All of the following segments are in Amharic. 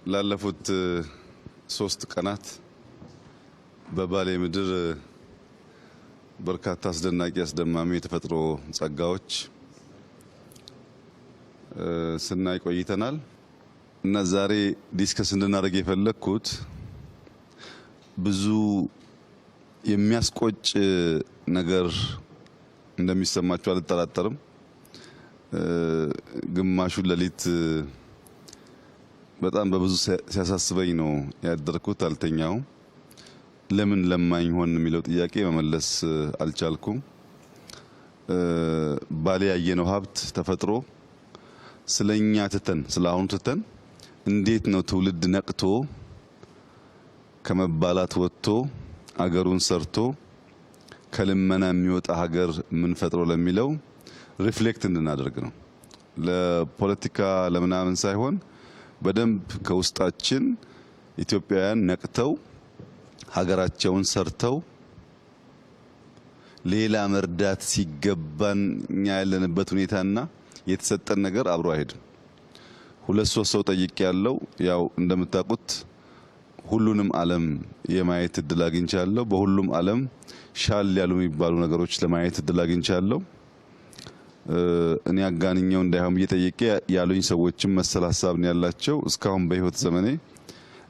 ላለፉት 3 ቀናት በባሌ ምድር በርካታ አስደናቂ አስደማሚ የተፈጥሮ ጸጋዎች ስናይ ቆይተናል እና ዛሬ ዲስከስ እንድናደርግ የፈለኩት ብዙ የሚያስቆጭ ነገር እንደሚሰማችሁ አልጠራጠርም። ግማሹ ለሊት በጣም በብዙ ሲያሳስበኝ ነው ያደረኩት። አልተኛውም። ለምን ለማኝ ሆን የሚለው ጥያቄ መመለስ አልቻልኩም። ባሌ ያየነው ሀብት ተፈጥሮ ስለኛ ትተን ስለአሁኑ ትተን እንዴት ነው ትውልድ ነቅቶ ከመባላት ወጥቶ አገሩን ሰርቶ ከልመና የሚወጣ ሀገር ምን ፈጥሮ ለሚለው ሪፍሌክት እንድናደርግ ነው። ለፖለቲካ ለምናምን ሳይሆን በደንብ ከውስጣችን ኢትዮጵያውያን ነቅተው ሀገራቸውን ሰርተው ሌላ መርዳት ሲገባን እኛ ያለንበት ሁኔታና የተሰጠን ነገር አብሮ አይሄድም። 2-3 ሰው ጠይቄ ያለው ያው እንደምታውቁት ሁሉንም ዓለም የማየት እድል አግኝቻለሁ። በሁሉም ዓለም ሻል ያሉ የሚባሉ ነገሮች ለማየት እድል አግኝቻለሁ። እኔ አጋንኛው እንዳይሆን እየጠየቀ ያሉኝ ሰዎችም መሰል ሐሳብ ነው ያላቸው። እስካሁን በህይወት ዘመኔ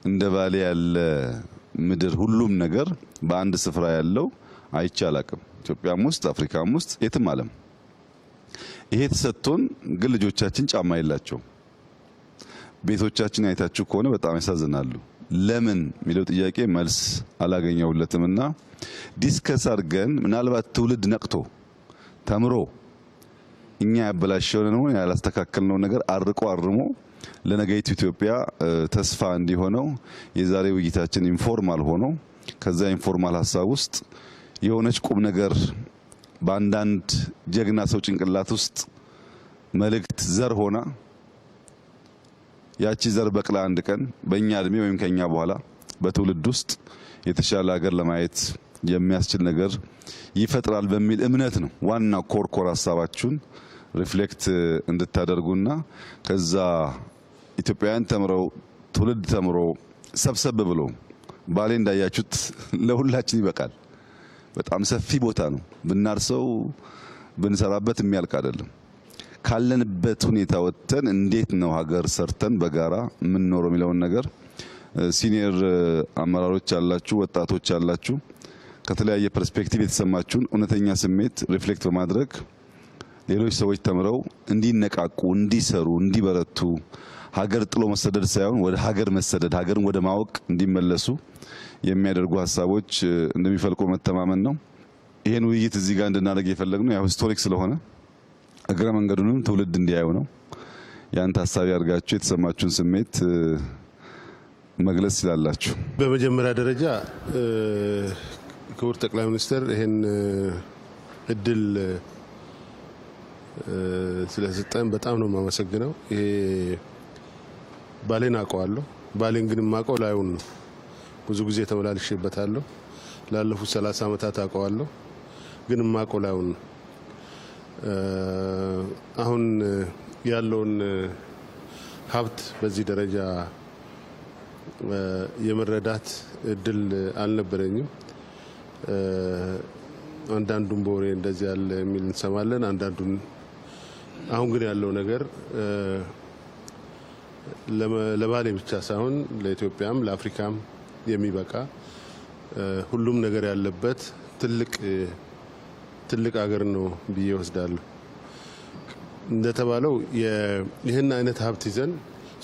እንደ ባሌ ያለ ምድር ሁሉም ነገር በአንድ ስፍራ ያለው አይቻላቅም። ኢትዮጵያም ውስጥ አፍሪካም ውስጥ የትም ዓለም ይሄ ተሰጥቶን ግን ልጆቻችን ጫማ የላቸው። ቤቶቻችን አይታችሁ ከሆነ በጣም ያሳዝናሉ። ለምን የሚለው ጥያቄ መልስ አላገኘሁለትምና ዲስከስ አድርገን ምናልባት ትውልድ ነቅቶ ተምሮ እኛ ያበላሸውን ነው ያላስተካከልነው ነገር አርቆ አርሞ ለነገይቱ ኢትዮጵያ ተስፋ እንዲሆነው የዛሬ ውይይታችን ኢንፎርማል ሆኖ ከዛ ኢንፎርማል ሐሳብ ውስጥ የሆነች ቁም ነገር በአንዳንድ ጀግና ሰው ጭንቅላት ውስጥ መልእክት ዘር ሆና ያቺ ዘር በቅላ አንድ ቀን በእኛ እድሜ ወይም ከኛ በኋላ በትውልድ ውስጥ የተሻለ ሀገር ለማየት የሚያስችል ነገር ይፈጥራል በሚል እምነት ነው። ዋና ኮርኮር ሐሳባችሁን ሪፍሌክት እንድታደርጉና ከዛ ኢትዮጵያውያን ተምረው ትውልድ ተምሮ ሰብሰብ ብሎ ባሌ እንዳያችሁት ለሁላችን ይበቃል። በጣም ሰፊ ቦታ ነው። ብናርሰው ብንሰራበት የሚያልቅ አይደለም። ካለንበት ሁኔታ ወጥተን እንዴት ነው ሀገር ሰርተን በጋራ ምን ኖረው የሚለውን ነገር ሲኒየር አመራሮች አላችሁ፣ ወጣቶች አላችሁ፣ ከተለያየ ፐርስፔክቲቭ የተሰማችሁን እውነተኛ ስሜት ሪፍሌክት በማድረግ ሌሎች ሰዎች ተምረው እንዲነቃቁ፣ እንዲሰሩ፣ እንዲበረቱ ሀገር ጥሎ መሰደድ ሳይሆን ወደ ሀገር መሰደድ ሀገርን ወደ ማወቅ እንዲመለሱ የሚያደርጉ ሀሳቦች እንደሚፈልቁ መተማመን ነው። ይሄን ውይይት እዚህ ጋር እንድናደርግ የፈለግነው ያው ሂስቶሪክ ስለሆነ እግረ መንገዱንም ትውልድ እንዲያዩ ነው። ያን ታሳቢ አድርጋችሁ የተሰማችሁን ስሜት መግለጽ ይላላችሁ። በመጀመሪያ ደረጃ ክቡር ጠቅላይ ሚኒስትር ይሄን እድል ስለሰጠን በጣም ነው የማመሰግነው። ይሄ ባሌን አውቀዋለሁ። ባሌን ግን የማውቀው ላዩን ነው። ብዙ ጊዜ ተመላልሼበታለሁ። ላለፉት 30 ዓመታት አውቀዋለሁ፣ ግን የማውቀው ላዩን ነው። አሁን ያለውን ሀብት በዚህ ደረጃ የመረዳት እድል አልነበረኝም። አንዳንዱን በወሬ እንደዚህ ያለ የሚል እንሰማለን፣ አንዳንዱን አሁን ግን ያለው ነገር ለባሌ ብቻ ሳይሆን ለኢትዮጵያም ለአፍሪካም የሚበቃ ሁሉም ነገር ያለበት ትልቅ ሀገር ነው ብዬ ወስዳለሁ። እንደተባለው ይህን አይነት ሀብት ይዘን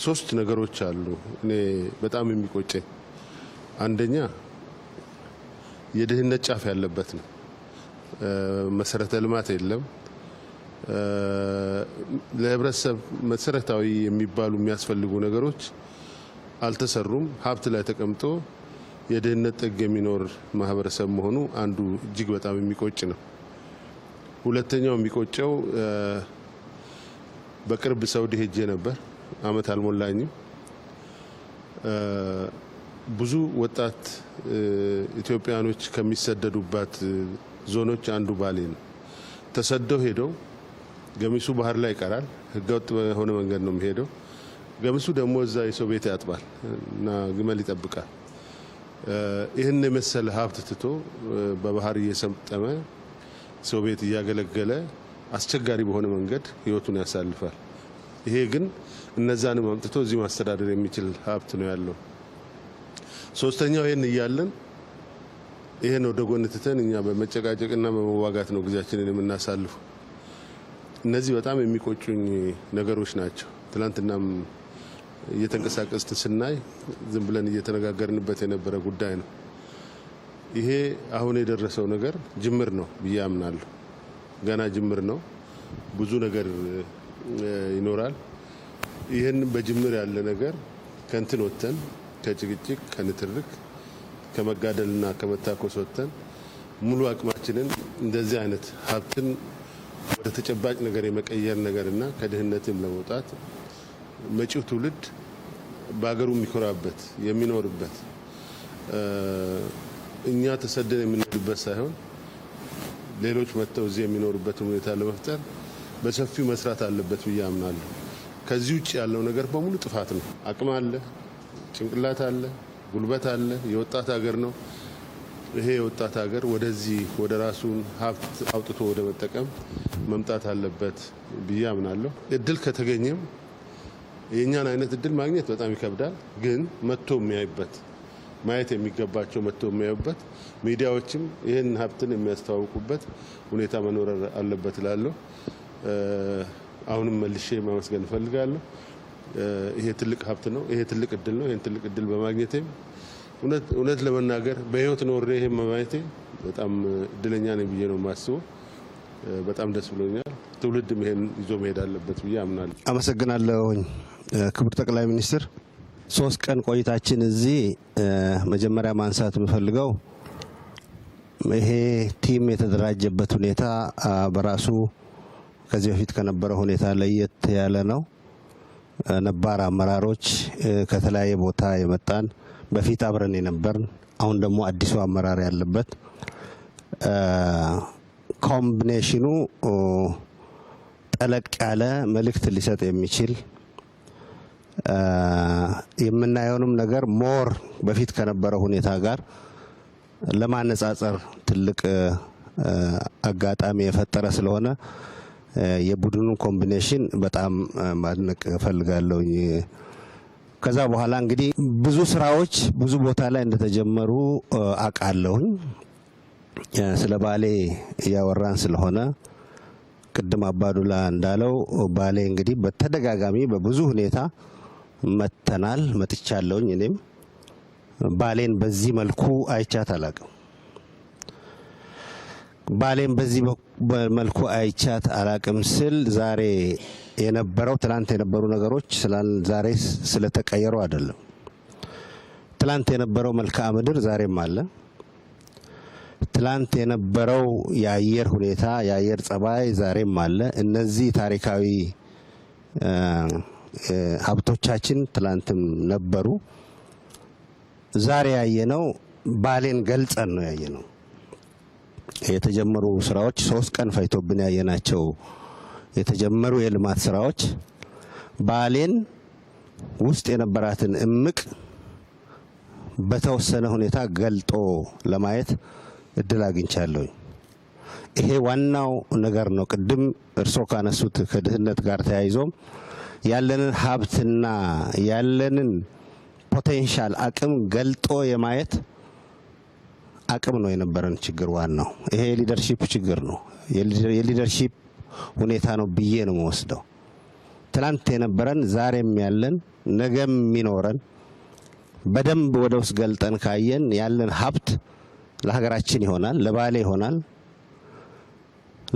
3 ነገሮች አሉ እኔ በጣም የሚቆጨኝ። አንደኛ የድህነት ጫፍ ያለበት ነው። መሰረተ ልማት የለም። ለህብረተሰብ መሰረታዊ የሚባሉ የሚያስፈልጉ ነገሮች አልተሰሩም። ሀብት ላይ ተቀምጦ የድህነት ጥግ የሚኖር ማህበረሰብ መሆኑ አንዱ እጅግ በጣም የሚቆጭ ነው። ሁለተኛው የሚቆጨው በቅርብ ሳውዲ ሄጄ ነበር። አመት አልሞላኝም። ብዙ ወጣት ኢትዮጵያኖች ከሚሰደዱባት ዞኖች አንዱ ባሌ ነው። ተሰደው ሄደው ገሚሱ ባህር ላይ ይቀራል። ህገወጥ በሆነ መንገድ ነው የሚሄደው። ገምሱ ደግሞ እዛ የሰው ቤት ያጥባል እና ግመል ይጠብቃል። ይህን የመሰለ ሀብት ትቶ በባህር እየሰጠመ ሰው ቤት እያገለገለ አስቸጋሪ በሆነ መንገድ ህይወቱን ያሳልፋል። ይሄ ግን እነዛንም አምጥቶ እዚህ ማስተዳደር የሚችል ሀብት ነው ያለው። ሶስተኛው ይሄን እያለን ይሄን ወደ ጎን ትተን እኛ በመጨቃጨቅና በመዋጋት ነው ጊዜያችንን የምናሳልፈው። እነዚህ በጣም የሚቆጩኝ ነገሮች ናቸው። ትላንትናም እየተንቀሳቀስን ስናይ ዝም ብለን እየተነጋገርንበት የነበረ ጉዳይ ነው። ይሄ አሁን የደረሰው ነገር ጅምር ነው ብዬ አምናለሁ። ገና ጅምር ነው። ብዙ ነገር ይኖራል። ይሄን በጅምር ያለ ነገር ከንትን ወተን ከጭቅጭቅ ከንትርክ ከመጋደልና ከመታኮስ ወተን ሙሉ አቅማችንን እንደዚህ አይነት ሀብትን ወደ ተጨባጭ ነገር የመቀየር ነገርና ከድህነትም ለመውጣት መጪው ትውልድ በአገሩ የሚኮራበት የሚኖርበት እኛ ተሰደን የምንኖርበት ሳይሆን ሌሎች መጥተው እዚህ የሚኖሩበት ሁኔታ ለመፍጠር በሰፊው መስራት አለበት ብዬ አምናለሁ። ከዚህ ውጭ ያለው ነገር በሙሉ ጥፋት ነው። አቅም አለ፣ ጭንቅላት አለ፣ ጉልበት አለ። የወጣት ሀገር ነው። ይሄ የወጣት ሀገር ወደዚህ ወደ ራሱን ሀብት አውጥቶ ወደ መጠቀም መምጣት አለበት ብዬ አምናለሁ። እድል ከተገኘም የኛን አይነት እድል ማግኘት በጣም ይከብዳል። ግን መጥቶ የሚያይበት ማየት የሚገባቸው መጥቶ የሚያዩበት ሚዲያዎችም ይህን ሀብትን የሚያስተዋውቁበት ሁኔታ መኖር አለበት እላለሁ። አሁንም መልሼ ማመስገን እፈልጋለሁ። ይሄ ትልቅ ሀብት ነው። ይሄ ትልቅ እድል ነው። ይሄን ትልቅ እድል በማግኘቴም እውነት ለመናገር በህይወት ኖሬ ይሄን በማግኘቴ በጣም እድለኛ ነኝ ብዬ ነው የማስበው። በጣም ደስ ብሎኛል። ትውልድም ይሄን ይዞ መሄድ አለበት ብዬ አምናለሁ። አመሰግናለሁ ክቡር ጠቅላይ ሚኒስትር። 3 ቀን ቆይታችን እዚህ መጀመሪያ ማንሳት የምፈልገው ይሄ ቲም የተደራጀበት ሁኔታ በራሱ ከዚህ በፊት ከነበረው ሁኔታ ለየት ያለ ነው። ነባር አመራሮች ከተለያየ ቦታ የመጣን በፊት አብረን የነበርን አሁን ደግሞ አዲሱ አመራር ያለበት ኮምቢኔሽኑ ጠለቅ ያለ መልእክት ሊሰጥ የሚችል የምናየውንም ነገር ሞር በፊት ከነበረው ሁኔታ ጋር ለማነጻጸር ትልቅ አጋጣሚ የፈጠረ ስለሆነ የቡድኑ ኮምቢኔሽን በጣም ማድነቅ እፈልጋለሁ። ከዛ በኋላ እንግዲህ ብዙ ስራዎች ብዙ ቦታ ላይ እንደተጀመሩ አውቃለሁኝ። ስለ ባሌ እያወራን ስለሆነ ቅድም አባዱላ እንዳለው ባሌ እንግዲህ በተደጋጋሚ በብዙ ሁኔታ መጥቻለሁኝ። እኔም ባሌን በዚህ መልኩ አይቻት አላቅም። ባሌን በዚህ መልኩ አይቻት አላቅም ስል ዛሬ የነበረው ትላንት የነበሩ ነገሮች ዛሬ ስለተቀየሩ አይደለም። ትላንት የነበረው መልክዓ ምድር ዛሬም አለ። ትላንት የነበረው የአየር ሁኔታ የአየር ጸባይ ዛሬም አለ። እነዚህ ታሪካዊ ሀብቶቻችን ትላንትም ነበሩ። ዛሬ ያየነው ባሌን ገልጸን ነው ያየነው። የተጀመሩ ስራዎች 3 ቀን ፈይቶብን ያየናቸው የተጀመሩ የልማት ስራዎች ባሌን ውስጥ የነበራትን እምቅ በተወሰነ ሁኔታ ገልጦ ለማየት እድል አግኝቻለሁ። ይሄ ዋናው ነገር ነው። ቅድም እርሶ ካነሱት ከድህነት ጋር ተያይዞም ያለንን ሀብትና ያለንን ፖቴንሻል አቅም ገልጦ የማየት አቅም ነው የነበረን ችግር። ዋናው ይሄ የሊደርሺፕ ችግር ነው። የሊደርሺፕ ሁኔታ ነው ብዬ ነው የምወስደው። ትላንት የነበረን ዛሬም ያለን ነገም የሚኖረን በደንብ ወደ ውስጥ ገልጠን ካየን ያለን ሀብት ለሀገራችን ይሆናል፣ ለባሌ ይሆናል፣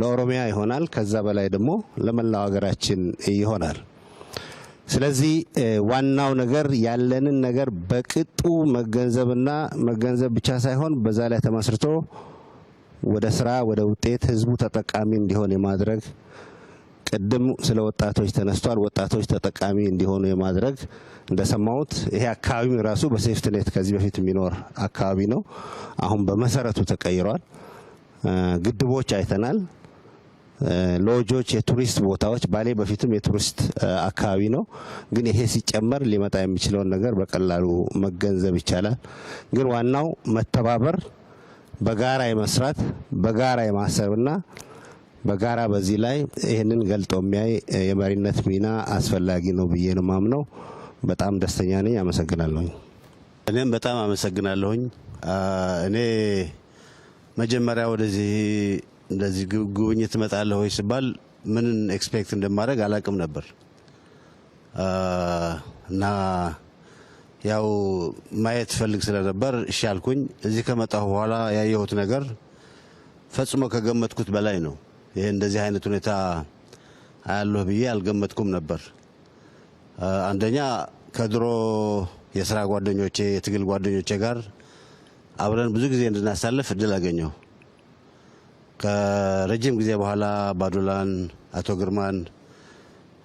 ለኦሮሚያ ይሆናል፣ ከዛ በላይ ደግሞ ለመላው ሀገራችን ይሆናል። ስለዚህ ዋናው ነገር ያለንን ነገር በቅጡ መገንዘብና መገንዘብ ብቻ ሳይሆን በዛ ላይ ተመስርቶ ወደ ስራ ወደ ውጤት ህዝቡ ተጠቃሚ እንዲሆን የማድረግ ቅድም ስለ ወጣቶች ተነስቷል። ወጣቶች ተጠቃሚ እንዲሆኑ የማድረግ እንደሰማሁት ይሄ አካባቢ ራሱ በሴፍትኔት ከዚህ በፊት የሚኖር አካባቢ ነው። አሁን በመሰረቱ ተቀይሯል። ግድቦች አይተናል። ሎጆች፣ የቱሪስት ቦታዎች ባሌ በፊትም የቱሪስት አካባቢ ነው። ግን ይሄ ሲጨመር ሊመጣ የሚችለውን ነገር በቀላሉ መገንዘብ ይቻላል። ግን ዋናው መተባበር፣ በጋራ የመስራት፣ በጋራ የማሰብና በጋራ በዚህ ላይ ይህንን ገልጦ የሚያይ የመሪነት ሚና አስፈላጊ ነው ብዬ ነው ማምነው። በጣም ደስተኛ ነኝ። አመሰግናለሁኝ። እኔም በጣም አመሰግናለሁኝ። እኔ መጀመሪያ ወደዚህ እንደዚህ ጉብኝት እመጣለሁ ወይ ሲባል ምን ኤክስፔክት እንደማድረግ አላቅም ነበር እና ያው ማየት ፈልግ ስለነበር እሺ አልኩኝ። እዚህ ከመጣሁ በኋላ ያየሁት ነገር ፈጽሞ ከገመትኩት በላይ ነው። ይሄ እንደዚህ አይነት ሁኔታ አያለሁ ብዬ አልገመትኩም ነበር። አንደኛ ከድሮ የስራ ጓደኞቼ፣ የትግል ጓደኞቼ ጋር አብረን ብዙ ጊዜ እንድናሳልፍ እድል አገኘሁ። ከረጅም ጊዜ በኋላ ባዱላን፣ አቶ ግርማን፣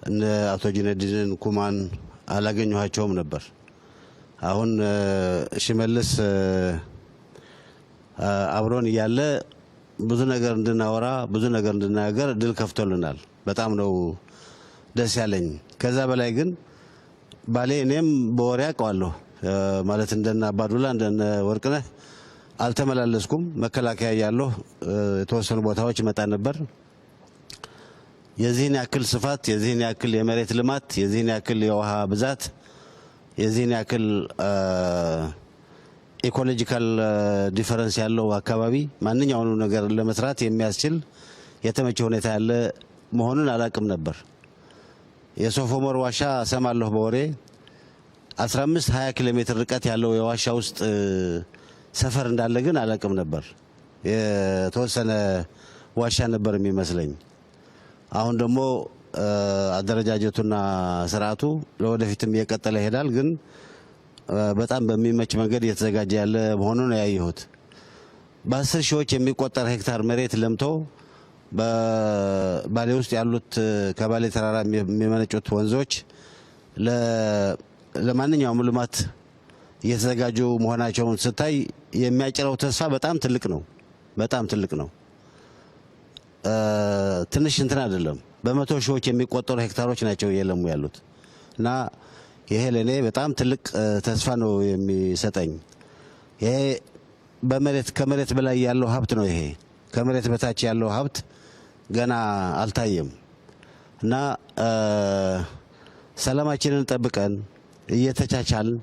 እነ አቶ ጂነዲንን፣ ኩማን አላገኘኋቸውም ነበር። አሁን ሽመልስ አብሮን እያለ ብዙ ነገር እንድናወራ፣ ብዙ ነገር እንድናገር እድል ከፍቶልናል። በጣም ነው ደስ ያለኝ። ከዛ በላይ ግን ባሌ እኔም በወሬ አውቀዋለሁ ማለት እንደነ አባዱላ እንደነ ወርቅነህ አልተመላለስኩም። መከላከያ ያለሁ የተወሰኑ ቦታዎች ይመጣ ነበር። የዚህን ያክል ስፋት፣ የዚህን ያክል የመሬት ልማት፣ የዚህን ያክል የውሃ ብዛት፣ የዚህን ያክል ኢኮሎጂካል ዲፈረንስ ያለው አካባቢ ማንኛውንም ነገር ለመስራት የሚያስችል የተመቸ ሁኔታ ያለ መሆኑን አላቅም ነበር። የሶፍ ዑመር ዋሻ ሰማለሁ በወሬ 15-20 ኪሎ ሜትር ርቀት ያለው የዋሻ ውስጥ ሰፈር እንዳለ ግን አላቅም ነበር። የተወሰነ ዋሻ ነበር የሚመስለኝ። አሁን ደግሞ አደረጃጀቱና ስርዓቱ ለወደፊትም እየቀጠለ ይሄዳል። ግን በጣም በሚመች መንገድ እየተዘጋጀ ያለ መሆኑን ነው ያየሁት። በ10 ሺዎች የሚቆጠር ሄክታር መሬት ለምቶ በባሌ ውስጥ ያሉት ከባሌ ተራራ የሚመነጩት ወንዞች ለማንኛውም ልማት እየተዘጋጁ መሆናቸውን ስታይ የሚያጭረው ተስፋ በጣም ትልቅ ነው። በጣም ትልቅ ነው። ትንሽ እንትን አይደለም። በመቶ ሺዎች የሚቆጠሩ ሄክታሮች ናቸው እየለሙ ያሉት እና ይሄ ለኔ በጣም ትልቅ ተስፋ ነው የሚሰጠኝ። ይሄ ከመሬት በላይ ያለው ሀብት ነው። ይሄ ከመሬት በታች ያለው ሀብት ገና አልታየም እና ሰላማችንን ጠብቀን እየተቻቻልን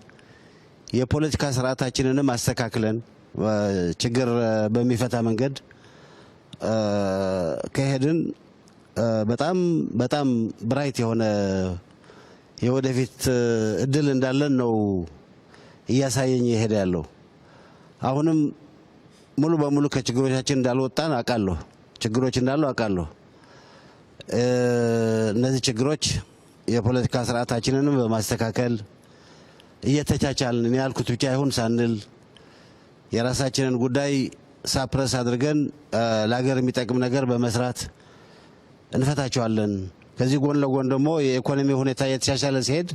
የፖለቲካ ስርዓታችንንም አስተካክለን ችግር በሚፈታ መንገድ ከሄድን በጣም በጣም ብራይት የሆነ የወደፊት እድል እንዳለን ነው እያሳየኝ ይሄድ ያለው። አሁንም ሙሉ በሙሉ ከችግሮቻችን እንዳልወጣን አውቃለሁ። ችግሮች እንዳሉ አውቃለሁ። እነዚህ ችግሮች የፖለቲካ ስርዓታችንንም በማስተካከል እየተቻቻልን እኔ ያልኩት ብቻ ይሁን ሳንል የራሳችንን ጉዳይ ሳፕረስ አድርገን ለሀገር የሚጠቅም ነገር በመስራት እንፈታቸዋለን። ከዚህ ጎን ለጎን ደግሞ የኢኮኖሚ ሁኔታ እየተሻሻለ ሲሄድ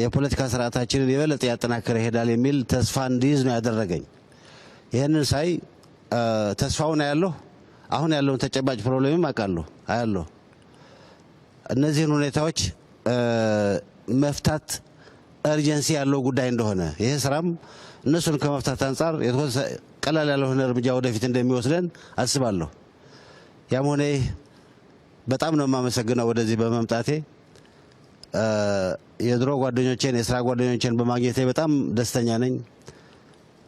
የፖለቲካ ስርዓታችንን የበለጠ ያጠናከረ ይሄዳል የሚል ተስፋ እንዲይዝ ነው ያደረገኝ። ይህንን ሳይ ተስፋውን አያለሁ። አሁን ያለውን ተጨባጭ ፕሮብሌምም አውቃለሁ አያለሁ። እነዚህን ሁኔታዎች መፍታት እርጀንሲ ያለው ጉዳይ እንደሆነ ይሄ ስራም እነሱን ከመፍታት አንጻር ቀላል ያልሆነ እርምጃ ወደፊት እንደሚወስደን አስባለሁ። ያም ሆነ በጣም ነው የማመሰግነው ወደዚህ በመምጣቴ። የድሮ ጓደኞቼን የስራ ጓደኞቼን በማግኘቴ በጣም ደስተኛ ነኝ።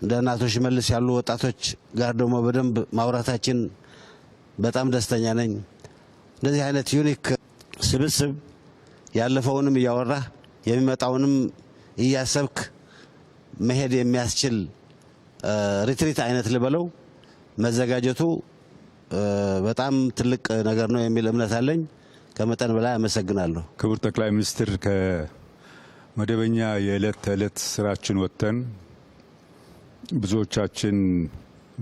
እንደ አቶ ሽመልስ ያሉ ወጣቶች ጋር ደግሞ በደንብ ማውራታችን በጣም ደስተኛ ነኝ። እንደዚህ አይነት ዩኒክ ስብስብ ያለፈውንም እያወራህ የሚመጣውንም እያሰብክ መሄድ የሚያስችል ሪትሪት አይነት ልበለው መዘጋጀቱ በጣም ትልቅ ነገር ነው የሚል እምነት አለኝ። ከመጠን በላይ አመሰግናለሁ። ክቡር ጠቅላይ ሚኒስትር፣ ከመደበኛ የዕለት ተዕለት ስራችን ወጥተን ብዙዎቻችን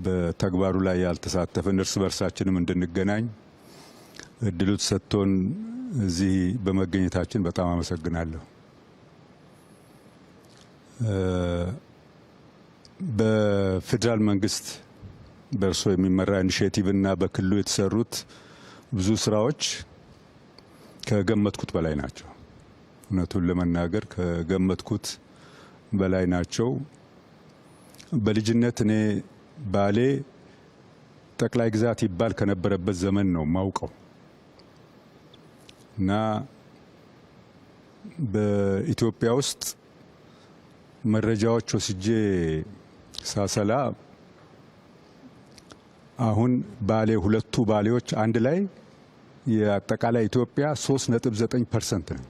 በተግባሩ ላይ ያልተሳተፍን እርስ በርሳችንም እንድንገናኝ እድሉ ተሰጥቶን እዚህ በመገኘታችን በጣም አመሰግናለሁ። በፌዴራል መንግስት በእርሶ የሚመራ ኢኒሼቲቭ እና በክልሉ የተሰሩት ብዙ ስራዎች ከገመትኩት በላይ ናቸው። እውነቱን ለመናገር ከገመትኩት በላይ ናቸው። በልጅነት እኔ ባሌ ጠቅላይ ግዛት ይባል ከነበረበት ዘመን ነው ማውቀው እና በኢትዮጵያ ውስጥ መረጃዎች ወስጄ ሳሰላ አሁን ባሌ ሁለቱ ባሌዎች አንድ ላይ የአጠቃላይ ኢትዮጵያ 3.9% ነው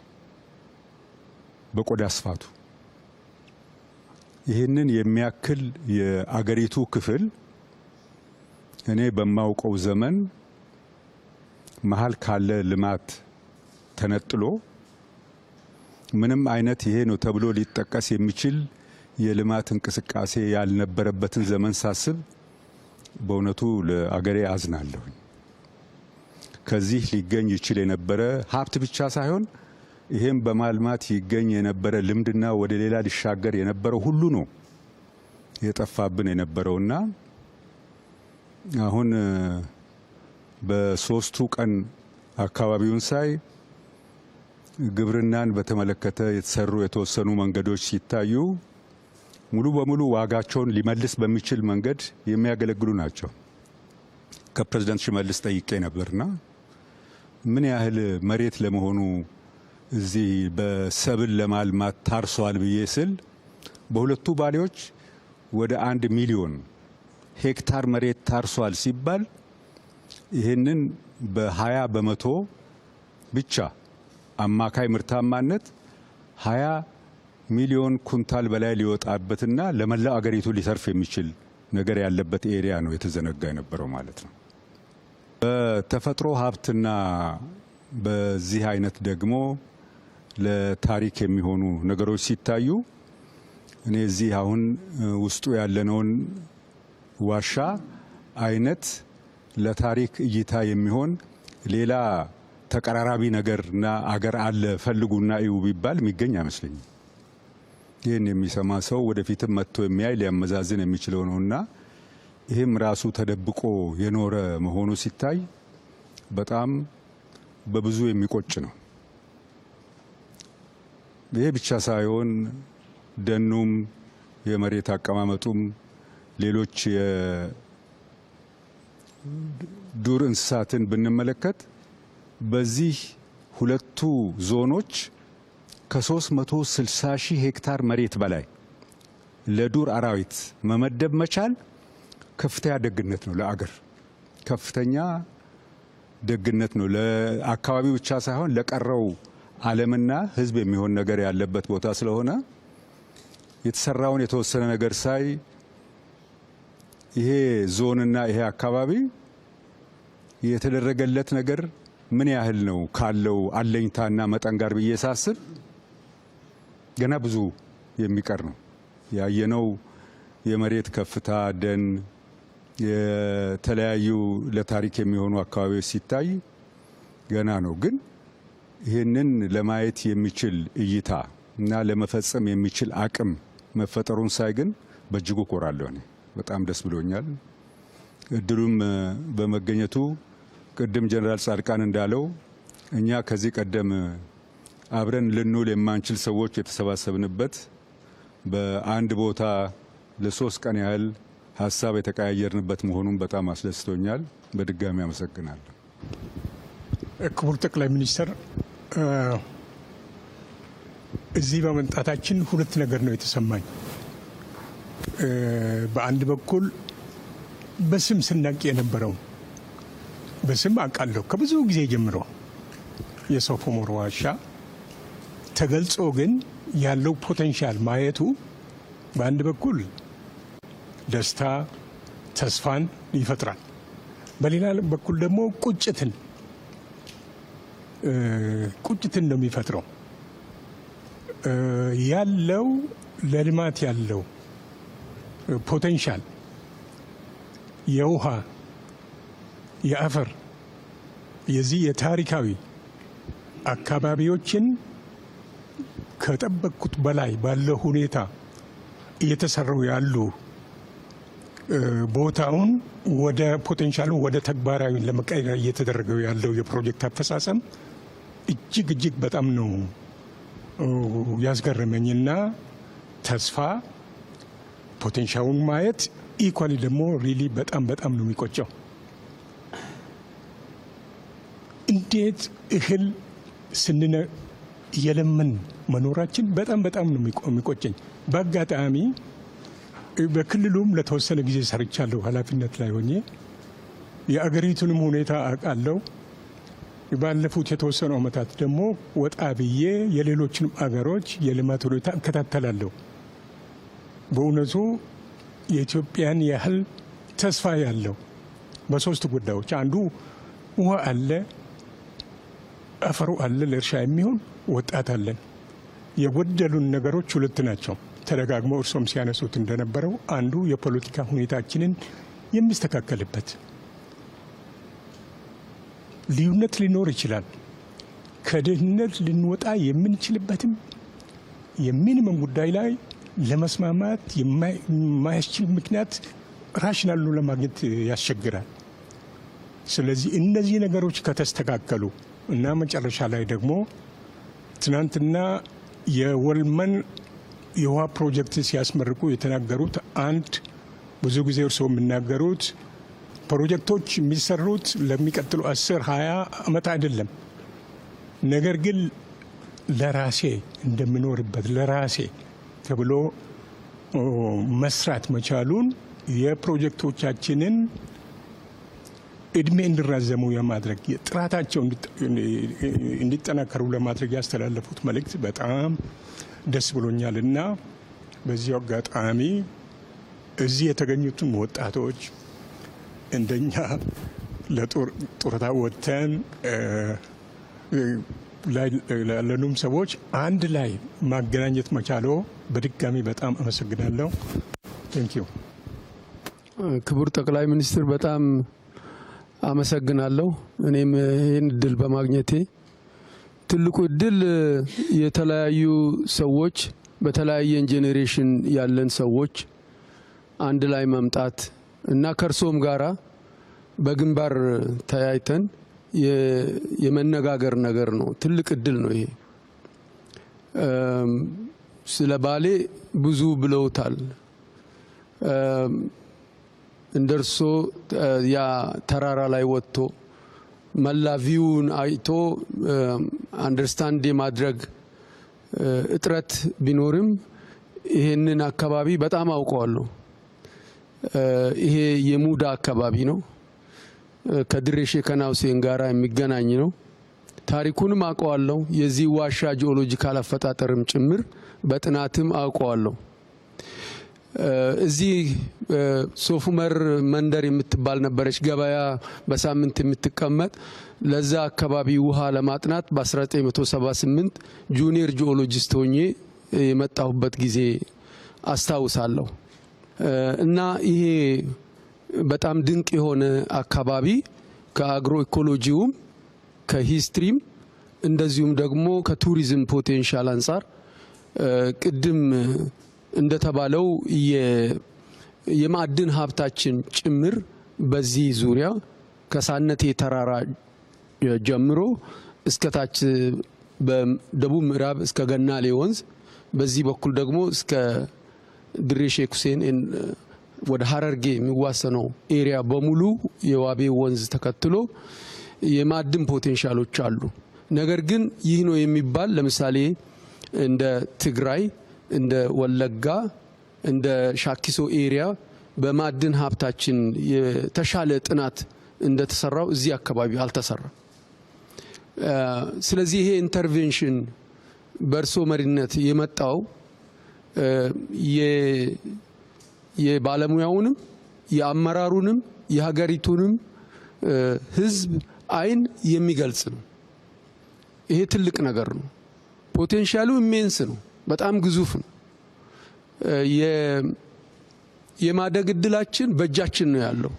በቆዳ ስፋቱ። ይህንን የሚያክል የአገሪቱ ክፍል እኔ በማውቀው ዘመን መሀል ካለ ልማት ተነጥሎ ምንም አይነት ይሄ ነው ተብሎ ሊጠቀስ የሚችል የልማት እንቅስቃሴ ያልነበረበትን ዘመን ሳስብ በእውነቱ ለአገሬ አዝናለሁ። ከዚህ ሊገኝ ይችል የነበረ ሀብት ብቻ ሳይሆን ይሄም በማልማት ይገኝ የነበረ ልምድና ወደ ሌላ ሊሻገር የነበረው ሁሉ ነው የጠፋብን የነበረውና አሁን በሶስቱ ቀን አካባቢውን ሳይ ግብርናን በተመለከተ የተሰሩ የተወሰኑ መንገዶች ሲታዩ ሙሉ በሙሉ ዋጋቸውን ሊመልስ በሚችል መንገድ የሚያገለግሉ ናቸው። ከፕሬዝዳንት ሽመልስ ጠይቄ ነበርና ምን ያህል መሬት ለመሆኑ እዚህ በሰብል ለማልማት ታርሷል ብዬ ስል በሁለቱ ባሌዎች ወደ 1 ሚሊዮን ሄክታር መሬት ታርሷል ሲባል ይህንን በ20 በመቶ ብቻ አማካይ ምርታማነት 20 ሚሊዮን ኩንታል በላይ ሊወጣበትና ለመላው አገሪቱ ሊሰርፍ የሚችል ነገር ያለበት ኤሪያ ነው የተዘነጋ የነበረው ማለት ነው። በተፈጥሮ ሀብትና በዚህ አይነት ደግሞ ለታሪክ የሚሆኑ ነገሮች ሲታዩ እኔ እዚህ አሁን ውስጡ ያለነውን ዋሻ አይነት ለታሪክ እይታ የሚሆን ሌላ ተቀራራቢ ነገርና አገር አለ ፈልጉና እዩ ቢባል የሚገኝ አይመስለኝም። ይህን የሚሰማ ሰው ወደፊትም መጥቶ የሚያይ ሊያመዛዝን የሚችለው ነውና ይህም ራሱ ተደብቆ የኖረ መሆኑ ሲታይ በጣም በብዙ የሚቆጭ ነው። ይሄ ብቻ ሳይሆን ደኑም የመሬት አቀማመጡም ሌሎች የዱር እንስሳትን ብንመለከት በዚህ ሁለቱ ዞኖች ከ360 ሺህ ሄክታር መሬት በላይ ለዱር አራዊት መመደብ መቻል ከፍተኛ ደግነት ነው። ለአገር ከፍተኛ ደግነት ነው። ለአካባቢው ብቻ ሳይሆን ለቀረው ዓለምና ሕዝብ የሚሆን ነገር ያለበት ቦታ ስለሆነ የተሰራውን የተወሰነ ነገር ሳይ ይሄ ዞንና ይሄ አካባቢ የተደረገለት ነገር ምን ያህል ነው ካለው አለኝታና መጠን ጋር ብዬ ሳስብ ገና ብዙ የሚቀር ነው። ያየነው የመሬት ከፍታ፣ ደን፣ የተለያዩ ለታሪክ የሚሆኑ አካባቢዎች ሲታይ ገና ነው። ግን ይህንን ለማየት የሚችል እይታ እና ለመፈጸም የሚችል አቅም መፈጠሩን ሳይ ግን በእጅጉ ኮራለሁ። እኔ በጣም ደስ ብሎኛል። እድሉም በመገኘቱ ቅድም ጀነራል ጻድቃን እንዳለው እኛ ከዚህ ቀደም አብረን ልንውል የማንችል ሰዎች የተሰባሰብንበት በአንድ ቦታ ለ3 ቀን ያህል ሀሳብ የተቀያየርንበት መሆኑን በጣም አስደስቶኛል። በድጋሚ አመሰግናለሁ። ክቡር ጠቅላይ ሚኒስትር፣ እዚህ በመምጣታችን ሁለት ነገር ነው የተሰማኝ። በአንድ በኩል በስም ስናቅ የነበረው በስም አውቃለሁ ከብዙ ጊዜ ጀምሮ የሶፍ ዑመር ዋሻ ተገልጾ ግን ያለው ፖቴንሻል ማየቱ በአንድ በኩል ደስታ፣ ተስፋን ይፈጥራል። በሌላ በኩል ደግሞ ቁጭትን ነው የሚፈጥረው። ያለው ለልማት ያለው ፖቴንሻል የውሃ፣ የአፈር፣ የዚህ የታሪካዊ አካባቢዎችን ከጠበቅኩት በላይ ባለው ሁኔታ እየተሰሩ ያሉ ቦታውን ወደ ፖቴንሻሉ ወደ ተግባራዊ ለመቀየር እየተደረገው ያለው የፕሮጀክት አፈጻጸም እጅግ በጣም ነው ያስገረመኝና ተስፋ ፖቴንሻሉን ማየት ኢኳሊ ደግሞ ሪሊ በጣም ነው የሚቆጨው። እንዴት እህል ስንነ የለምን መኖራችን በጣም ነው የሚቆጨኝ። በአጋጣሚ በክልሉም ለተወሰነ ጊዜ ሰርቻለሁ ኃላፊነት ላይ ሆኜ የአገሪቱንም ሁኔታ አውቃለሁ። ባለፉት የተወሰኑ ዓመታት ደግሞ ወጣ ብዬ የሌሎችንም አገሮች የልማት ሁኔታ እከታተላለሁ። በእውነቱ የኢትዮጵያን ያህል ተስፋ ያለው በሶስት ጉዳዮች አንዱ ውሃ አለ፣ አፈሩ አለ፣ ለእርሻ የሚሆን ወጣት አለን። የጎደሉን ነገሮች ሁለት ናቸው። ተደጋግሞ እርሶም ሲያነሱት እንደነበረው አንዱ የፖለቲካ ሁኔታችንን የሚስተካከልበት ልዩነት ሊኖር ይችላል። ከድህነት ልንወጣ የምንችልበትም የሚኒመም ጉዳይ ላይ ለመስማማት የማያስችል ምክንያት ራሽናሉ ለማግኘት ያስቸግራል። ስለዚህ እነዚህ ነገሮች ከተስተካከሉ እና መጨረሻ ላይ ደግሞ ትናንትና የወልመን የውሃ ፕሮጀክት ሲያስመርቁ የተናገሩት አንድ ብዙ ጊዜ እርስዎ የሚናገሩት ፕሮጀክቶች የሚሰሩት ለሚቀጥሉ 10-20 ዓመት አይደለም። ነገር ግን ለራሴ እንደምኖርበት ለራሴ ተብሎ መስራት መቻሉን የፕሮጀክቶቻችንን እድሜ እንዲራዘሙ የማድረግ ጥራታቸው እንዲጠናከሩ ለማድረግ ያስተላለፉት መልእክት በጣም ደስ ብሎኛል እና በዚህ አጋጣሚ እዚህ የተገኙትን ወጣቶች እንደኛ ለጡረታ ወጥተን ላለኑም ሰዎች አንድ ላይ ማገናኘት መቻሎ በድጋሚ በጣም አመሰግናለሁ። ቴንኪዩ። ክቡር ጠቅላይ ሚኒስትር በጣም አመሰግናለሁ። እኔም ይህን እድል በማግኘቴ ትልቁ እድል የተለያዩ ሰዎች በተለያየ ጄኔሬሽን ያለን ሰዎች አንድ ላይ መምጣት እና ከርሶም ጋራ በግንባር ተያይተን የመነጋገር ነገር ነው። ትልቅ እድል ነው ይሄ። ስለ ባሌ ብዙ ብለውታል። እንደርሶ ያ ተራራ ላይ ወጥቶ መላ ቪውን አይቶ አንደርስታንድ የማድረግ እጥረት ቢኖርም ይሄንን አካባቢ በጣም አውቀዋለሁ። ይሄ የሙዳ አካባቢ ነው። ከድሬ ሼከና ሁሴን ጋራ የሚገናኝ ነው። ታሪኩንም አውቀዋለሁ። የዚህ ዋሻ ጂኦሎጂካል አፈጣጠርም ጭምር በጥናትም አውቀዋለሁ። እዚህ ሶፍ ዑመር መንደር የምትባል ነበረች ገበያ በሳምንት የምትቀመጥ። ለዛ አካባቢ ውሃ ለማጥናት በ1978 ጁኒየር ጂኦሎጂስት ሆኜ የመጣሁበት ጊዜ አስታውሳለሁ። እና ይሄ በጣም ድንቅ የሆነ አካባቢ ከአግሮ ኢኮሎጂውም ከሂስትሪም እንደዚሁም ደግሞ ከቱሪዝም ፖቴንሻል አንጻር ቅድም እንደተባለው የማዕድን ሀብታችን ጭምር በዚህ ዙሪያ ከሳነቴ ተራራ ጀምሮ እስከታች በደቡብ ምዕራብ እስከ ገናሌ ወንዝ በዚህ በኩል ደግሞ እስከ ድሬ ሼክ ሁሴን ወደ ሀረርጌ የሚዋሰነው ኤሪያ በሙሉ የዋቤ ወንዝ ተከትሎ የማዕድን ፖቴንሻሎች አሉ። ነገር ግን ይህ ነው የሚባል ለምሳሌ እንደ ትግራይ እንደ ወለጋ እንደ ሻኪሶ ኤሪያ በማዕድን ሀብታችን የተሻለ ጥናት እንደተሰራው እዚህ አካባቢ አልተሰራም። ስለዚህ ይሄ ኢንተርቬንሽን በእርሶ መሪነት የመጣው የባለሙያውንም የአመራሩንም የሀገሪቱንም ሕዝብ አይን የሚገልጽ ነው። ይሄ ትልቅ ነገር ነው። ፖቴንሻሉ ኢሜንስ ነው። በጣም ግዙፍ ነው። የማደግ እድላችን በእጃችን ነው ያለው።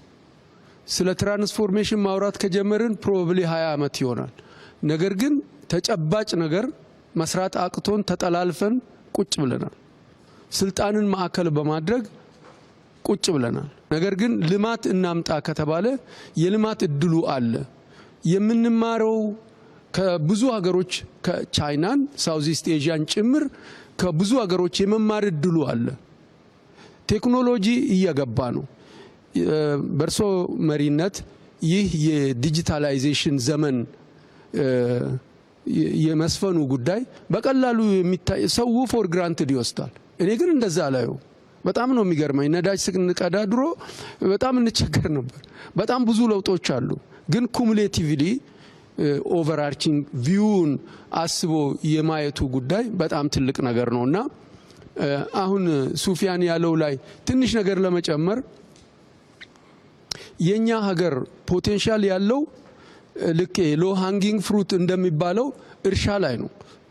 ስለ ትራንስፎርሜሽን ማውራት ከጀመርን ፕሮባብሊ 20 ዓመት ይሆናል። ነገር ግን ተጨባጭ ነገር መስራት አቅቶን ተጠላልፈን ቁጭ ብለናል። ስልጣንን ማዕከል በማድረግ ቁጭ ብለናል። ነገር ግን ልማት እናምጣ ከተባለ የልማት እድሉ አለ። የምንማረው ከብዙ ሀገሮች ከቻይናን ሳውዝ ኢስት ኤዥያን ጭምር ከብዙ ሀገሮች የመማር እድሉ አለ። ቴክኖሎጂ እየገባ ነው። በርሶ መሪነት ይህ የዲጂታላይዜሽን ዘመን የመስፈኑ ጉዳይ በቀላሉ የሚታይ ሰው ፎር ግራንትድ ይወስዳል። እኔ ግን እንደዛ አላየው። በጣም ነው የሚገርመኝ። ነዳጅ ስንቀዳ ድሮ በጣም እንቸገር ነበር። በጣም ብዙ ለውጦች አሉ። ግን ኩሙሌቲቭሊ ኦቨርአርቺንግ ቪውን አስቦ የማየቱ ጉዳይ በጣም ትልቅ ነገር ነውና አሁን ሱፊያን ያለው ላይ ትንሽ ነገር ለመጨመር የኛ ሀገር ፖቴንሻል ያለው ልክ ሎ ሃንጊንግ ፍሩት እንደሚባለው እርሻ ላይ ነው።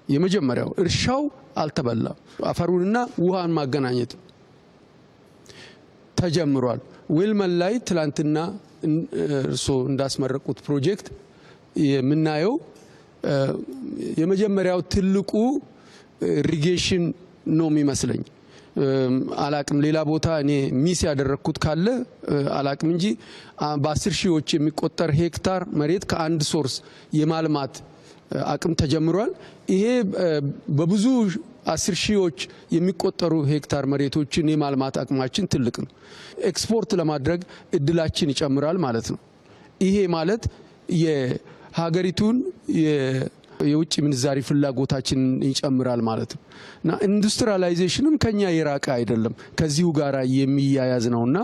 የመጀመሪያው እርሻው አልተበላም። አፈሩንና ውሃን ማገናኘት ተጀምሯል። ዌልመን ላይ ትላንትና እርሶ እንዳስመረቁት ፕሮጀክት የምናየው የመጀመሪያው ትልቁ ኢሪጌሽን ነው የሚመስለኝ። አላቅም ሌላ ቦታ እኔ ሚስ ያደረኩት ካለ አላቅም እንጂ በ10 ሺዎች የሚቆጠር ሄክታር መሬት ከአንድ ሶርስ የማልማት አቅም ተጀምሯል። ይሄ በብዙ 10 ሺዎች የሚቆጠሩ ሄክታር መሬቶችን የማልማት አቅማችን ትልቅ ነው። ኤክስፖርት ለማድረግ እድላችን ይጨምራል ማለት ነው። ይሄ ማለት የሀገሪቱን የውጭ ምንዛሪ ፍላጎታችን ይጨምራል ማለት ነው እና ኢንዱስትሪያላይዜሽንም ከኛ የራቀ አይደለም፣ ከዚሁ ጋር የሚያያዝ ነውና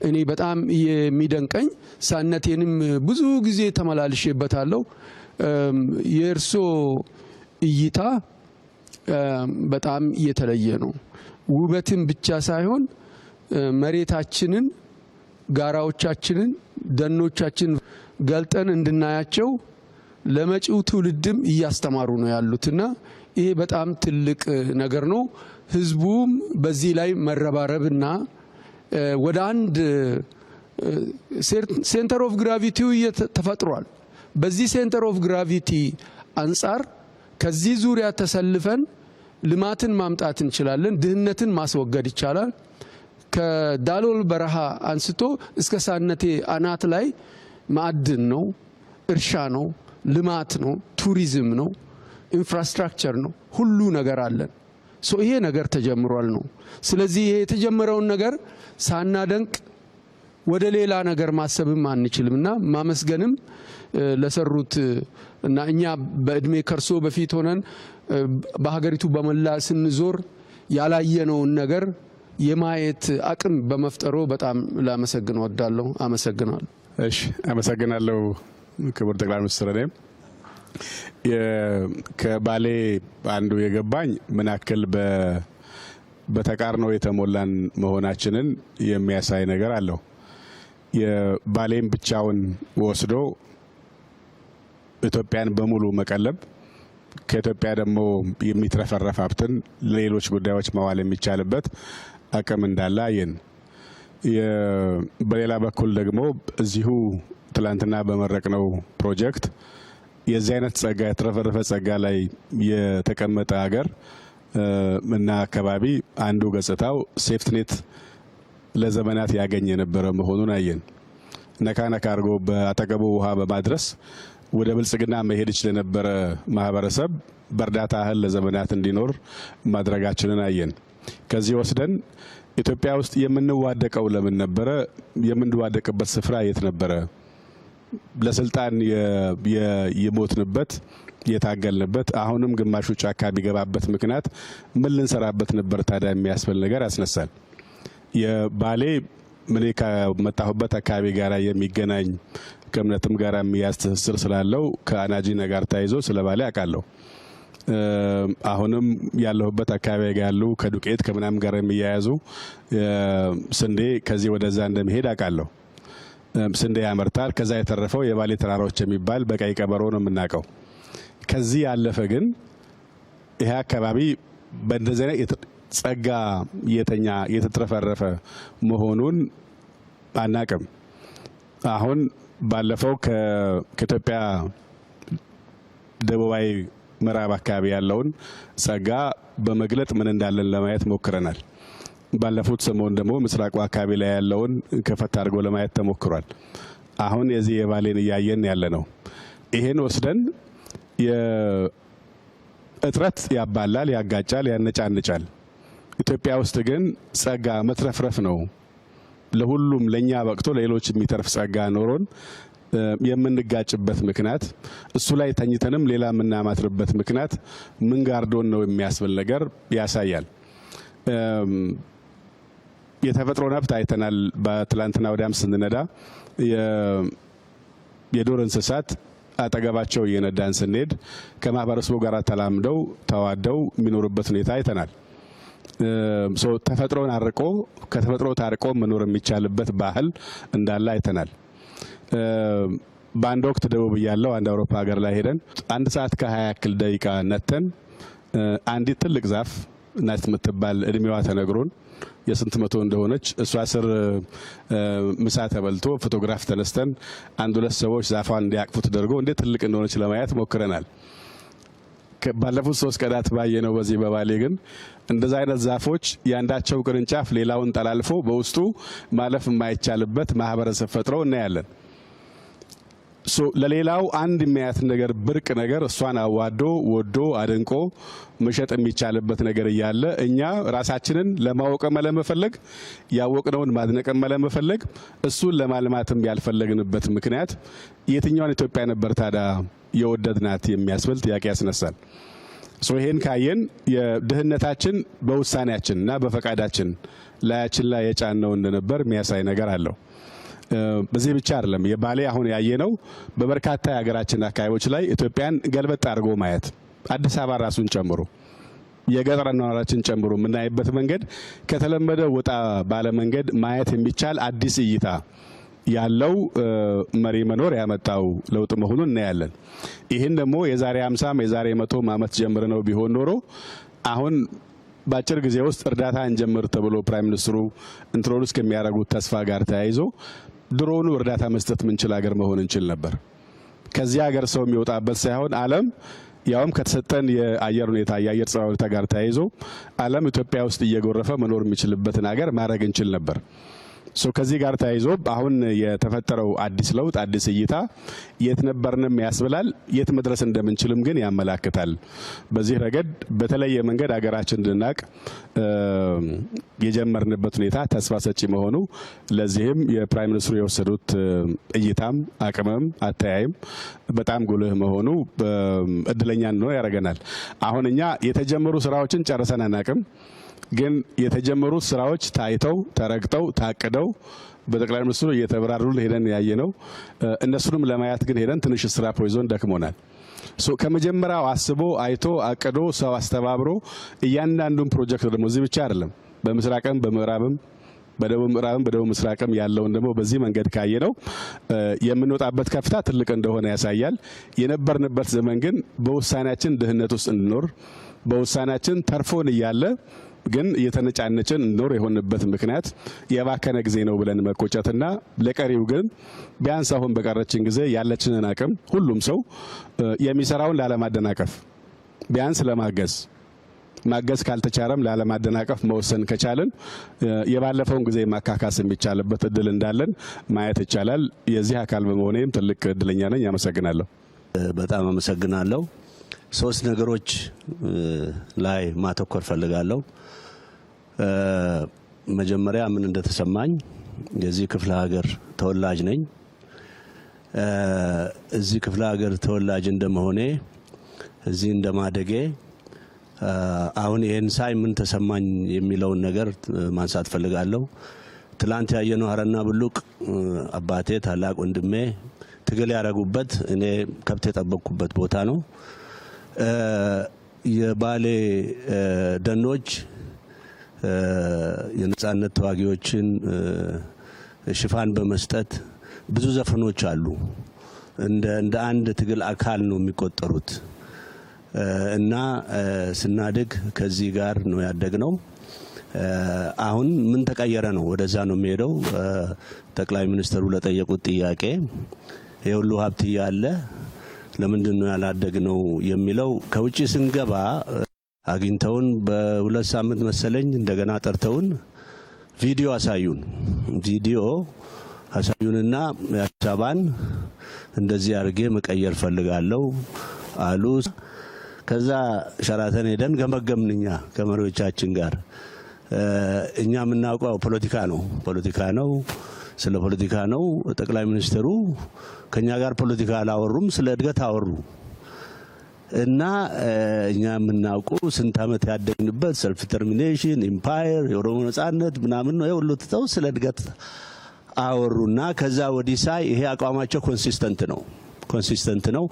እኔ በጣም የሚደንቀኝ ሳነቴንም ብዙ ጊዜ ተመላልሼበታለሁ። የእርሶ እይታ በጣም የተለየ ነው። ውበትን ብቻ ሳይሆን መሬታችንን፣ ጋራዎቻችንን፣ ደኖቻችንን ገልጠን እንድናያቸው ለመጪው ትውልድም እያስተማሩ ነው ያሉትና ይሄ በጣም ትልቅ ነገር ነው። ህዝቡም በዚህ ላይ መረባረብና ወደ አንድ ሴንተር ኦፍ ግራቪቲው ተፈጥሯል። በዚህ ሴንተር ኦፍ ግራቪቲ አንጻር ከዚህ ዙሪያ ተሰልፈን ልማትን ማምጣት እንችላለን። ድህነትን ማስወገድ ይቻላል። ከዳሎል በረሃ አንስቶ እስከ ሳነቴ አናት ላይ ማዕድን ነው፣ እርሻ ነው፣ ልማት ነው፣ ቱሪዝም ነው፣ ኢንፍራስትራክቸር ነው። ሁሉ ነገር አለን። ይሄ ነገር ተጀምሯል ነው። ስለዚህ ይሄ የተጀመረውን ነገር ሳናደንቅ ወደ ሌላ ነገር ማሰብም አንችልምና ማመስገንም ለሰሩት እና እኛ በእድሜ ከርሶ በፊት ሆነን በሀገሪቱ በመላ ስንዞር ያላየነውን ነገር የማየት አቅም በመፍጠሩ በጣም ላመሰግን ወዳለሁ። አመሰግናለሁ። እሺ፣ አመሰግናለሁ ክቡር ጠቅላይ ሚኒስትር። እኔም ከባሌ አንዱ የገባኝ ምን ያክል በተቃርኖ የተሞላን መሆናችንን የሚያሳይ ነገር አለው። የባሌም ብቻውን ወስዶ ኢትዮጵያን በሙሉ መቀለብ ከኢትዮጵያ ደግሞ የሚትረፈረፍ ሀብትን ለሌሎች ጉዳዮች ማዋል የሚቻልበት አቅም እንዳለ አየን። በሌላ በኩል ደግሞ እዚሁ ትላንትና በመረቅነው ፕሮጀክት የዚህ አይነት ጸጋ የተረፈረፈ ጸጋ ላይ የተቀመጠ ሀገር እና አካባቢ አንዱ ገጽታው ሴፍትኔት ለዘመናት ያገኝ የነበረ መሆኑን አየን። ነካ ነካ አድርጎ በአጠገቡ ውሃ በማድረስ ወደ ብልጽግና መሄድ ይችል የነበረ ማህበረሰብ በእርዳታ እህል ለዘመናት እንዲኖር ማድረጋችንን አየን። ከዚህ ወስደን ኢትዮጵያ ውስጥ የምንዋደቀው ለምን ነበረ? የምንዋደቅበት ስፍራ የት ነበረ? ለስልጣን የሞትንበት የታገልንበት አሁንም ግማሹ ጫካ ቢገባበት ምክንያት ምን ልንሰራበት ነበር ታዲያ የሚያስብል ነገር ያስነሳል። የባሌ ምን ከመጣሁበት አካባቢ ጋር የሚገናኝ ከእምነትም ጋር የሚያዝ ትስስር ስላለው ከአናጂና ጋር ተያይዞ ስለ ባሌ አውቃለሁ። አሁንም ያለሁበት አካባቢ ጋር ያሉ ከዱቄት ከምናም ጋር የሚያያዙ ስንዴ ከዚህ ወደዛ እንደሚሄድ አውቃለሁ። ስንዴ ያመርታል። ከዛ የተረፈው የባሌ ተራራዎች የሚባል በቀይ ቀበሮ ነው የምናውቀው። ከዚህ ያለፈ ግን ይሄ አካባቢ በእንደዚህ አይነት ጸጋ የተትረፈረፈ መሆኑን አናቅም። አሁን ባለፈው ከኢትዮጵያ ደቡባዊ ምዕራብ አካባቢ ያለውን ጸጋ በመግለጥ ምን እንዳለን ለማየት ሞክረናል። ባለፉት ሰሞን ደግሞ ምስራቁ አካባቢ ላይ ያለውን ከፈት አድርጎ ለማየት ተሞክሯል። አሁን የዚህ የባሌን እያየን ያለ ነው። ይሄን ወስደን የእጥረት ያባላል፣ ያጋጫል፣ ያነጫንጫል። ኢትዮጵያ ውስጥ ግን ጸጋ መትረፍረፍ ነው። ለሁሉም ለኛ በቅቶ ለሌሎች የሚተርፍ ጸጋ ኖሮን የምንጋጭበት ምክንያት እሱ ላይ ተኝተንም ሌላ የምናማትርበት ምክንያት ምን ጋርዶን ነው የሚያስብል ነገር ያሳያል። የተፈጥሮ ነፍጥ አይተናል። በትላንትና ወዲያም ስንነዳ የዱር እንስሳት አጠገባቸው እየነዳን ስንሄድ ከማህበረሰቡ ጋር ተላምደው ተዋደው የሚኖሩበት ሁኔታ አይተናል። ተፈጥሮን አርቆ ከተፈጥሮ ታርቆ መኖር የሚቻልበት ባህል እንዳለ አይተናል። በአንድ ወቅት ደቡብ ያለው አንድ አውሮፓ ሀገር ላይ ሄደን 1 ሰዓት ከ20 ያክል ደቂቃ ነተን አንዲት ትልቅ ዛፍ ናት የምትባል እድሜዋ ተነግሮን የስንት መቶ እንደሆነች እሷ ስር ምሳ ተበልቶ ፎቶግራፍ ተነስተን 1-2 ሰዎች ዛፏን እንዲያቅፉ ተደርጎ እንዴት ትልቅ እንደሆነች ለማየት ሞክረናል። ባለፉት 3 ቀናት ባየነው በዚህ በባሌ ግን እንደዛ አይነት ዛፎች ያንዳቸው ቅርንጫፍ ሌላውን ጠላልፎ በውስጡ ማለፍ የማይቻልበት ማህበረሰብ ፈጥረው እናያለን። ለሌላው አንድ የሚያያት ነገር ብርቅ ነገር እሷን አዋዶ ወዶ አድንቆ መሸጥ የሚቻልበት ነገር እያለ እኛ ራሳችንን ለማወቅም ለመፈለግ ያወቅነውን ማድነቅም ለመፈለግ እሱን ለማልማትም ያልፈለግንበት ምክንያት የትኛውን ኢትዮጵያ ነበር ታዲያ የወደድናት የሚያስብል ጥያቄ ያስነሳል። ይሄን ካየን የድህነታችን በውሳኔያችንና በፈቃዳችን ላያችን ላይ የጫነው እንደነበር የሚያሳይ ነገር አለው። በዚህ ብቻ አይደለም። የባሌ አሁን ያየነው በበርካታ የሀገራችን አካባቢዎች ላይ ኢትዮጵያን ገልበጥ አድርጎ ማየት አዲስ አበባ ራሱን ጨምሮ የገጠር ነዋሪዎችን ጨምሮ የምናይበት መንገድ ከተለመደ ወጣ ባለ መንገድ ማየት የሚቻል አዲስ እይታ ያለው መሪ መኖር ያመጣው ለውጥ መሆኑን እናያለን። ይህን ደግሞ የዛሬ 50 የዛሬ 100 ዓመት ጀምረ ነው ቢሆን ኖሮ አሁን በአጭር ጊዜ ውስጥ እርዳታ እንጀምር ተብሎ ፕራይም ሚኒስትሩ ኢንትሮዱስ ከሚያደርጉት ተስፋ ጋር ተያይዞ ድሮኑ እርዳታ መስጠት ምንችል ሀገር መሆን እንችል ነበር። ከዚህ ሀገር ሰው የሚወጣበት ሳይሆን ዓለም ያውም ከተሰጠን የአየር ሁኔታ የአየር ጸባይ ሁኔታ ጋር ተያይዞ ዓለም ኢትዮጵያ ውስጥ እየጎረፈ መኖር የሚችልበትን ሀገር ማድረግ እንችል ነበር። ከዚህ ጋር ተያይዞ አሁን የተፈጠረው አዲስ ለውጥ አዲስ እይታ የት ነበርንም ያስብላል፣ የት መድረስ እንደምንችልም ግን ያመላክታል። በዚህ ረገድ በተለየ መንገድ ሀገራችን እንድናቅ የጀመርንበት ሁኔታ ተስፋ ሰጪ መሆኑ ለዚህም የፕራይም ሚኒስትሩ የወሰዱት እይታም አቅምም አተያይም በጣም ጉልህ መሆኑ እድለኛ ነው ያደርገናል። አሁን እኛ የተጀመሩ ስራዎችን ጨርሰን አናቅም። ግን የተጀመሩት ስራዎች ታይተው ተረግጠው ታቅደው በጠቅላይ ሚኒስትሩ እየተብራሩ ሄደን ያየነው እነሱንም ለማየት ግን ሄደን ትንሽ ስራ ፖይዞን ደክሞናል። ከመጀመሪያው አስቦ አይቶ አቅዶ ሰው አስተባብሮ እያንዳንዱን ፕሮጀክት ደግሞ እዚህ ብቻ አይደለም በምስራቅም በምዕራብም በደቡብ ምዕራብም በደቡብ ምስራቅም ያለውን ደግሞ በዚህ መንገድ ካየነው የምንወጣበት ከፍታ ትልቅ እንደሆነ ያሳያል። የነበርንበት ዘመን ግን በውሳኔያችን ድህነት ውስጥ እንድኖር በውሳኔያችን ተርፎን እያለ ግን የተነጫነችን እንኖር የሆነበት ምክንያት የባከነ ጊዜ ነው ብለን መቆጨትና ለቀሪው ግን ቢያንስ አሁን በቀረችን ጊዜ ያለችንን አቅም ሁሉም ሰው የሚሰራውን ላለማደናቀፍ ቢያንስ ለማገዝ ማገዝ ካልተቻለም ላለማደናቀፍ መወሰን ከቻለን የባለፈውን ጊዜ ማካካስ የሚቻልበት እድል እንዳለን ማየት ይቻላል። የዚህ አካል በመሆኔም ትልቅ እድለኛ ነኝ። አመሰግናለሁ። በጣም አመሰግናለሁ። 3 ነገሮች ላይ ማተኮር ፈልጋለሁ። መጀመሪያ ምን እንደተሰማኝ የዚህ ክፍለ ሀገር ተወላጅ ነኝ። እዚህ ክፍለ ሀገር ተወላጅ እንደመሆኔ እዚህ እንደማደጌ አሁን ይሄን ሳይ ምን ተሰማኝ የሚለውን ነገር ማንሳት ፈልጋለሁ። ትላንት ያየነው ሀረና ብሉቅ አባቴ ታላቅ ወንድሜ ትግል ያደረጉበት እኔ ከብት የጠበቅኩበት ቦታ ነው። የባሌ ደኖች የነጻነት ተዋጊዎችን ሽፋን በመስጠት ብዙ ዘፈኖች አሉ። እንደ አንድ ትግል አካል ነው የሚቆጠሩት እና ስናድግ ከዚህ ጋር ነው ያደግነው። አሁን ምን ተቀየረ ነው ወደዛ ነው የሚሄደው። ጠቅላይ ሚኒስትሩ ለጠየቁት ጥያቄ የሁሉ ሀብት ያለ ለምንድን ነው ያላደግነው የሚለው ከውጪ ስንገባ አግኝተውን በ2 ሳምንት መሰለኝ እንደገና ጠርተውን ቪዲዮ አሳዩንና አዲስ አበባን እንደዚህ አድርጌ መቀየር ፈልጋለሁ አሉ። ከዛ ሸራተን ሄደን ገመገምንኛ ከመሪዎቻችን ጋር። እኛ የምናውቀው ፖለቲካ ነው፣ ስለ ፖለቲካ ነው። ጠቅላይ ሚኒስትሩ ከኛ ጋር ፖለቲካ አላወሩም፣ ስለ እድገት አወሩ። እና እኛ የምናውቀው ስንት ዓመት ያደግንበት ሰልፍ ተርሚኔሽን ኢምፓየር የኦሮሞ ነጻነት ምናምን ነው የሁሉ ተው ስለ እድገት አወሩና ከዛ ወዲህ ሳይ ይሄ አቋማቸው ኮንሲስተንት ነው።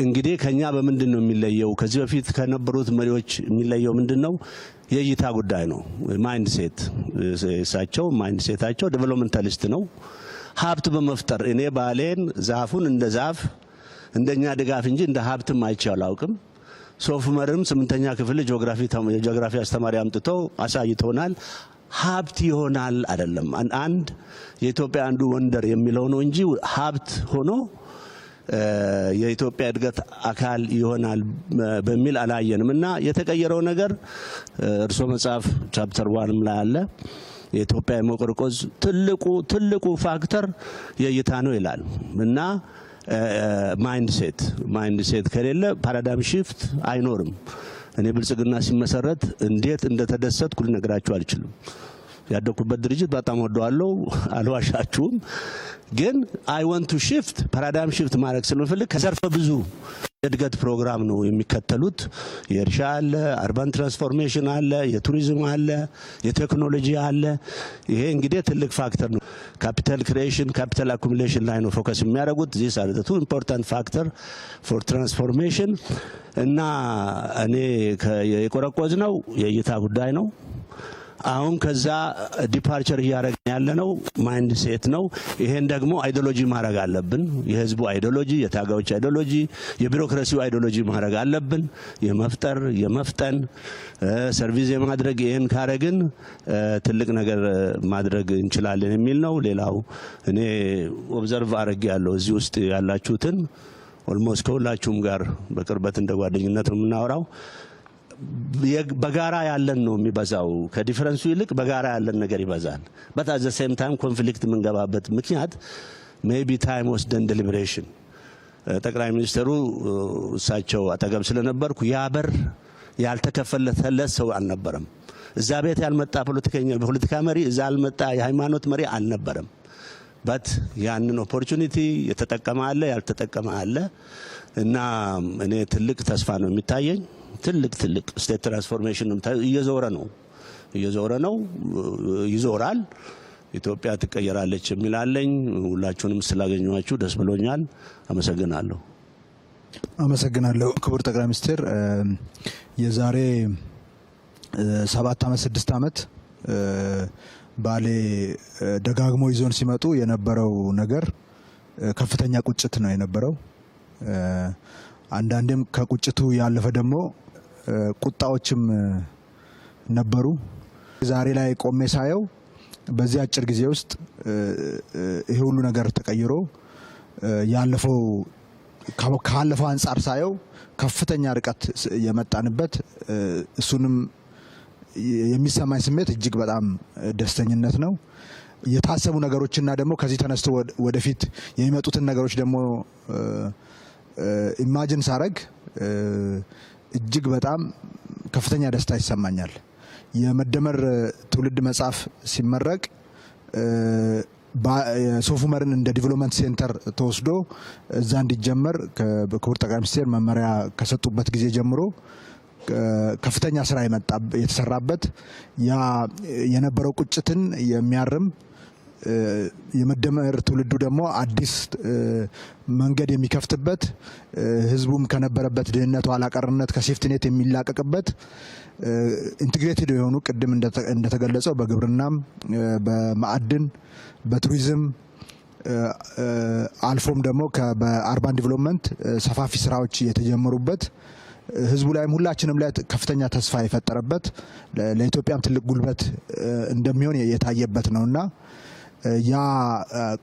እንግዲህ ከኛ በምንድን ነው የሚለየው? ከዚህ በፊት ከነበሩት መሪዎች የሚለየው ምንድነው? የእይታ ጉዳይ ነው። ማይንድሴት ማይንድሴታቸው ዴቨሎፕመንታሊስት ነው። ሀብት በመፍጠር እኔ ባሌን ዛፉን እንደ ዛፍ እንደኛ ድጋፍ እንጂ እንደ ሀብትም አይቼው አላውቅም። ሶፍ ዑመርም 8ኛ ክፍል ጂኦግራፊ አስተማሪ አምጥቶ አሳይቶናል። ሀብት ይሆናል አይደለም አንድ የኢትዮጵያ አንዱ ወንደር የሚለው ነው እንጂ ሀብት ሆኖ የኢትዮጵያ እድገት አካል ይሆናል በሚል አላየንም። እና የተቀየረው ነገር እርሶ መጽሐፍ ቻፕተር 1 ላይ አለ። የኢትዮጵያ የመቆርቆዝ ትልቁ ፋክተር የእይታ ነው ይላል። እና ማይንድሴት ከሌለ ፓራዳይም ሺፍት አይኖርም። እኔ ብልጽግና ሲመሰረት እንዴት እንደተደሰትኩ ልነግራችሁ አልችልም። ያደኩበት ድርጅት በጣም ወደዋለሁ፣ አልዋሻችሁም። ግን አይ ዋንት ቱ ሺፍት ፓራዳይም ሺፍት ማድረግ ስለምፈልግ ከዘርፈ ብዙ የእድገት ፕሮግራም ነው የሚከተሉት። የእርሻ አለ፣ አርባን ትራንስፎርሜሽን አለ፣ የቱሪዝም አለ፣ የቴክኖሎጂ አለ። ይሄ እንግዲህ ትልቅ ፋክተር ነው። ካፒታል ክሪኤሽን ካፒታል አኩሙሌሽን ላይ ነው ፎከስ የሚያደርጉት። ዚስ አር ዘ ቱ ኢምፖርታንት ፋክተር ፎር ትራንስፎርሜሽን። እና እኔ የቆረቆዝ ነው የእይታ ጉዳይ ነው። አሁን ከዛ ዲፓርቸር እያደረግን ያለነው ማይንድ ሴት ነው። ይሄን ደግሞ አይዲዮሎጂ ማድረግ አለብን። የህዝቡ አይዲዮሎጂ፣ የታጋዮች አይዲዮሎጂ፣ የቢሮክራሲው አይዲዮሎጂ ማድረግ አለብን። የመፍጠር የመፍጠን ሰርቪስ የማድረግ ይሄን ካረግን ትልቅ ነገር ማድረግ እንችላለን የሚል ነው። ሌላው እኔ ኦብዘርቭ አድርጌ ያለው እዚህ ውስጥ ያላችሁትን ኦልሞስት ከሁላችሁም ጋር በቅርበት እንደ ጓደኝነት ነው የምናወራው። በጋራ ያለን ነው የሚበዛው። ከዲፈረንሱ ይልቅ በጋራ ያለን ነገር ይበዛል። but at the same time ኮንፍሊክት የምንገባበት ምክንያት maybe time ወስደን ዴሊብሬሽን ጠቅላይ ሚኒስትሩ እሳቸው አጠገብ ስለነበርኩ ያበር ያልተከፈለለት ሰው አልነበረም። እዛ ቤት ያልመጣ ፖለቲካ መሪ፣ እዛ ያልመጣ የሃይማኖት መሪ አልነበረም። but ያንን ኦፖርቹኒቲ የተጠቀመ አለ፣ ያልተጠቀመ አለ። እና እኔ ትልቅ ተስፋ ነው የሚታየኝ። ትልቅ ስቴት ትራንስፎርሜሽን እየዞረ ነው ይዞራል። ኢትዮጵያ ትቀየራለች የሚላለኝ። ሁላችሁንም ስላገኘኋችሁ ደስ ብሎኛል። አመሰግናለሁ። ክቡር ጠቅላይ ሚኒስትር፣ የዛሬ 7 ዓመት 6 ዓመት ባሌ ደጋግሞ ይዞን ሲመጡ የነበረው ነገር ከፍተኛ ቁጭት ነው የነበረው። አንዳንዴም ከቁጭቱ ያለፈ ደግሞ ቁጣዎችም ነበሩ። ዛሬ ላይ ቆሜ ሳየው በዚህ አጭር ጊዜ ውስጥ ይሄ ሁሉ ነገር ተቀይሮ ካለፈው አንጻር ሳየው ከፍተኛ ርቀት የመጣንበት እሱንም የሚሰማኝ ስሜት እጅግ በጣም ደስተኝነት ነው። የታሰቡ ነገሮችና ደግሞ ከዚህ ተነስቶ ወደፊት የሚመጡትን ነገሮች ደግሞ ኢማጂን ሳረግ እጅግ በጣም ከፍተኛ ደስታ ይሰማኛል። የመደመር ትውልድ መጽሐፍ ሲመረቅ ሶፍ ዑመርን እንደ ዲቨሎፕመንት ሴንተር ተወስዶ እዛ እንዲጀመር ክቡር ጠቅላይ ሚኒስትር መመሪያ ከሰጡበት ጊዜ ጀምሮ ከፍተኛ ስራ የተሰራበት ያ የነበረው ቁጭትን የሚያርም የመደመር ትውልዱ ደግሞ አዲስ መንገድ የሚከፍትበት ህዝቡም ከነበረበት ድህነት፣ ኋላ ቀርነት ከሴፍቲኔት የሚላቀቅበት ኢንቴግሬትድ የሆኑ ቅድም እንደተገለጸው በግብርናም፣ በማዕድን፣ በቱሪዝም አልፎም ደግሞ በአርባን ዲቨሎፕመንት ሰፋፊ ስራዎች የተጀመሩበት ህዝቡ ላይም ሁላችንም ላይ ከፍተኛ ተስፋ የፈጠረበት ለኢትዮጵያም ትልቅ ጉልበት እንደሚሆን የታየበት ነውና ያ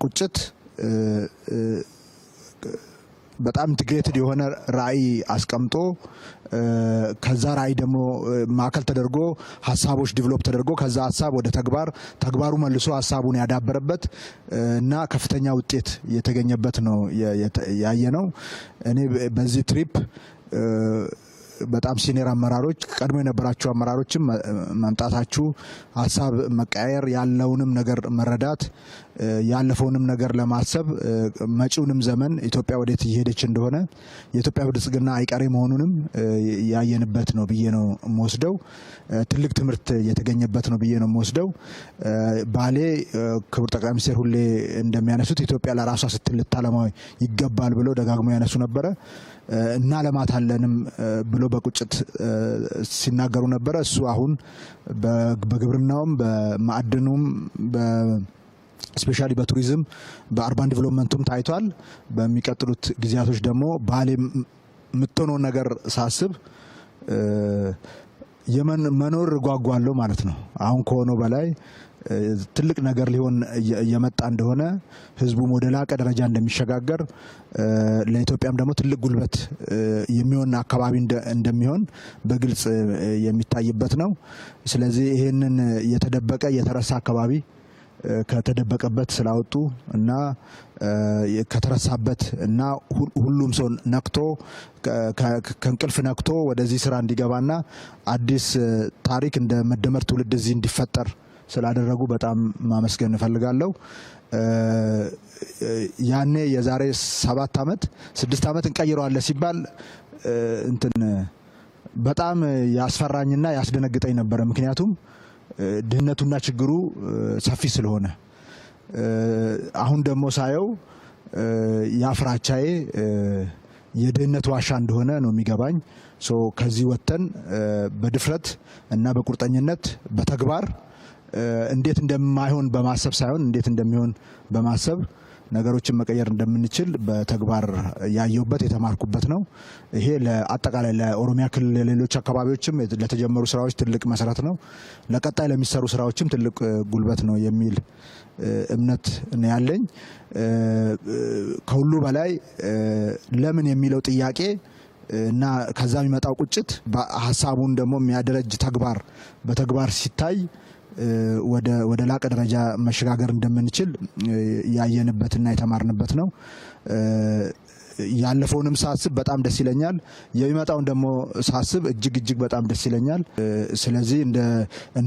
ቁጭት በጣም ኢንቴግሬትድ የሆነ ራዕይ አስቀምጦ ከዛ ራዕይ ደግሞ ማዕከል ተደርጎ ሀሳቦች ዲቨሎፕ ተደርጎ ከዛ ሀሳብ ወደ ተግባሩ መልሶ ሀሳቡን ያዳበረበት እና ከፍተኛ ውጤት የተገኘበት ነው ያየነው። እኔ በዚህ ትሪፕ በጣም ሲኒየር አመራሮች ቀድሞ የነበራችሁ አመራሮችም መምጣታችሁ ሀሳብ መቀያየር ያለውንም ነገር መረዳት ያለፈውንም ነገር ለማሰብ መጪውንም ዘመን ኢትዮጵያ ወዴት እየሄደች እንደሆነ የኢትዮጵያ ብልጽግና አይቀሬ መሆኑንም ያየንበት ነው ብዬ ነው የምወስደው። ትልቅ ትምህርት የተገኘበት ነው ብዬ ነው የምወስደው። ባሌ ክቡር ጠቅላይ ሚኒስትር ሁሌ እንደሚያነሱት ኢትዮጵያ ለራሷ ስትል ልታለማው ይገባል ብለው ደጋግሞ ያነሱ ነበረ እና ለማታለንም ብሎ በቁጭት ሲናገሩ ነበረ። እሱ አሁን በግብርናውም በማዕድኑም ስፔሻሊ በቱሪዝም በአርባን ዲቨሎፕመንቱም ታይቷል። በሚቀጥሉት ጊዜያቶች ደግሞ ባሌ የምትሆነው ነገር ሳስብ መኖር ጓጓለሁ ማለት ነው። አሁን ከሆነው በላይ ትልቅ ነገር ሊሆን እየመጣ እንደሆነ ህዝቡም ወደ ላቀ ደረጃ እንደሚሸጋገር ለኢትዮጵያም ደግሞ ትልቅ ጉልበት የሚሆን አካባቢ እንደሚሆን በግልጽ የሚታይበት ነው። ስለዚህ ይሄንን የተደበቀ የተረሳ አካባቢ ከተደበቀበት ስላወጡ እና ከተረሳበት እና ሁሉም ሰው ነክቶ ከእንቅልፍ ነክቶ ወደዚህ ስራ እንዲገባና አዲስ ታሪክ እንደ መደመር ትውልድ እዚህ እንዲፈጠር ስላደረጉ በጣም ማመስገን እፈልጋለሁ። ያኔ የዛሬ 7 ዓመት 6 ዓመት እንቀይረዋለን ሲባል እንትን በጣም ያስፈራኝና ያስደነግጠኝ ነበር። ምክንያቱም ድህነቱና ችግሩ ሰፊ ስለሆነ አሁን ደግሞ ሳየው ያፍራቻዬ የድህነት ዋሻ እንደሆነ ነው የሚገባኝ። ከዚህ ወጥተን በድፍረት እና በቁርጠኝነት በተግባር እንዴት እንደማይሆን በማሰብ ሳይሆን እንዴት እንደሚሆን በማሰብ ነገሮችን መቀየር እንደምንችል በተግባር ያየሁበት የተማርኩበት ነው። ይሄ ለአጠቃላይ ለኦሮሚያ ክልል ሌሎች አካባቢዎችም ለተጀመሩ ስራዎች ትልቅ መሰረት ነው፣ ለቀጣይ ለሚሰሩ ስራዎችም ትልቅ ጉልበት ነው የሚል እምነት ነው ያለኝ። ከሁሉ በላይ ለምን የሚለው ጥያቄ እና ከዛ የሚመጣው ቁጭት ሀሳቡን ደግሞ የሚያደረጅ ተግባር በተግባር ሲታይ ወደ ላቀ ደረጃ መሸጋገር እንደምንችል ያየንበትና የተማርንበት ነው። ያለፈውንም ሳስብ በጣም ደስ ይለኛል፣ የሚመጣውን ደግሞ ሳስብ እጅግ በጣም ደስ ይለኛል። ስለዚህ እንደ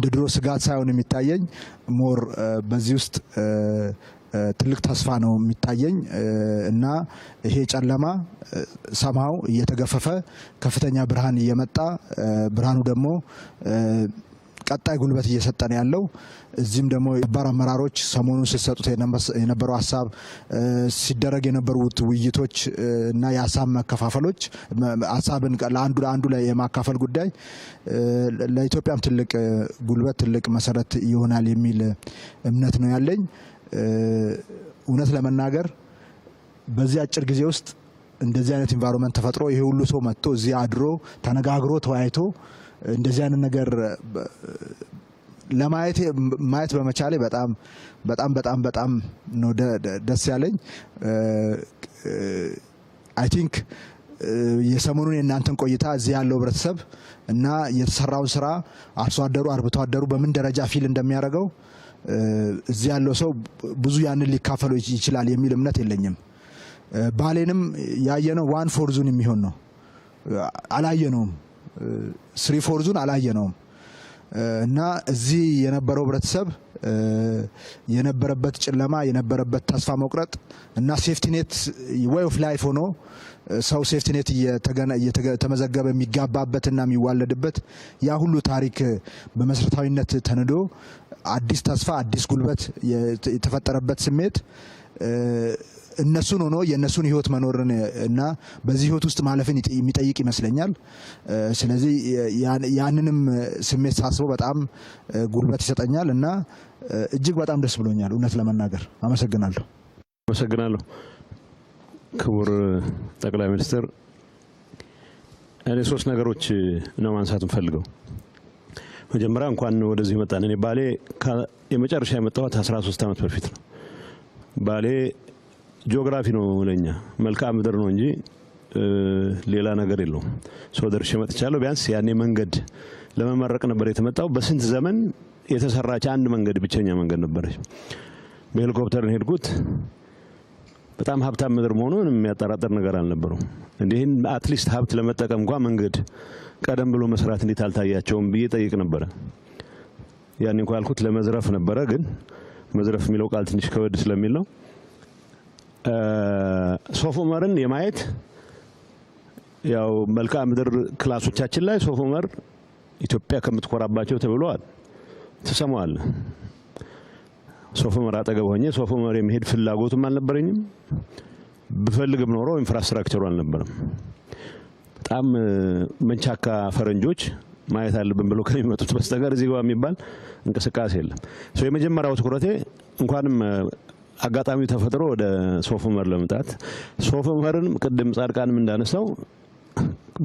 ድሮ ስጋት ሳይሆን የሚታየኝ ሞር በዚህ ውስጥ ትልቅ ተስፋ ነው የሚታየኝ እና ይሄ ጨለማ ሰማው እየተገፈፈ ከፍተኛ ብርሃን እየመጣ ብርሃኑ ደግሞ ቀጣይ ጉልበት እየሰጠን ያለው እዚህም ደግሞ የነባር አመራሮች ሰሞኑን ሲሰጡት የነበረው ሀሳብ ሲደረግ የነበሩት ውይይቶች እና የሀሳብ መከፋፈሎች ሀሳብን ለአንዱ ላይ የማካፈል ጉዳይ ለኢትዮጵያም ትልቅ ጉልበት ትልቅ መሰረት ይሆናል የሚል እምነት ነው ያለኝ። እውነት ለመናገር በዚህ አጭር ጊዜ ውስጥ እንደዚህ አይነት ኢንቫይሮንመንት ተፈጥሮ ይሄ ሁሉ ሰው መጥቶ እዚህ አድሮ ተነጋግሮ ተወያይቶ እንደዚህ አይነት ነገር ማየት በመቻሌ በጣም ነው ደስ ያለኝ። አይ ቲንክ የሰሞኑን የእናንተን ቆይታ እዚህ ያለው ህብረተሰብ እና የተሰራውን ስራ አርሶ አደሩ አርብቶ አደሩ በምን ደረጃ ፊል እንደሚያደርገው እዚህ ያለው ሰው ብዙ ያንን ሊካፈለው ይችላል የሚል እምነት የለኝም። ባሌንም ያየነው 1/4 ዙን የሚሆን ነው፣ አላየነውም። 3/4 ዙን አላየነውም እና እዚህ የነበረው ህብረተሰብ የነበረበት ጨለማ የነበረበት ተስፋ መቁረጥ እና ሴፍቲኔት ዌይ ኦፍ ላይፍ ሆኖ ሰው ሴፍቲኔት እየተመዘገበ የሚጋባበትና የሚዋለድበት ያ ሁሉ ታሪክ በመሰረታዊነት ተንዶ አዲስ ተስፋ አዲስ ጉልበት የተፈጠረበት ስሜት እነሱን ሆኖ የእነሱን ህይወት መኖርን እና በዚህ ህይወት ውስጥ ማለፍን የሚጠይቅ ይመስለኛል። ስለዚህ ያንንም ስሜት ሳስበው በጣም ጉልበት ይሰጠኛል እና እጅግ በጣም ደስ ብሎኛል እውነት ለመናገር። አመሰግናለሁ። ክቡር ጠቅላይ ሚኒስትር፣ እኔ 3 ነገሮች ነው ማንሳት እንፈልገው። መጀመሪያ እንኳን ወደዚህ መጣን። እኔ ባሌ የመጨረሻ የመጣሁት 13 ዓመት በፊት ነው። ባሌ ጂኦግራፊ ነው ለኛ መልክዓ ምድር ነው እንጂ ሌላ ነገር የለውም። ደርሼ መጥቻለሁ። ቢያንስ ያኔ መንገድ ለመመረቅ ነበር የተመጣው። በስንት ዘመን የተሰራች አንድ መንገድ ብቸኛ መንገድ ነበረች። በሄሊኮፕተር ሄድኩት። በጣም ሀብታም ምድር መሆኑን የሚያጠራጥር ነገር አልነበረው። እንዲህን አትሊስት ሀብት ለመጠቀም እንኳን መንገድ ቀደም ብሎ መስራት እንዴት አልታያቸውም ብዬ ጠይቅ ነበረ። ያኔ እንኳን ያልኩት ለመዝረፍ ነበረ፣ ግን መዝረፍ የሚለው ቃል ትንሽ ከወድ ስለሚል ነው። ሶፍ ዑመርን የማየት ያው መልክዓ ምድር ክላሶቻችን ላይ ሶፍ ዑመር ኢትዮጵያ ከምትኮራባቸው ተብሏል። ተሰማዋል። ሶፍ ዑመር አጠገብ ሆኜ ሶፍ ዑመር የመሄድ ፍላጎቱም አልነበረኝም። ብፈልግም ኖሮ ኢንፍራስትራክቸሩ አልነበረም። በጣም መንቻካ ፈረንጆች ማየት አለብን ብሎ ከሚመጡት በስተቀር እዚህ ጋር የሚባል እንቅስቃሴ የለም። የመጀመሪያው ትኩረቴ እንኳንም አጋጣሚው ተፈጥሮ ወደ ሶፍ ዑመር ለመምጣት ሶፍ ዑመርን ቅድም ጻድቃንም እንዳነሳው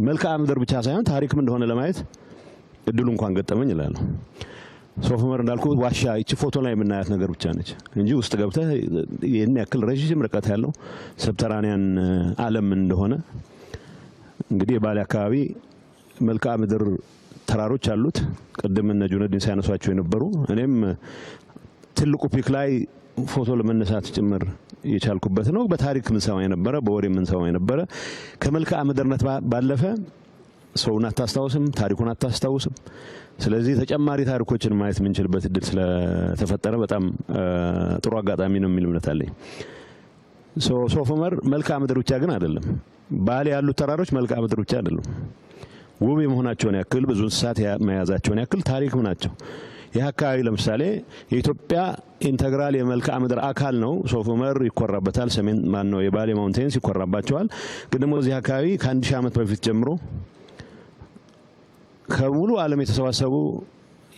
መልክዓ ምድር ብቻ ሳይሆን ታሪክም እንደሆነ ለማየት እድሉ እንኳን ገጠመኝ ይላል። ሶፍ ዑመር እንዳልኩ ዋሻ እቺ ፎቶ ላይ የምናያት ነገር ብቻ ነች እንጂ ውስጥ ገብተህ ይሄን ያክል ረጅም ርቀት ያለው ሰብተራኒያን ዓለም እንደሆነ እንግዲህ ባሌ አካባቢ መልክዓ ምድር ተራሮች አሉት። ቅድም እነ ጁነዲን ሲያነሷቸው የነበሩ እኔም ትልቁ ፒክ ላይ ፎቶ ለመነሳት ጭምር የቻልኩበት ነው። በታሪክ ምን ሰማይ ነበረ፣ በወሬ ምን ሰማይ ነበረ። ከመልክዓ ምድርነት ባለፈ ሰውን አታስታውስም፣ ታሪኩን አታስታውስም። ስለዚህ ተጨማሪ ታሪኮችን ማየት የምንችልበት እድል ስለተፈጠረ በጣም ጥሩ አጋጣሚ ነው የሚል እምነት አለኝ። ሶፍ ዑመር መልክዓ ምድር ብቻ ግን አይደለም። ባሌ ያሉት ተራሮች መልክዓ ምድር ብቻ አይደሉም። ውብ የመሆናቸውን ያክል ብዙ እንስሳት መያዛቸውን ያክል ታሪክም ናቸው። ይህ አካባቢ ለምሳሌ የኢትዮጵያ ኢንተግራል የመልክዓ ምድር አካል ነው። ሶፍ ዑመር ይኮራበታል። ሰሜን ማነው የባሌ ማውንቴንስ ይኮራባቸዋል። ግን ደግሞ እዚህ አካባቢ ከ1000 ዓመት በፊት ጀምሮ ከሙሉ ዓለም የተሰባሰቡ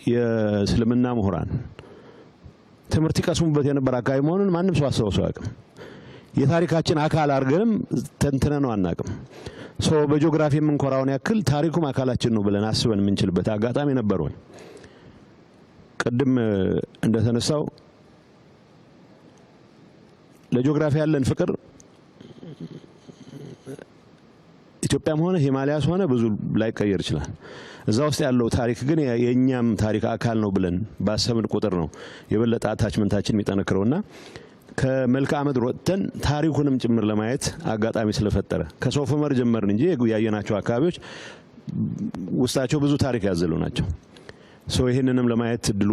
የእስልምና ምሁራን ትምህርት ይቀስሙበት የነበረ አካባቢ መሆኑን ማንም ሰው አስታውሶ አያውቅም። የታሪካችን አካል አድርገንም ተንትነነው አናውቅም። በጂኦግራፊ የምንኮራውን ያክል ታሪኩም አካላችን ነው ብለን አስበን የምንችልበት አጋጣሚ ነበር ወይ? ቅድም እንደተነሳው ለጂኦግራፊ ያለን ፍቅር ኢትዮጵያም ሆነ ሂማሊያስ ሆነ ብዙ ላይቀየር ይችላል። እዛ ውስጥ ያለው ታሪክ ግን የኛም ታሪክ አካል ነው ብለን ባሰብን ቁጥር ነው የበለጠ አታችመንታችን የሚጠነክረውና ከመልክዓ ምድር ወጥተን ታሪኩንም ጭምር ለማየት አጋጣሚ ስለፈጠረ ከሶፍ ዑመር ጀመርን እንጂ ያየናቸው አካባቢዎች ውስጣቸው ብዙ ታሪክ ያዘሉ ናቸው። ይሄንንም ለማየት እድሉ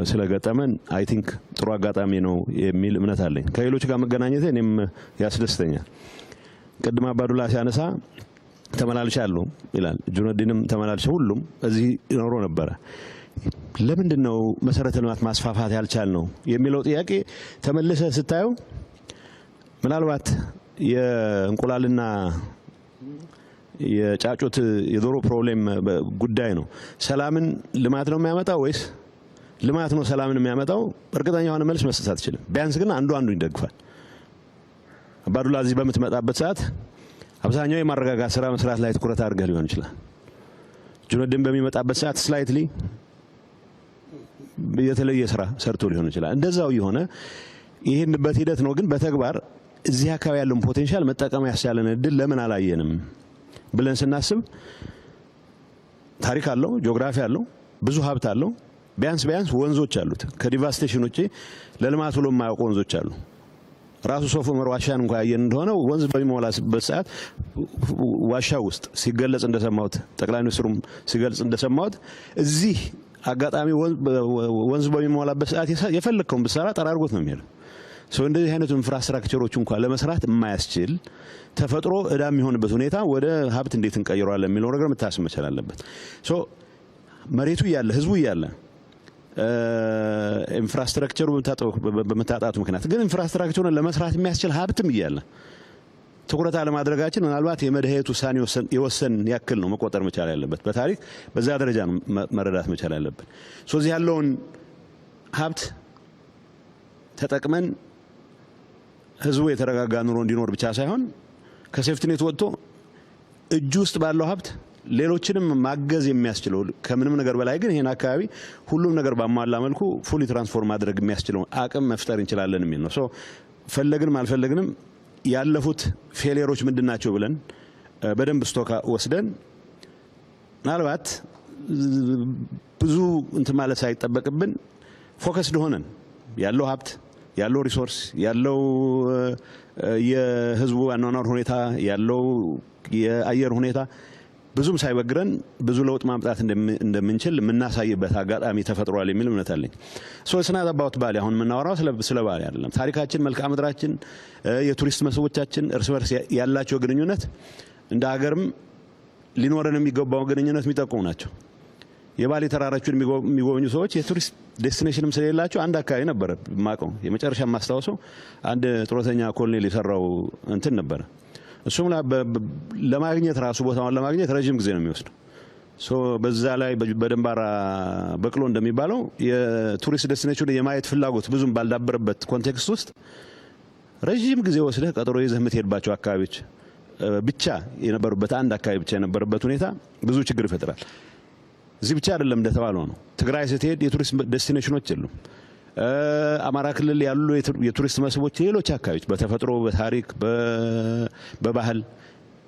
ስለገጠመን አይ ቲንክ ጥሩ አጋጣሚ ነው የሚል እምነት አለኝ። ከሌሎች ጋር መገናኘት እኔም ያስደስተኛል። ቅድም አባዱላ ሲያነሳ ተመላልሻለሁ ይላል። ጁነዲንም ተመላልሽ ሁሉም እዚህ ይኖሩ ነበረ። ለምንድን ነው መሰረተ ልማት ማስፋፋት ያልቻል ነው የሚለው ጥያቄ ተመልሰ ስታየው ምናልባት የእንቁላልና የጫጩት የዶሮ ፕሮብሌም ጉዳይ ነው። ሰላምን ልማት ነው የሚያመጣው ወይስ ልማት ነው ሰላምን የሚያመጣው? እርግጠኛ የሆነ መልስ መስጠት አትችልም። ቢያንስ ግን አንዱ ይደግፋል። አባዱላ እዚህ በምትመጣበት ሰዓት አብዛኛው የማረጋጋት ስራ መስራት ላይ ትኩረት አድርገህ ሊሆን ይችላል። ጁነዲን በሚመጣበት ሰዓት ስላይትሊ የተለየ ስራ ሰርቶ ሊሆን ይችላል። እንደዛው የሆነ ይሄንበት ሂደት ነው። ግን በተግባር እዚህ አካባቢ ያለውን ፖቴንሻል መጠቀም ያስቻለን እድል ለምን አላየንም ብለን ስናስብ ታሪክ አለው፣ ጂኦግራፊ አለው፣ ብዙ ሀብት አለው። ቢያንስ ወንዞች አሉት። ከዲቫስቴሽን ውጪ ለልማት ብሎ የማያውቁ ወንዞች አሉ። ራሱ ሶፍ ዑመር ዋሻን እንኳን ያየን እንደሆነ ወንዝ በሚሞላበት ሰዓት ዋሻ ውስጥ ሲገለጽ እንደሰማሁት ጠቅላይ ሚኒስትሩም ሲገልጽ እንደሰማሁት እዚህ አጋጣሚ ወንዝ በሚሞላበት ሰዓት የፈለከውን ብትሰራ ጠራርጎት ነው የሚሄደው። እንደዚህ አይነቱ ኢንፍራስትራክቸሮች እንኳን ለመስራት የማያስችል ተፈጥሮ እዳ የሚሆንበት ሁኔታ ወደ ሀብት እንዴት እንቀይረዋለን የሚለው ነገር መታሰብ መቻል አለበት። መሬቱ እያለ ህዝቡ እያለ ኢንፍራስትራክቸሩ በመታጣቱ ምክንያት ግን ኢንፍራስትራክቸሩን ለመስራት የሚያስችል ሀብትም እያለ ትኩረት አለማድረጋችን ምናልባት የመድኃኒት ውሳኔ የወሰን ያክል ነው መቆጠር መቻል ያለበት። በታሪክ በዛ ደረጃ ነው መረዳት መቻል ያለበት። እዚህ ያለውን ሀብት ተጠቅመን ህዝቡ የተረጋጋ ኑሮ እንዲኖር ብቻ ሳይሆን ከሴፍቲኔት ወጥቶ እጁ ውስጥ ባለው ሀብት ሌሎችንም ማገዝ የሚያስችለው ከምንም ነገር በላይ ግን ይሄን አካባቢ ሁሉም ነገር ባሟላ መልኩ ፉሊ ትራንስፎርም ማድረግ የሚያስችለው አቅም መፍጠር እንችላለን የሚል ነው። ፈለግንም አልፈለግንም ያለፉት ፌሌሮች ምንድናቸው ብለን በደንብ ስቶካ ወስደን ምናልባት ብዙ እንት ማለት ሳይጠበቅብን ፎከስድ ሆነን ያለው ሀብት ያለው ሪሶርስ ያለው የህዝቡ አኗኗር ሁኔታ ያለው የአየር ሁኔታ ብዙም ሳይበግረን ብዙ ለውጥ ማምጣት እንደምንችል ምናሳይበት አጋጣሚ ተፈጥሯል የሚል እምነት አለኝ። ስናት አባውት ባሌ አሁን የምናወራው ስለ ባሌ አይደለም። ታሪካችን፣ መልክዓ ምድራችን፣ የቱሪስት መስህቦቻችን እርስ በርስ ያላቸው ግንኙነት እንደ ሀገርም ሊኖረን የሚገባው ግንኙነት የሚጠቁሙ ናቸው። የባሌ ተራራዎችን የሚጎበኙ ሰዎች የቱሪስት ዴስቲኔሽንም ስለሌላቸው አንድ አካባቢ ነበር ማቀው የመጨረሻ ማስታወሰው አንድ ጡረተኛ ኮሎኔል የሰራው እንትን ነበር። እሱም ለማግኘት ራሱ ቦታውን ለማግኘት ረጅም ጊዜ ነው የሚወስደው። በዛ ላይ በደንባራ በቅሎ እንደሚባለው የቱሪስት ዴስቲኔሽን የማየት ፍላጎት ብዙም ባልዳበረበት ኮንቴክስት ውስጥ ረጅም ጊዜ ወስደህ ቀጠሮ ይዘህ የምትሄድባቸው አካባቢዎች ብቻ የነበሩበት አንድ አካባቢ ብቻ የነበረበት ሁኔታ ብዙ ችግር ይፈጥራል። እዚህ ብቻ አይደለም እንደተባለው ነው። ትግራይ ስትሄድ የቱሪስት ዴስቲኔሽኖች የሉም። አማራ ክልል ያሉ የቱሪስት መስህቦች ሌሎች አካባቢዎች በተፈጥሮ በታሪክ በባህል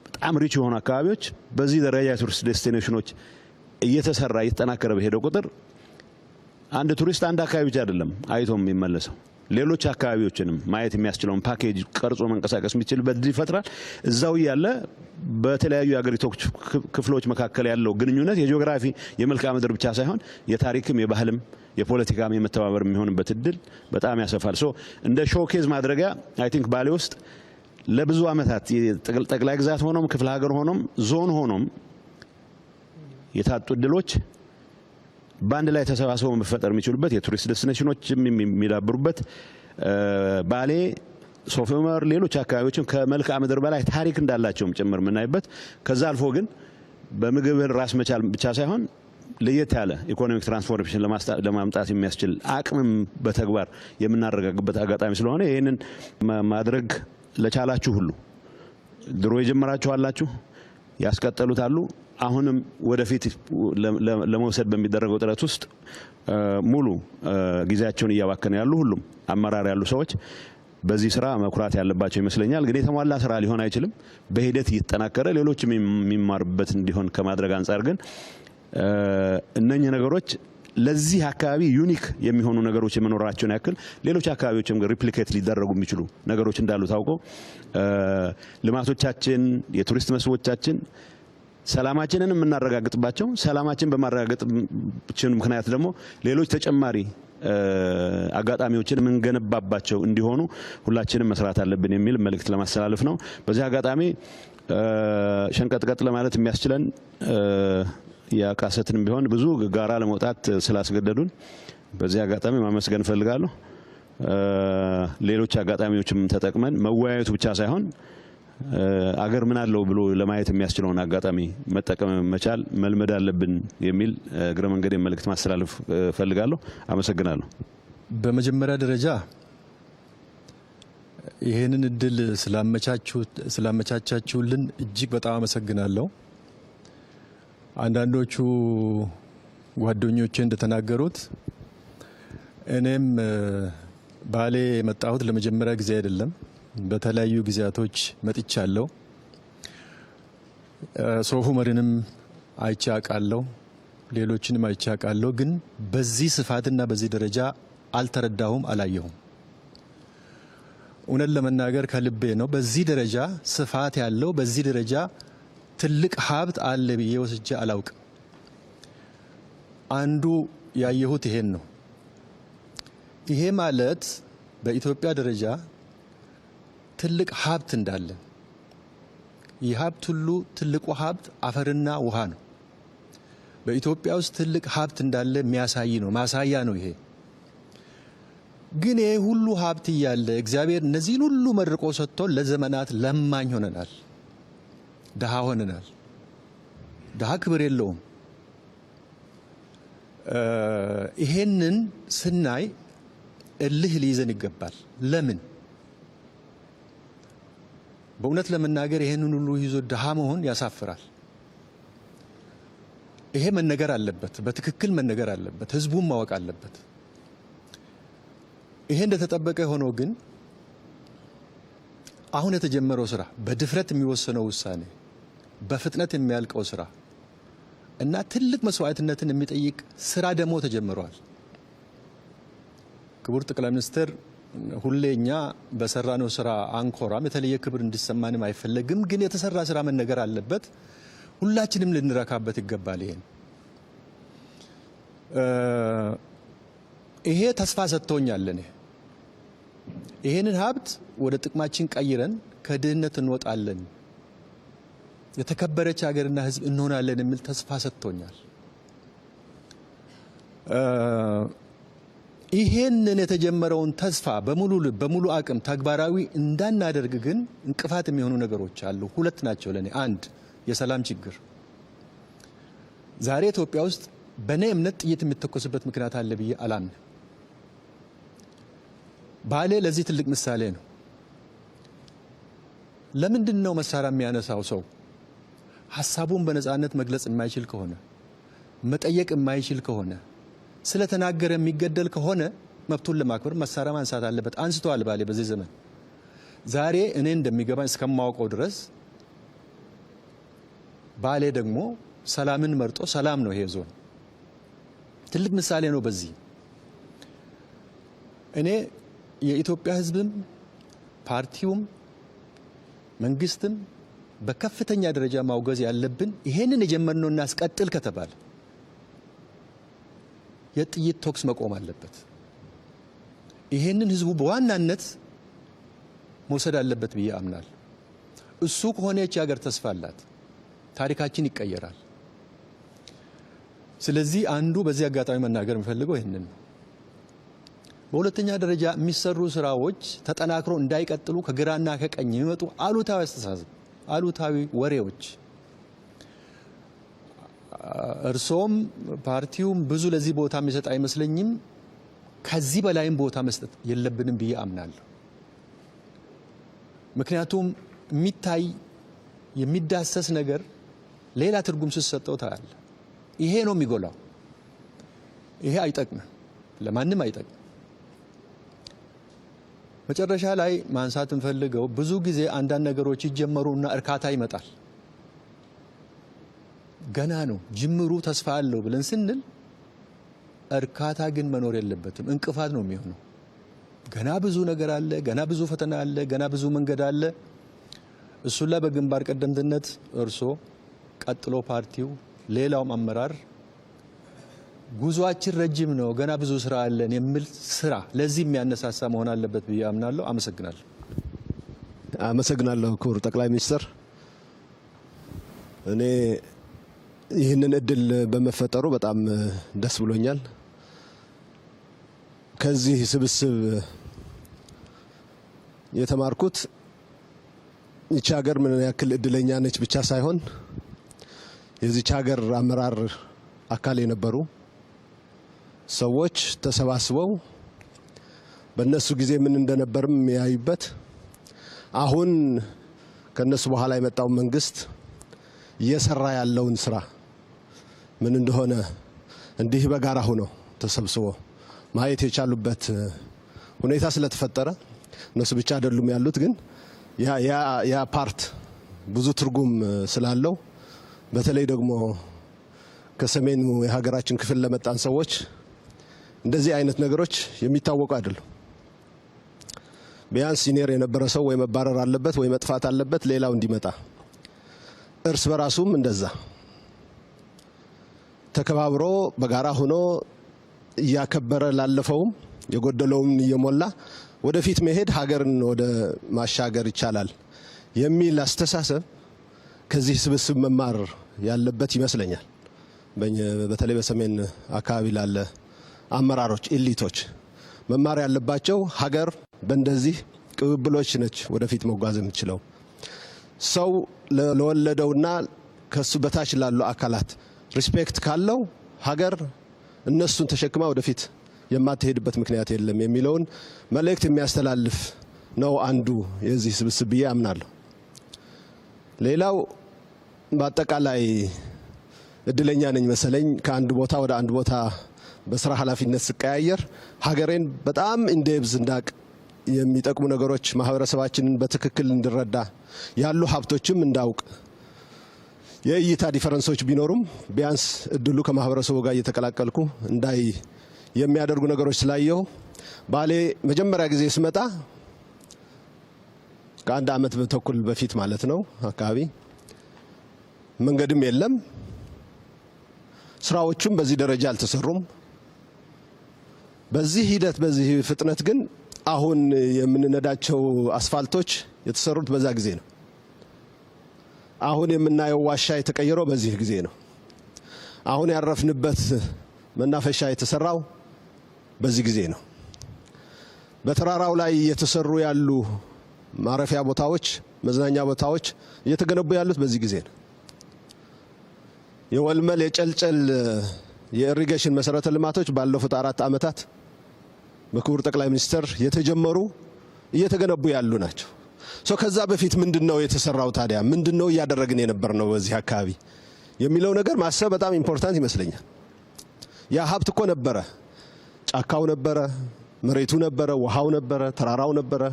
በጣም ሪች የሆኑ አካባቢዎች በዚህ ደረጃ የቱሪስት ዴስቲኔሽኖች እየተሰራ እየተጠናከረ በሄደ ቁጥር አንድ ቱሪስት አንድ አካባቢ ብቻ አይደለም አይቶም የሚመለሰው ሌሎች አካባቢዎችንም ማየት የሚያስችለውን ፓኬጅ ቀርጾ መንቀሳቀስ የሚችልበት እድል ይፈጥራል። እዛው ያለ በተለያዩ የአገሪቱ ክፍሎች መካከል ያለው ግንኙነት የጂኦግራፊ የመልክዓ ምድር ብቻ ሳይሆን የታሪክም የባህልም የፖለቲካም የመተባበር የሚሆንበት እድል በጣም ያሰፋል። እንደ ሾኬዝ ማድረጊያ አይ ቲንክ ባሌ ውስጥ ለብዙ አመታት ጠቅላይ ግዛት ሆኖም ክፍለ ሀገር ሆኖም ዞን ሆኖም የታጡ እድሎች ባንድ ላይ ተሰባስበው መፈጠር የሚችሉበት የቱሪስት ዴስቲኔሽኖች የሚዳብሩበት ባሌ ሶፍ ዑመር ሌሎች አካባቢዎችም ከመልክዓ ምድር በላይ ታሪክ እንዳላቸውም ጭምር የምናይበት ከዛ አልፎ ግን በምግብን ራስ መቻል ብቻ ሳይሆን ለየት ያለ ኢኮኖሚክ ትራንስፎርሜሽን ለማምጣት የሚያስችል አቅምም በተግባር የምናረጋግበት አጋጣሚ ስለሆነ ይሄንን ማድረግ ለቻላችሁ ሁሉ ድሮ የጀመራችሁ አላችሁ ያስቀጠሉት አሉ አሁንም ወደፊት ለመውሰድ በሚደረገው ጥረት ውስጥ ሙሉ ጊዜያቸውን እያባከኑ ያሉ ሁሉም አመራር ያሉ ሰዎች በዚህ ስራ መኩራት ያለባቸው ይመስለኛል። ግን የተሟላ ስራ ሊሆን አይችልም። በሂደት እየተጠናከረ ሌሎችም የሚማሩበት እንዲሆን ከማድረግ አንፃር ግን እነኚህ ነገሮች ለዚህ አካባቢ ዩኒክ የሚሆኑ ነገሮች የመኖራቸውን ያክል ሌሎች አካባቢዎችም ሪፕሊኬት ሊደረጉ የሚችሉ ነገሮች እንዳሉ ታውቆ ልማቶቻችን የቱሪስት መስህቦቻችን ሰላማችንን የምናረጋግጥባቸው ሰላማችን በማረጋገጥችን ምክንያት ደግሞ ሌሎች ተጨማሪ አጋጣሚዎችን የምንገነባባቸው እንዲሆኑ ሁላችንም መስራት አለብን የሚል መልእክት ለማስተላለፍ ነው። በዚህ አጋጣሚ ሸንቀጥቀጥ ለማለት የሚያስችለን ያቃሰትንም ቢሆን ብዙ ጋራ ለመውጣት ስላስገደዱን በዚህ አጋጣሚ ማመስገን ፈልጋለሁ። ሌሎች አጋጣሚዎችም ተጠቅመን መወያየቱ ብቻ ሳይሆን አገር ምን አለው ብሎ ለማየት የሚያስችለውን አጋጣሚ መጠቀም መቻል መልመድ አለብን የሚል እግረ መንገድ መልእክት ማስተላለፍ ፈልጋለሁ። አመሰግናለሁ። በመጀመሪያ ደረጃ ይሄንን እድል ስላመቻቻችሁልን እጅግ በጣም አመሰግናለሁ። አንዳንዶቹ ጓደኞቼ እንደተናገሩት እኔም ባሌ የመጣሁት ለመጀመሪያ ጊዜ አይደለም። በተለያዩ ጊዜያቶች መጥቻለሁ። ሶፍ ዑመርንም አይቼ አውቃለሁ፣ ሌሎችንም አይቼ አውቃለሁ። ግን በዚህ ስፋትና በዚህ ደረጃ አልተረዳሁም፣ አላየሁም። እውነት ለመናገር ከልቤ ነው። በዚህ ደረጃ ስፋት ያለው በዚህ ደረጃ ትልቅ ሀብት አለ ብዬ ወስጄ አላውቅም። አንዱ ያየሁት ይሄን ነው። ይሄ ማለት በኢትዮጵያ ደረጃ ትልቅ ሀብት እንዳለ፣ ይህ ሀብት ሁሉ ትልቁ ሀብት አፈርና ውሃ ነው። በኢትዮጵያ ውስጥ ትልቅ ሀብት እንዳለ የሚያሳይ ነው፣ ማሳያ ነው ይሄ። ግን ይሄ ሁሉ ሀብት እያለ እግዚአብሔር እነዚህን ሁሉ መርቆ ሰጥቶ ለዘመናት ለማኝ ሆነናል፣ ድሃ ሆነናል። ድሃ ክብር የለውም። ይሄንን ስናይ እልህ ሊይዘን ይገባል። ለምን? በእውነት ለመናገር ይሄንን ሁሉ ይዞ ድሃ መሆን ያሳፍራል። ይሄ መነገር አለበት፣ በትክክል መነገር አለበት፣ ህዝቡም ማወቅ አለበት። ይሄ እንደተጠበቀ ሆኖ ግን አሁን የተጀመረው ስራ በድፍረት የሚወሰነው ውሳኔ፣ በፍጥነት የሚያልቀው ስራ እና ትልቅ መስዋዕትነትን የሚጠይቅ ስራ ደግሞ ተጀምሯል። ክቡር ጠቅላይ ሚኒስትር ሁሌ እኛ በሰራነው ስራ አንኮራም፣ የተለየ ክብር እንዲሰማንም አይፈለግም። ግን የተሰራ ስራ መነገር አለበት፣ ሁላችንም ልንረካበት ይገባል። ይሄ ተስፋ ሰጥቶኛል። ይሄንን ሀብት ወደ ጥቅማችን ቀይረን ከድህነት እንወጣለን፣ የተከበረች ሀገርና ሕዝብ እንሆናለን የሚል ተስፋ ሰጥቶኛል። ይሄንን የተጀመረውን ተስፋ በሙሉ ልብ በሙሉ አቅም ተግባራዊ እንዳናደርግ ግን እንቅፋት የሚሆኑ ነገሮች አሉ። ሁለት ናቸው ለኔ። አንድ የሰላም ችግር። ዛሬ ኢትዮጵያ ውስጥ በእኔ እምነት ጥይት የሚተኮስበት ምክንያት አለ ብዬ አላምንም። ባሌ ለዚህ ትልቅ ምሳሌ ነው። ለምንድን ነው መሳሪያ የሚያነሳው ሰው ሀሳቡን በነፃነት መግለጽ የማይችል ከሆነ፣ መጠየቅ የማይችል ከሆነ፣ ስለተናገረ የሚገደል ከሆነ መብቱን ለማክበር መሳሪያ ማንሳት አለበት። አንስተዋል ባሌ በዚህ ዘመን። ዛሬ እኔ እንደሚገባኝ እስከማውቀው ድረስ ባሌ ደግሞ ሰላምን መርጦ ሰላም ነው። ይሄ ዞን ትልቅ ምሳሌ ነው። በዚህ እኔ የኢትዮጵያ ሕዝብም ፓርቲውም መንግስትም በከፍተኛ ደረጃ ማውገዝ ያለብን ይሄንን የጀመርነው እናስቀጥል ከተባለ የጥይት ተኩስ መቆም አለበት። ይሄንን ህዝቡ በዋናነት መውሰድ አለበት ብዬ አምናለሁ። እሱ ከሆነ ይህች ሀገር ተስፋ አላት፣ ታሪካችን ይቀየራል። ስለዚህ አንዱ በዚህ አጋጣሚ መናገር የሚፈልገው ይሄንን ነው። በሁለተኛ ደረጃ የሚሰሩ ስራዎች ተጠናክሮ እንዳይቀጥሉ ከግራና ከቀኝ የሚመጡ አሉታዊ አስተሳሰብ፣ አሉታዊ ወሬዎች እርሶም ፓርቲውም ብዙ ለዚህ ቦታ የሚሰጥ አይመስለኝም። ከዚህ በላይም ቦታ መስጠት የለብንም ብዬ አምናለሁ። ምክንያቱም የሚታይ የሚዳሰስ ነገር ሌላ ትርጉም ሲሰጠው ታያለ። ይሄ ነው የሚጎላው። ይሄ አይጠቅምም፣ ለማንም አይጠቅም። መጨረሻ ላይ ማንሳት እንፈልገው ብዙ ጊዜ አንዳንድ ነገሮች ይጀመሩና እርካታ ይመጣል። ገና ነው ጅምሩ፣ ተስፋ አለው ብለን ስንል እርካታ ግን መኖር የለበትም፣ እንቅፋት ነው የሚሆነው። ገና ብዙ ነገር አለ፣ ገና ብዙ ፈተና አለ፣ ገና ብዙ መንገድ አለ። እሱን ላይ በግንባር ቀደምትነት እርሶ፣ ቀጥሎ ፓርቲው፣ ሌላውም አመራር ጉዟችን ረጅም ነው፣ ገና ብዙ ስራ አለን የሚል ስራ ለዚህ የሚያነሳሳ መሆን አለበት ብዬ አምናለሁ። አመሰግናለሁ። አመሰግናለሁ ክቡር ጠቅላይ ሚኒስትር። እኔ ይህንን እድል በመፈጠሩ በጣም ደስ ብሎኛል። ከዚህ ስብስብ የተማርኩት ይቺ ሀገር ምን ያክል እድለኛ ነች ብቻ ሳይሆን የዚች ሀገር አመራር አካል የነበሩ ሰዎች ተሰባስበው በእነሱ ጊዜ ምን እንደነበርም የሚያዩበት፣ አሁን ከነሱ በኋላ የመጣው መንግስት እየሰራ ያለውን ስራ ምን እንደሆነ እንዲህ በጋራ ሆነው ተሰብስቦ ማየት የቻሉበት ሁኔታ ስለተፈጠረ እነሱ ብቻ አይደሉም ያሉት፣ ግን ያ ፓርት ብዙ ትርጉም ስላለው በተለይ ደግሞ ከሰሜኑ የሀገራችን ክፍል ለመጣን ሰዎች እንደዚህ አይነት ነገሮች የሚታወቁ አይደሉም። ቢያንስ ሲኒየር የነበረ ሰው ወይ መባረር አለበት ወይ መጥፋት አለበት ሌላው እንዲመጣ፣ እርስ በራሱም እንደዛ ተከባብሮ በጋራ ሆኖ እያከበረ ላለፈውም የጎደለውም እየሞላ ወደፊት መሄድ ሀገርን ወደ ማሻገር ይቻላል የሚል አስተሳሰብ ከዚህ ስብስብ መማር ያለበት ይመስለኛል። በተለይ በሰሜን አካባቢ ላለ አመራሮች ኢሊቶች መማር ያለባቸው ሀገር በእንደዚህ ቅብብሎች ነች ወደፊት መጓዝ የምትችለው። ሰው ለወለደውና ከሱ በታች ላሉ አካላት ሪስፔክት ካለው ሀገር እነሱን ተሸክማ ወደፊት የማትሄድበት ምክንያት የለም የሚለውን መልእክት የሚያስተላልፍ ነው አንዱ የዚህ ስብስብ ብዬ አምናለሁ። ሌላው በአጠቃላይ እድለኛ ነኝ መሰለኝ ከአንድ ቦታ ወደ አንድ ቦታ በስራ ኃላፊነት ስቀያየር ሀገሬን በጣም ኢንዴብዝ እንዳቅ የሚጠቅሙ ነገሮች ማህበረሰባችንን በትክክል እንዲረዳ ያሉ ሀብቶችም እንዳውቅ የእይታ ዲፈረንሶች ቢኖሩም ቢያንስ እድሉ ከማህበረሰቡ ጋር እየተቀላቀልኩ እንዳይ የሚያደርጉ ነገሮች ስላየው ባሌ መጀመሪያ ጊዜ ስመጣ ከአንድ ዓመት ተኩል በፊት ማለት ነው አካባቢ መንገድም የለም፣ ስራዎቹም በዚህ ደረጃ አልተሰሩም። በዚህ ሂደት በዚህ ፍጥነት ግን አሁን የምንነዳቸው አስፋልቶች የተሰሩት በዛ ጊዜ ነው። አሁን የምናየው ዋሻ የተቀየረው በዚህ ጊዜ ነው። አሁን ያረፍንበት መናፈሻ የተሰራው በዚህ ጊዜ ነው። በተራራው ላይ የተሰሩ ያሉ ማረፊያ ቦታዎች፣ መዝናኛ ቦታዎች እየተገነቡ ያሉት በዚህ ጊዜ ነው። የወልመል የጨልጨል የኢሪጌሽን መሰረተ ልማቶች ባለፉት 4 ዓመታት በክቡር ጠቅላይ ሚኒስትር የተጀመሩ እየተገነቡ ያሉ ናቸው። ከዛ በፊት ምንድነው የተሰራው? ታዲያ ምንድነው እያደረግን የነበርነው በዚህ አካባቢ የሚለው ነገር ማሰብ በጣም ኢምፖርታንት ይመስለኛል። ያ ሀብት እኮ ነበረ፣ ጫካው ነበረ፣ መሬቱ ነበረ፣ ውሃው ነበረ፣ ተራራው ነበረ፣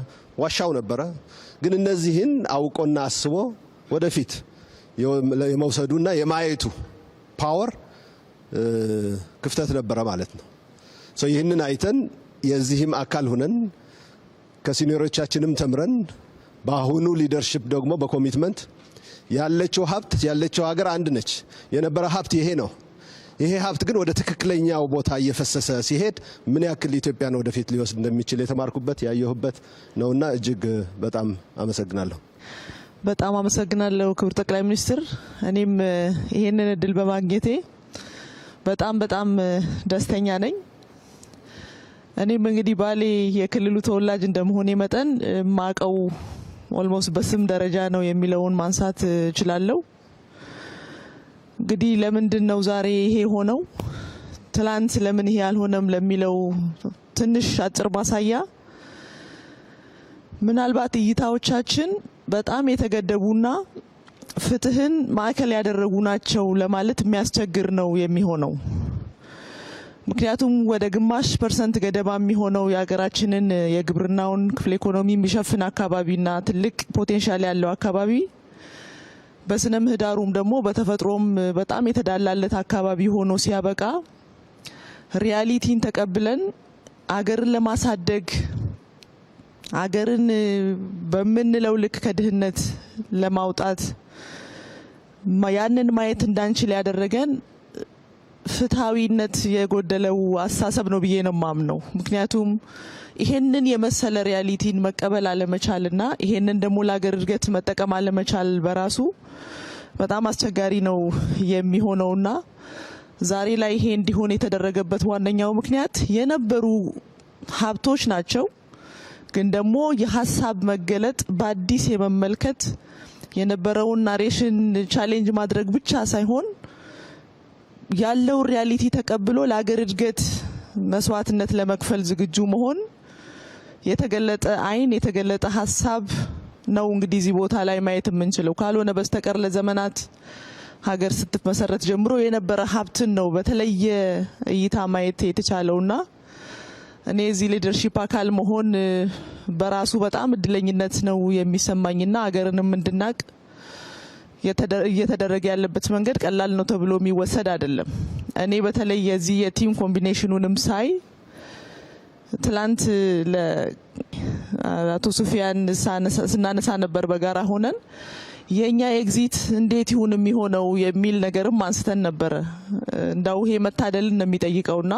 ዋሻው ነበረ። ግን እነዚህን አውቆና አስቦ ወደፊት የመውሰዱና የማየቱ ፓወር ክፍተት ነበረ ማለት ነው። ይህንን አይተን የዚህም አካል ሆነን ከሲኒየሮቻችንም ተምረን በአሁኑ ሊደርሺፕ ደግሞ በኮሚትመንት ያለችው ሀብት ያለችው ሀገር አንድ ነች። የነበረ ሀብት ይሄ ነው። ይሄ ሀብት ግን ወደ ትክክለኛው ቦታ እየፈሰሰ ሲሄድ ምን ያክል ኢትዮጵያን ወደፊት ሊወስድ እንደሚችል የተማርኩበት ያየሁበት ነውና እጅግ በጣም አመሰግናለሁ። በጣም አመሰግናለሁ ክቡር ጠቅላይ ሚኒስትር። እኔም ይሄንን እድል በማግኘቴ በጣም ደስተኛ ነኝ። እኔም እንግዲህ ባሌ የክልሉ ተወላጅ እንደመሆኔ መጠን ማቀው ኦልሞስት በስም ደረጃ ነው የሚለውን ማንሳት እችላለሁ። እንግዲህ ለምንድን ነው ዛሬ ይሄ ሆነው ትላንት ለምን ይሄ አልሆነም ለሚለው ትንሽ አጭር ማሳያ ምናልባት እይታዎቻችን በጣም የተገደቡና ፍትህን ማዕከል ያደረጉ ናቸው ለማለት የሚያስቸግር ነው የሚሆነው። ምክንያቱም ወደ ግማሽ % ገደማ የሚሆነው የሀገራችንን የግብርናውን ክፍለ ኢኮኖሚ የሚሸፍን አካባቢና ትልቅ ፖቴንሻል ያለው አካባቢ በስነ ምህዳሩም ደግሞ በተፈጥሮም በጣም የተዳላለት አካባቢ ሆኖ ሲያበቃ ሪያሊቲን ተቀብለን አገርን ለማሳደግ አገርን በምንለው ልክ ከድህነት ለማውጣት ያንን ማየት እንዳንችል ያደረገን ፍትሃዊነት የጎደለው አስተሳሰብ ነው ብዬ ነው ማምነው። ምክንያቱም ይሄንን የመሰለ ሪያሊቲን መቀበል አለመቻልና ይሄንን ደግሞ ለሀገር እድገት መጠቀም አለመቻል በራሱ በጣም አስቸጋሪ ነው የሚሆነውና ዛሬ ላይ ይሄ እንዲሆን የተደረገበት ዋነኛው ምክንያት የነበሩ ሀብቶች ናቸው። ግን ደግሞ የሀሳብ መገለጥ በአዲስ የመመልከት የነበረውን ናሬሽን ቻሌንጅ ማድረግ ብቻ ሳይሆን ያለው ሪያሊቲ ተቀብሎ ለሀገር እድገት መስዋዕትነት ለመክፈል ዝግጁ መሆን የተገለጠ አይን የተገለጠ ሀሳብ ነው እንግዲህ እዚህ ቦታ ላይ ማየት የምንችለው። ካልሆነ በስተቀር ለዘመናት ሀገር ስትመሰረት ጀምሮ የነበረ ሀብትን ነው በተለየ እይታ ማየት የተቻለውና እኔ እዚህ ሊደርሺፕ አካል መሆን በራሱ በጣም እድለኝነት ነው የሚሰማኝና ሀገርንም እንድናቅ እየተደረገ ያለበት መንገድ ቀላል ነው ተብሎ የሚወሰድ አይደለም። እኔ በተለይ የዚህ የቲም ኮምቢኔሽኑንም ሳይ ትላንት ለአቶ ሱፊያን ስናነሳ ነበር በጋራ ሆነን የኛ ኤግዚት እንዴት ይሁን የሚሆነው የሚል ነገርም አንስተን ነበረ። እንዳው ይሄ መታደልን ነው የሚጠይቀውና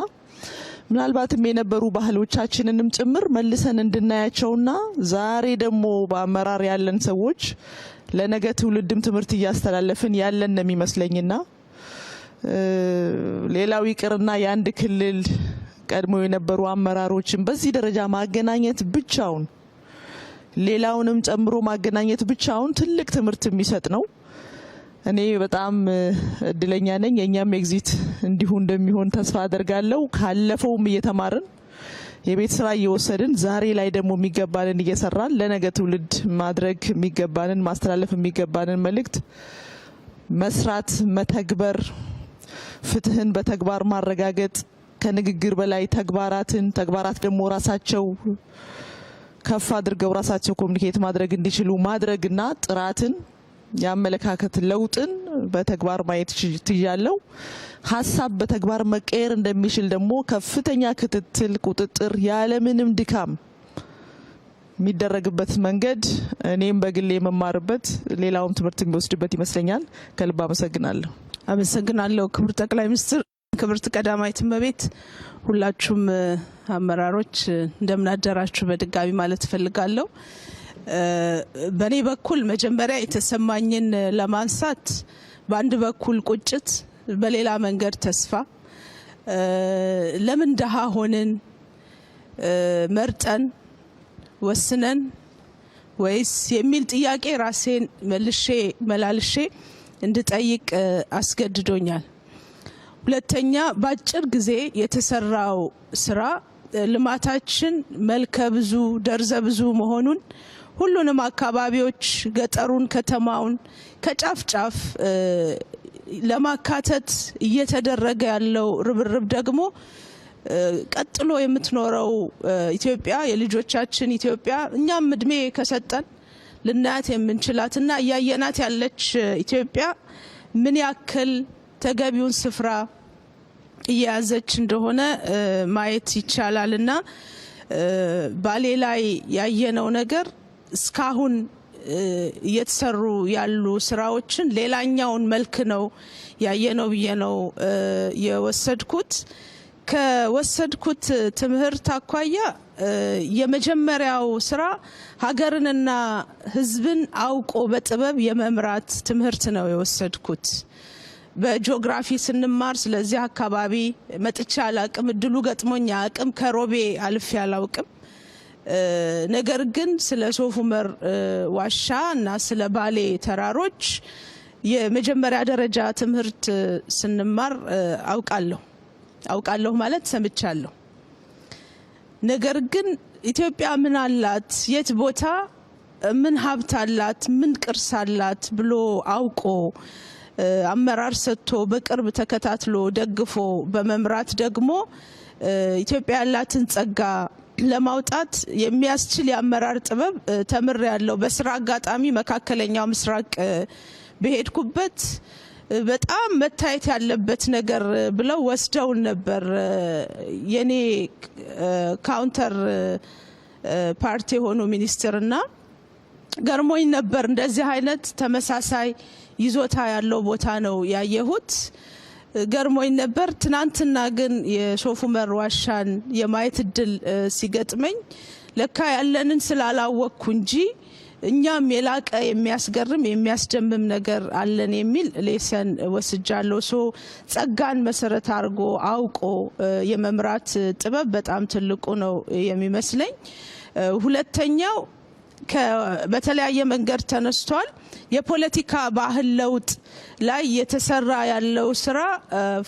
ምናልባትም የነበሩ ባህሎቻችንንም ጭምር መልሰን እንድናያቸውና ዛሬ ደግሞ በአመራር ያለን ሰዎች ለነገ ትውልድም ትምህርት እያስተላለፍን ያለን ነው የሚመስለኝና ሌላው ይቅርና የአንድ ክልል ቀድሞ የነበሩ አመራሮችን በዚህ ደረጃ ማገናኘት ብቻውን ሌላውንም ጨምሮ ማገናኘት ብቻውን ትልቅ ትምህርት የሚሰጥ ነው። እኔ በጣም እድለኛ ነኝ። የኛም ኤግዚት እንዲሁ እንደሚሆን ተስፋ አደርጋለሁ። ካለፈውም እየተማርን የቤት ስራ እየወሰድን ዛሬ ላይ ደግሞ የሚገባንን እየሰራን ለነገ ትውልድ ማድረግ የሚገባንን ማስተላለፍ የሚገባንን መልእክት መስራት፣ መተግበር፣ ፍትህን በተግባር ማረጋገጥ ከንግግር በላይ ተግባራት ደግሞ ራሳቸው ከፍ አድርገው ራሳቸው ኮሙኒኬት ማድረግ እንዲችሉ ማድረግና ጥራትን ያመለካከት ለውጥን በተግባር ማየት ትያለው። ሐሳብ በተግባር መቀየር እንደሚችል ደግሞ ከፍተኛ ክትትል ቁጥጥር ያለምንም ድካም የሚደረግበት መንገድ እኔም በግሌ የመማርበት ሌላውም ትምህርት የሚወስድበት ይመስለኛል። ከልብ አመሰግናለሁ። አመሰግናለሁ ክቡር ጠቅላይ ሚኒስትር፣ ክብርት ቀዳማዊት እመቤት፣ ሁላችሁም አመራሮች እንደምን አደራችሁ በድጋሚ ማለት ፈልጋለሁ። በኔ በኩል መጀመሪያ የተሰማኝን ለማንሳት በአንድ በኩል ቁጭት፣ በሌላ መንገድ ተስፋ፣ ለምን ደሃ ሆንን መርጠን ወስነን ወይስ የሚል ጥያቄ ራሴን መላልሼ እንድጠይቅ አስገድዶኛል። ሁለተኛ በአጭር ጊዜ የተሰራው ስራ ልማታችን መልከ ብዙ ደርዘ ብዙ መሆኑን ሁሉንም አካባቢዎች ገጠሩን ከተማውን ከጫፍ ጫፍ ለማካተት እየተደረገ ያለው ርብርብ ደግሞ ቀጥሎ የምትኖረው ኢትዮጵያ የልጆቻችን ኢትዮጵያ እኛም እድሜ ከሰጠን ልናያት የምንችላትና እያየናት ያለች ኢትዮጵያ ምን ያክል ተገቢውን ስፍራ እየያዘች እንደሆነ ማየት ይቻላልና ባሌ ላይ ያየነው ነገር እስካሁን እየተሰሩ ያሉ ስራዎችን ሌላኛውን መልክ ነው ያየነው ብዬ ነው የወሰድኩት። ከወሰድኩት ትምህርት አኳያ የመጀመሪያው ስራ ሀገርንና ሕዝብን አውቆ በጥበብ የመምራት ትምህርት ነው የወሰድኩት። በጂኦግራፊ ስንማር ስለዚህ አካባቢ መጥቻ አላቅም፣ እድሉ ገጥሞኛ አቅም ከሮቤ አልፌ አላውቅም። ነገር ግን ስለ ሶፍ ዑመር ዋሻ እና ስለ ባሌ ተራሮች የመጀመሪያ ደረጃ ትምህርት ስንማር አውቃለሁ ማለት ሰምቻለሁ። ነገር ግን ኢትዮጵያ ምን አላት፣ የት ቦታ ምን ሀብት አላት፣ ምን ቅርስ አላት ብሎ አውቆ አመራር ሰጥቶ በቅርብ ተከታትሎ ደግፎ በመምራት ደግሞ ኢትዮጵያ ያላትን ጸጋ ለማውጣት የሚያስችል የአመራር ጥበብ ተምር ያለው በስራ አጋጣሚ መካከለኛው ምስራቅ በሄድኩበት በጣም መታየት ያለበት ነገር ብለው ወስደውን ነበር። የኔ ካውንተር ፓርቲ ሆኖ ሚኒስትርና ገርሞኝ ነበር። እንደዚህ አይነት ተመሳሳይ ይዞታ ያለው ቦታ ነው ያየሁት። ገርሞኝ ነበር። ትናንትና ግን የሶፍ ዑመር ዋሻን የማየት እድል ሲገጥመኝ ለካ ያለንን ስላላወቅኩ እንጂ እኛም የላቀ የሚያስገርም የሚያስደምም ነገር አለን የሚል ሌሰን ወስጃለሁ። ጸጋን መሰረት አድርጎ አውቆ የመምራት ጥበብ በጣም ትልቁ ነው የሚመስለኝ። ሁለተኛው በተለያየ መንገድ ተነስቷል። የፖለቲካ ባህል ለውጥ ላይ የተሰራ ያለው ስራ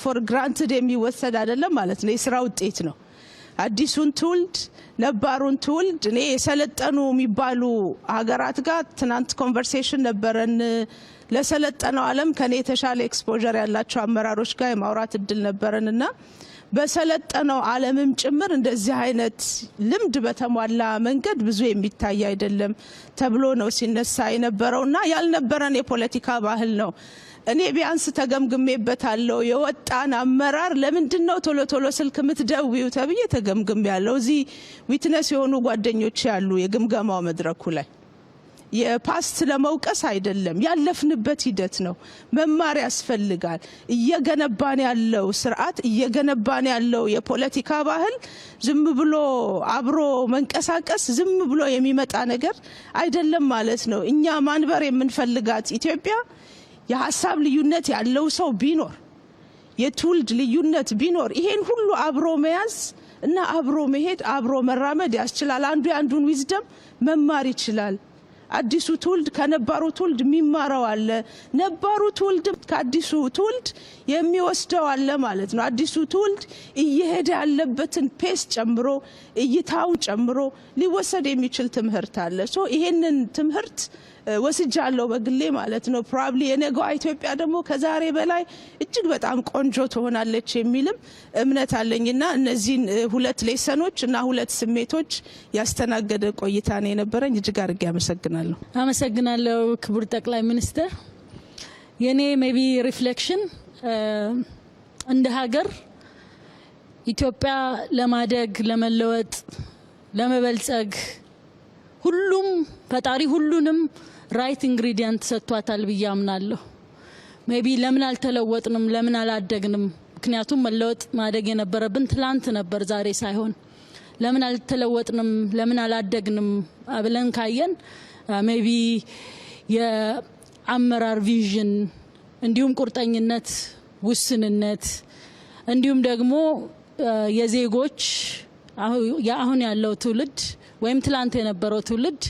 ፎር ግራንትድ የሚወሰድ አይደለም ማለት ነው። የስራ ውጤት ነው። አዲሱን ትውልድ ነባሩን ትውልድ እኔ የሰለጠኑ የሚባሉ ሀገራት ጋር ትናንት ኮንቨርሴሽን ነበረን። ለሰለጠነው ዓለም ከኔ የተሻለ ኤክስፖዠር ያላቸው አመራሮች ጋር የማውራት እድል ነበረንና በሰለጠነው ዓለምም ጭምር እንደዚህ አይነት ልምድ በተሟላ መንገድ ብዙ የሚታይ አይደለም ተብሎ ነው ሲነሳ የነበረውና ያልነበረን የፖለቲካ ባህል ነው። እኔ ቢያንስ ተገምግሜበታለሁ። የወጣን አመራር ለምንድነው ቶሎ ቶሎ ስልክ ምትደውዩ ተብዬ ተገምግሜያለሁ። እዚህ ዊትነስ የሆኑ ጓደኞች ያሉ የግምገማው መድረኩ ላይ የፓስት ለመውቀስ አይደለም፣ ያለፍንበት ሂደት ነው። መማር ያስፈልጋል። እየገነባን ያለው ስርዓት እየገነባን ያለው የፖለቲካ ባህል ዝም ብሎ አብሮ መንቀሳቀስ ዝም ብሎ የሚመጣ ነገር አይደለም ማለት ነው። እኛ ማንበር የምንፈልጋት ኢትዮጵያ የሀሳብ ልዩነት ያለው ሰው ቢኖር የትውልድ ልዩነት ቢኖር ይሄን ሁሉ አብሮ መያዝ እና አብሮ መሄድ አብሮ መራመድ ያስችላል። አንዱ የአንዱን ዊዝደም መማር ይችላል። አዲሱ ትውልድ ከነባሩ ትውልድ የሚማረው አለ፣ ነባሩ ትውልድ ከአዲሱ ትውልድ የሚወስደው አለ ማለት ነው። አዲሱ ትውልድ እየሄደ ያለበትን ፔስ ጨምሮ እይታው ጨምሮ ሊወሰድ የሚችል ትምህርት አለ። ሶ ይሄንን ትምህርት ወስጃለሁ በግሌ ማለት ነው። ፕሮባብሊ የነገዋ ኢትዮጵያ ደግሞ ከዛሬ በላይ እጅግ በጣም ቆንጆ ትሆናለች የሚልም እምነት አለኝና እነዚህን ሁለት ሌሰኖች እና ሁለት ስሜቶች ያስተናገደ ቆይታ ነው የነበረኝ። እጅግ አድርጌ አመሰግናለሁ። አመሰግናለሁ ክቡር ጠቅላይ ሚኒስትር። የኔ ሜቢ ሪፍሌክሽን እንደ ሀገር ኢትዮጵያ ለማደግ ለመለወጥ ለመበልጸግ ሁሉም ፈጣሪ ሁሉንም ራይት ኢንግሪዲየንት ሰጥቷታል ብዬ አምናለሁ። ሜቢ ለምን አልተለወጥንም ለምን አላደግንም? ምክንያቱም መለወጥ ማደግ የነበረብን ትላንት ነበር ዛሬ ሳይሆን። ለምን አልተለወጥንም ለምን አላደግንም ብለን ካየን ሜቢ የአመራር ቪዥን እንዲሁም ቁርጠኝነት ውስንነት እንዲሁም ደግሞ የዜጎች አሁን ያለው ትውልድ ወይም ትላንት የነበረው ትውልድ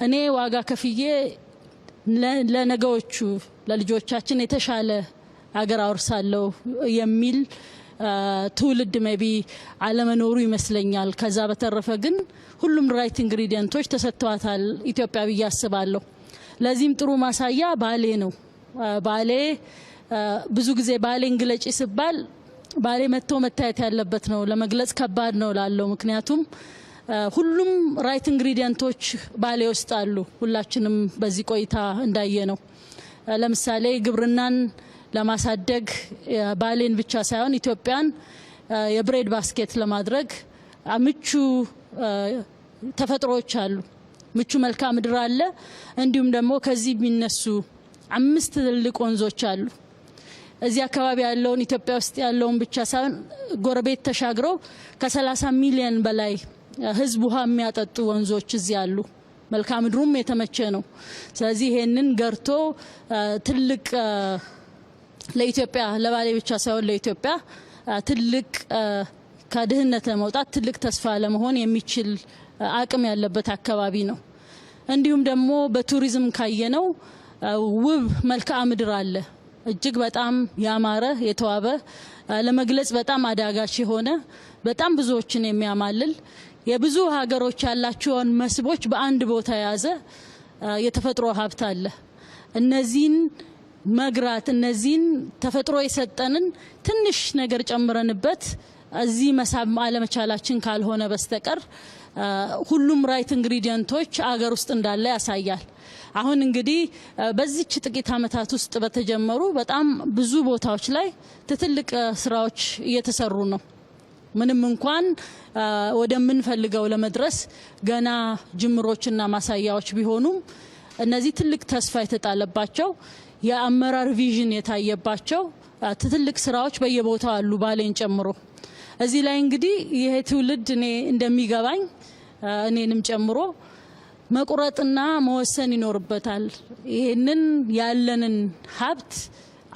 እኔ ዋጋ ከፍዬ ለነገዎቹ ለልጆቻችን የተሻለ አገር አወርሳለሁ የሚል ትውልድ ሜቢ አለመኖሩ ይመስለኛል። ከዛ በተረፈ ግን ሁሉም ራይት ኢንግሪዲየንቶች ተሰጥተዋታል ኢትዮጵያ ብዬ አስባለሁ። ለዚህም ጥሩ ማሳያ ባሌ ነው። ባሌ ብዙ ጊዜ ባሌን ግለጪ ሲባል ባሌ መጥቶ መታየት ያለበት ነው፣ ለመግለጽ ከባድ ነው ላለው። ምክንያቱም ሁሉም ራይት ኢንግሪዲየንቶች ባሌ ውስጥ አሉ። ሁላችንም በዚህ ቆይታ እንዳየ ነው። ለምሳሌ ግብርናን ለማሳደግ ባሌን ብቻ ሳይሆን ኢትዮጵያን የብሬድ ባስኬት ለማድረግ ምቹ ተፈጥሮዎች አሉ፣ ምቹ መልክዓ ምድር አለ። እንዲሁም ደግሞ ከዚህ የሚነሱ 5 ትልልቅ ወንዞች አሉ። እዚህ አካባቢ ያለውን ኢትዮጵያ ውስጥ ያለውን ብቻ ሳይሆን ጎረቤት ተሻግረው ከ30 ሚሊዮን በላይ ህዝብ ውሃ የሚያጠጡ ወንዞች እዚህ አሉ። መልክዓ ምድሩም የተመቸ ነው። ስለዚህ ይሄንን ገርቶ ትልቅ ለኢትዮጵያ ለባሌ ብቻ ሳይሆን ለኢትዮጵያ ትልቅ ከድህነት ለመውጣት ትልቅ ተስፋ ለመሆን የሚችል አቅም ያለበት አካባቢ ነው። እንዲሁም ደግሞ በቱሪዝም ካየነው ውብ መልክዓ ምድር አለ። እጅግ በጣም ያማረ የተዋበ ለመግለጽ በጣም አዳጋች የሆነ በጣም ብዙዎችን የሚያማልል የብዙ ሀገሮች ያላቸውን መስቦች በአንድ ቦታ የያዘ የተፈጥሮ ሀብት አለ። እነዚህን መግራት እነዚህን ተፈጥሮ የሰጠንን ትንሽ ነገር ጨምረንበት እዚህ መሳብ አለመቻላችን ካልሆነ በስተቀር ሁሉም ራይት ኢንግሪዲየንቶች አገር ውስጥ እንዳለ ያሳያል። አሁን እንግዲህ በዚች ጥቂት አመታት ውስጥ በተጀመሩ በጣም ብዙ ቦታዎች ላይ ትልቅ ስራዎች እየተሰሩ ነው። ምንም እንኳን ወደምንፈልገው ለመድረስ ገና ጅምሮችና ማሳያዎች ቢሆኑም እነዚህ ትልቅ ተስፋ የተጣለባቸው የአመራር ቪዥን የታየባቸው ትልቅ ስራዎች በየቦታው አሉ ባሌን ጨምሮ። እዚህ ላይ እንግዲህ ይሄ ትውልድ እኔ እንደሚገባኝ እኔንም ጨምሮ መቁረጥና መወሰን ይኖርበታል። ይሄንን ያለንን ሀብት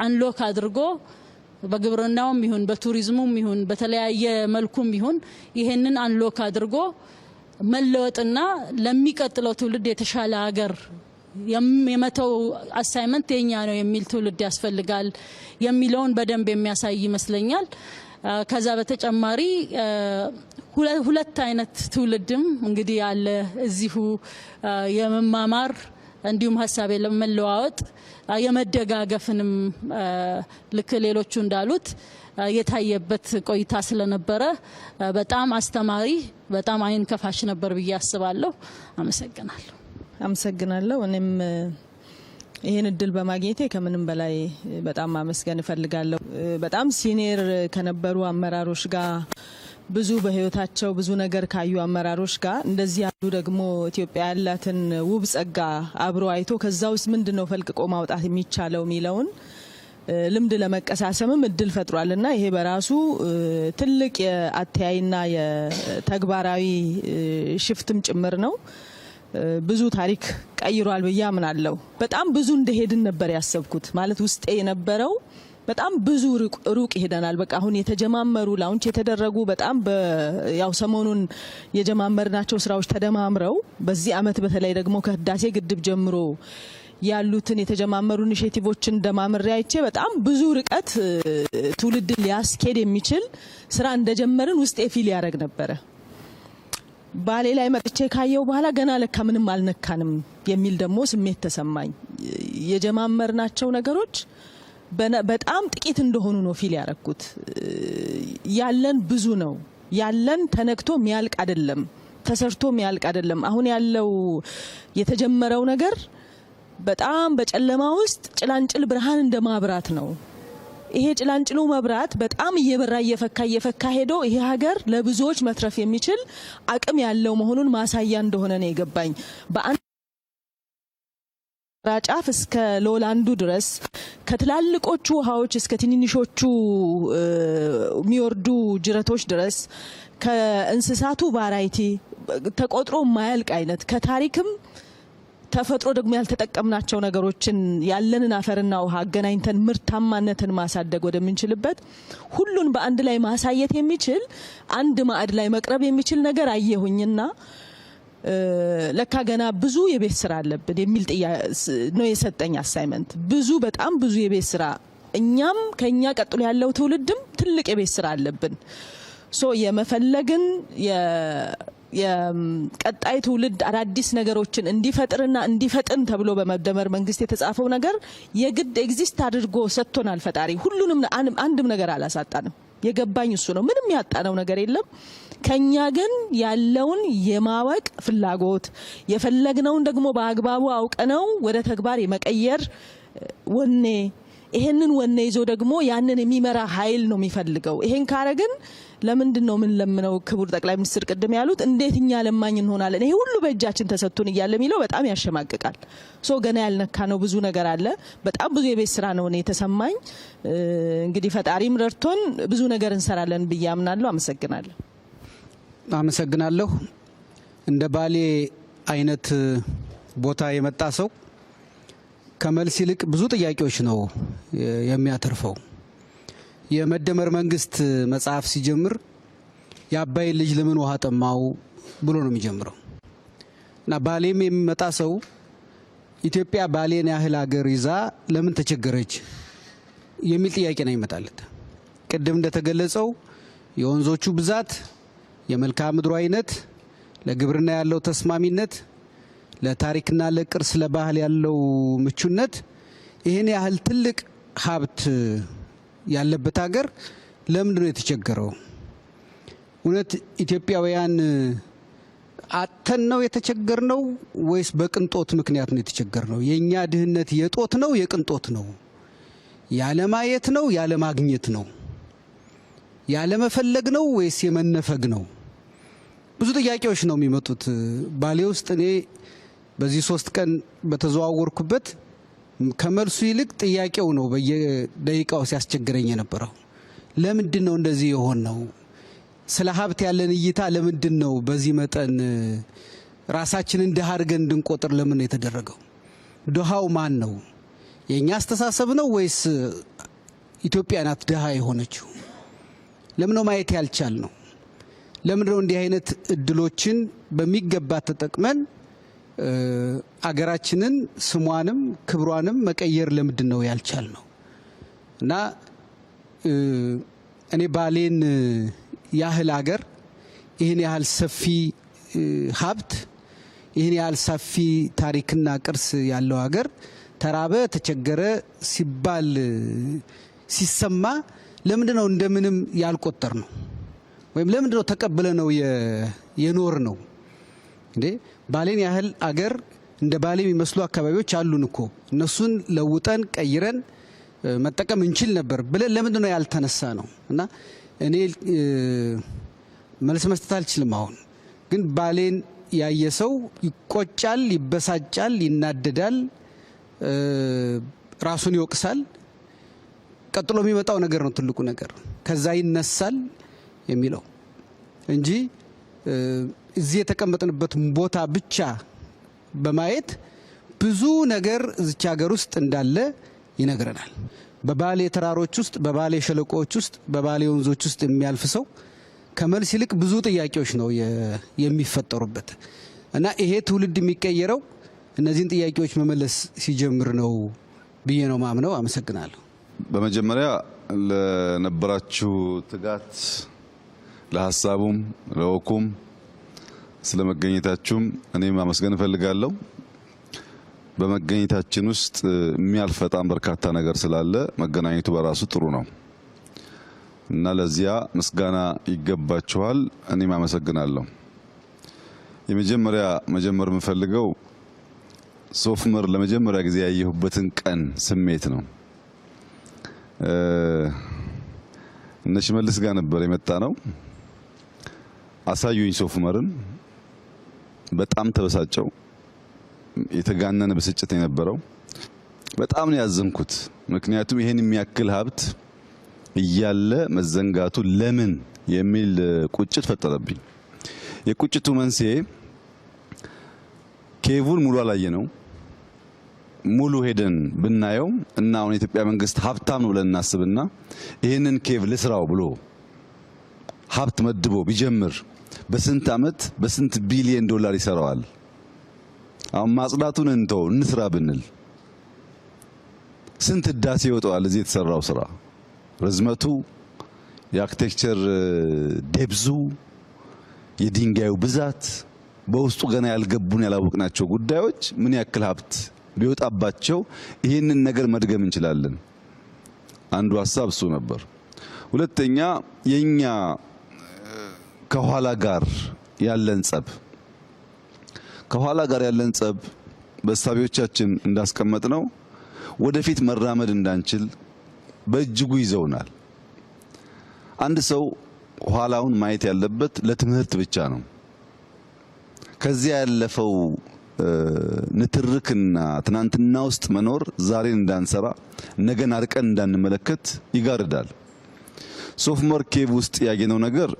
አንሎክ አድርጎ በግብርናውም ይሁን በቱሪዝሙም ይሁን በተለያየ መልኩም ይሁን ይሄንን አንሎክ አድርጎ መለወጥና ለሚቀጥለው ትውልድ የተሻለ ሀገር የመተው አሳይመንት የኛ ነው የሚል ትውልድ ያስፈልጋል የሚለውን በደንብ የሚያሳይ ይመስለኛል። ከዛ በተጨማሪ ሁለት አይነት ትውልድም እንግዲህ ያለ እዚሁ የመማማር እንዲሁም ሀሳብ ለመለዋወጥ የመደጋገፍንም ልክ ሌሎቹ እንዳሉት የታየበት ቆይታ ስለነበረ በጣም አስተማሪ በጣም አይን ከፋሽ ነበር ብዬ አስባለሁ። አመሰግናለሁ። አመሰግናለሁ። እኔም ይሄን እድል በማግኘቴ ከምንም በላይ በጣም ማመስገን እፈልጋለሁ። በጣም ሲኒየር ከነበሩ አመራሮች ጋር ብዙ በህይወታቸው ብዙ ነገር ካዩ አመራሮች ጋር እንደዚህ ያሉ ደግሞ ኢትዮጵያ ያላትን ውብ ጸጋ አብሮ አይቶ ከዛ ውስጥ ምንድነው ፈልቅቆ ማውጣት የሚቻለው ሚለውን ልምድ ለመቀሳሰምም እድል ፈጥሯልና ይሄ በራሱ ትልቅ የአተያይና የተግባራዊ ሽፍትም ጭምር ነው። ብዙ ታሪክ ቀይሯል ብዬ አምናለሁ። በጣም ብዙ እንደሄድን ነበር ያሰብኩት። ማለት ውስጤ የነበረው በጣም ብዙ ሩቅ ይሄዳናል። በቃ አሁን የተጀማመሩ ላውንች የተደረጉ በጣም ያው ሰሞኑን የጀማመርናቸው ስራዎች ተደማምረው በዚህ አመት በተለይ ደግሞ ከህዳሴ ግድብ ጀምሮ ያሉትን የተጀማመሩ ኢኒሼቲቮችን ደማምሬ አይቼ በጣም ብዙ ርቀት ትውልድን ሊያስኬድ የሚችል ስራ እንደጀመርን ውስጥ ፊል ያደርግ ነበረ። ባሌ ላይ መጥቼ ካየው በኋላ ገና ለካ ምንም አልነካንም የሚል ደግሞ ስሜት ተሰማኝ። የጀማመርናቸው ነገሮች በጣም ጥቂት እንደሆኑ ነው ፊል ያረኩት። ያለን ብዙ ነው። ያለን ተነክቶ ሚያልቅ አይደለም፣ ተሰርቶ ሚያልቅ አይደለም። አሁን ያለው የተጀመረው ነገር በጣም በጨለማ ውስጥ ጭላንጭል ብርሃን እንደማብራት ነው። ይሄ ጭላንጭሉ መብራት በጣም እየበራ እየፈካ ሄዶ ይሄ ሀገር ለብዙዎች መትረፍ የሚችል አቅም ያለው መሆኑን ማሳያ እንደሆነ ነው የገባኝ። በአንድ ጫፍ እስከ ሎላንዱ ድረስ ከትላልቆቹ ውሃዎች እስከ ትንንሾቹ የሚወርዱ ጅረቶች ድረስ ከእንስሳቱ ቫራይቲ ተቆጥሮ ማያልቅ አይነት ከታሪክም ተፈጥሮ ደግሞ ያልተጠቀምናቸው ነገሮችን ያለንን አፈርና ውሃ አገናኝተን ምርታማነትን ማሳደግ ወደምንችልበት ሁሉን በአንድ ላይ ማሳየት የሚችል አንድ ማዕድ ላይ መቅረብ የሚችል ነገር አየሁኝና ለካ ገና ብዙ የቤት ስራ አለብን የሚል ነው የሰጠኝ አሳይመንት። ብዙ በጣም ብዙ የቤት ስራ፣ እኛም ከኛ ቀጥሎ ያለው ትውልድም ትልቅ የቤት ስራ አለብን። የመፈለግን የቀጣይ ትውልድ አዳዲስ ነገሮችን እንዲፈጥርና እንዲፈጥን ተብሎ በመደመር መንግስት የተጻፈው ነገር የግድ ኤግዚስት አድርጎ ሰጥቶናል ፈጣሪ። ሁሉንም አንድም ነገር አላሳጣንም። የገባኝ እሱ ነው። ምንም ያጣነው ነገር የለም። ከኛ ግን ያለውን የማወቅ ፍላጎት የፈለግነውን ደግሞ በአግባቡ አውቀነው ወደ ተግባር የመቀየር ወኔ፣ ይሄንን ወኔ ይዞ ደግሞ ያንን የሚመራ ኃይል ነው የሚፈልገው። ይሄን ካረግን ለምንድን ነው ምን ለምነው ክቡር ጠቅላይ ሚኒስትር ቅድም ያሉት እንዴትኛ ለማኝ እንሆናለን? ይሄ ሁሉ በእጃችን ተሰጥቶን እያለ የሚለው በጣም ያሸማቅቃል። ገና ያልነካ ነው ብዙ ነገር አለ። በጣም ብዙ የቤት ስራ ነው የተሰማኝ። እንግዲህ ፈጣሪም ረድቶን ብዙ ነገር እንሰራለን ብዬ አምናለሁ። አመሰግናለሁ። እንደ ባሌ አይነት ቦታ የመጣ ሰው ከመልስ ይልቅ ብዙ ጥያቄዎች ነው የሚያተርፈው። የመደመር መንግስት መጽሐፍ ሲጀምር የአባይ ልጅ ለምን ውሃ ጠማው ብሎ ነው የሚጀምረው እና ባሌም የሚመጣ ሰው ኢትዮጵያ ባሌን ያህል ሀገር ይዛ ለምን ተቸገረች የሚል ጥያቄ ነው ይመጣለት። ቅድም እንደተገለጸው የወንዞቹ ብዛት፣ የመልክዓ ምድሩ አይነት፣ ለግብርና ያለው ተስማሚነት፣ ለታሪክና ለቅርስ ለባህል ያለው ምቹነት ይህን ያህል ትልቅ ሀብት ያለበት ሀገር ለምንድን ነው የተቸገረው? እውነት ኢትዮጵያውያን አተን ነው የተቸገርነው ወይስ በቅንጦት ምክንያት ነው የተቸገርነው? የኛ ድህነት የጦት ነው የቅንጦት ነው? ያለማየት ነው ያለማግኘት ነው? ያለመፈለግ ነው ወይስ የመነፈግ ነው? ብዙ ጥያቄዎች ነው የሚመጡት። ባሌ ውስጥ እኔ በዚህ 3 ቀን በተዘዋወርኩበት ከመልሱ ይልቅ ጥያቄው ነው በየደቂቃው ሲያስቸግረኝ የነበረው። ለምንድን ነው እንደዚህ የሆን ነው? ስለ ሀብት ያለን እይታ ለምንድን ነው በዚህ መጠን ራሳችንን ድሃ አድርገን እንድንቆጥር ለምን የተደረገው? ድሃው ማን ነው? የኛ አስተሳሰብ ነው ወይስ ኢትዮጵያ ናት ድሃ የሆነችው? ለምን ነው ማየት ያልቻል ነው? ለምን ነው እንዲህ አይነት እድሎችን በሚገባ ተጠቅመን አገራችንን ስሟንም ክብሯንም መቀየር ለምንድን ነው ያልቻል ነው? እና እኔ ባሌን ያህል አገር ይህን ያህል ሰፊ ሀብት ይህን ያህል ሰፊ ታሪክና ቅርስ ያለው ሀገር ተራበ ተቸገረ ሲባል ሲሰማ ለምንድን ነው እንደምንም ያልቆጠር ነው? ወይም ለምንድን ነው ተቀበለ ነው የኖር ነው? እንዴ ባሌን ያህል አገር እንደ ባሌ የሚመስሉ አካባቢዎች አሉን እኮ እነሱን ለውጠን ቀይረን መጠቀም እንችል ነበር ብለን ለምንድን ነው ያልተነሳ ነው? እና እኔ መልስ መስጠት አልችልም። አሁን ግን ባሌን ያየ ሰው ይቆጫል፣ ይበሳጫል፣ ይናደዳል፣ ራሱን ይወቅሳል። ቀጥሎ የሚመጣው ነገር ነው ትልቁ ነገር። ከዛ ይነሳል የሚለው እንጂ እዚህ የተቀመጥንበት ቦታ ብቻ በማየት ብዙ ነገር እዚች ሀገር ውስጥ እንዳለ ይነግረናል። በባሌ ተራሮች ውስጥ፣ በባሌ ሸለቆዎች ውስጥ፣ በባሌ ወንዞች ውስጥ የሚያልፍ ሰው ከመልስ ይልቅ ብዙ ጥያቄዎች ነው የሚፈጠሩበት እና ይሄ ትውልድ የሚቀየረው እነዚህን ጥያቄዎች መመለስ ሲጀምር ነው ብዬ ነው ማምነው። አመሰግናለሁ። በመጀመሪያ ለነበራችሁ ትጋት፣ ለሀሳቡም ለወኩም ስለመገኘታችሁም እኔም ማመስገን እፈልጋለሁ። በመገኘታችን ውስጥ የሚያልፍ በጣም በርካታ ነገር ስላለ መገናኘቱ በራሱ ጥሩ ነው እና ለዚያ ምስጋና ይገባችኋል። እኔም አመሰግናለሁ። መጀመር የምፈልገው ሶፍ ዑመር ለመጀመሪያ ጊዜ ያየሁበትን ቀን ስሜት ነው። እነ ሽመልስ ጋር ነበር የመጣ ነው። አሳዩኝ ሶፍ ዑመርን። በጣም ተበሳጨው። የተጋነነ ብስጭት የነበረው በጣም ነው ያዘንኩት። ምክንያቱም ይሄን የሚያክል ሀብት እያለ መዘንጋቱ ለምን የሚል ቁጭት ፈጠረብኝ። የቁጭቱ መንስኤ ኬቡን ሙሉ አላየ ነው። ሙሉ ሄደን ብናየው እና አሁን የኢትዮጵያ መንግስት ሀብታም ነው ብለን እናስብና ይሄንን ኬቭ ልስራው ብሎ ሀብት መድቦ ቢጀምር በስንት አመት በስንት ቢሊየን ዶላር ይሰራዋል? አሁን ማጽዳቱን እንተው እንስራ ብንል ስንት ህዳሴ ይወጣዋል? እዚህ የተሰራው ስራ ርዝመቱ፣ የአርኪቴክቸር ዴብዙ፣ የድንጋዩ ብዛት፣ በውስጡ ገና ያልገቡን ያላወቅናቸው ጉዳዮች ምን ያክል ሀብት ቢወጣባቸው ይህንን ነገር መድገም እንችላለን። አንዱ ሀሳብ እሱ ነበር። ሁለተኛ የኛ ከኋላ ጋር ያለን ጸብ በሳቢዎቻችን እንዳስቀመጥ ነው ወደፊት መራመድ እንዳንችል በእጅጉ ይዘውናል። አንድ ሰው ኋላውን ማየት ያለበት ለትምህርት ብቻ ነው። ከዚያ ያለፈው ንትርክና ትናንትና ውስጥ መኖር ዛሬን እንዳንሰራ ነገን አርቀን እንዳንመለከት ይጋርዳል። ሶፍ ዑመር ኬቭ ውስጥ ያገኘው ነገር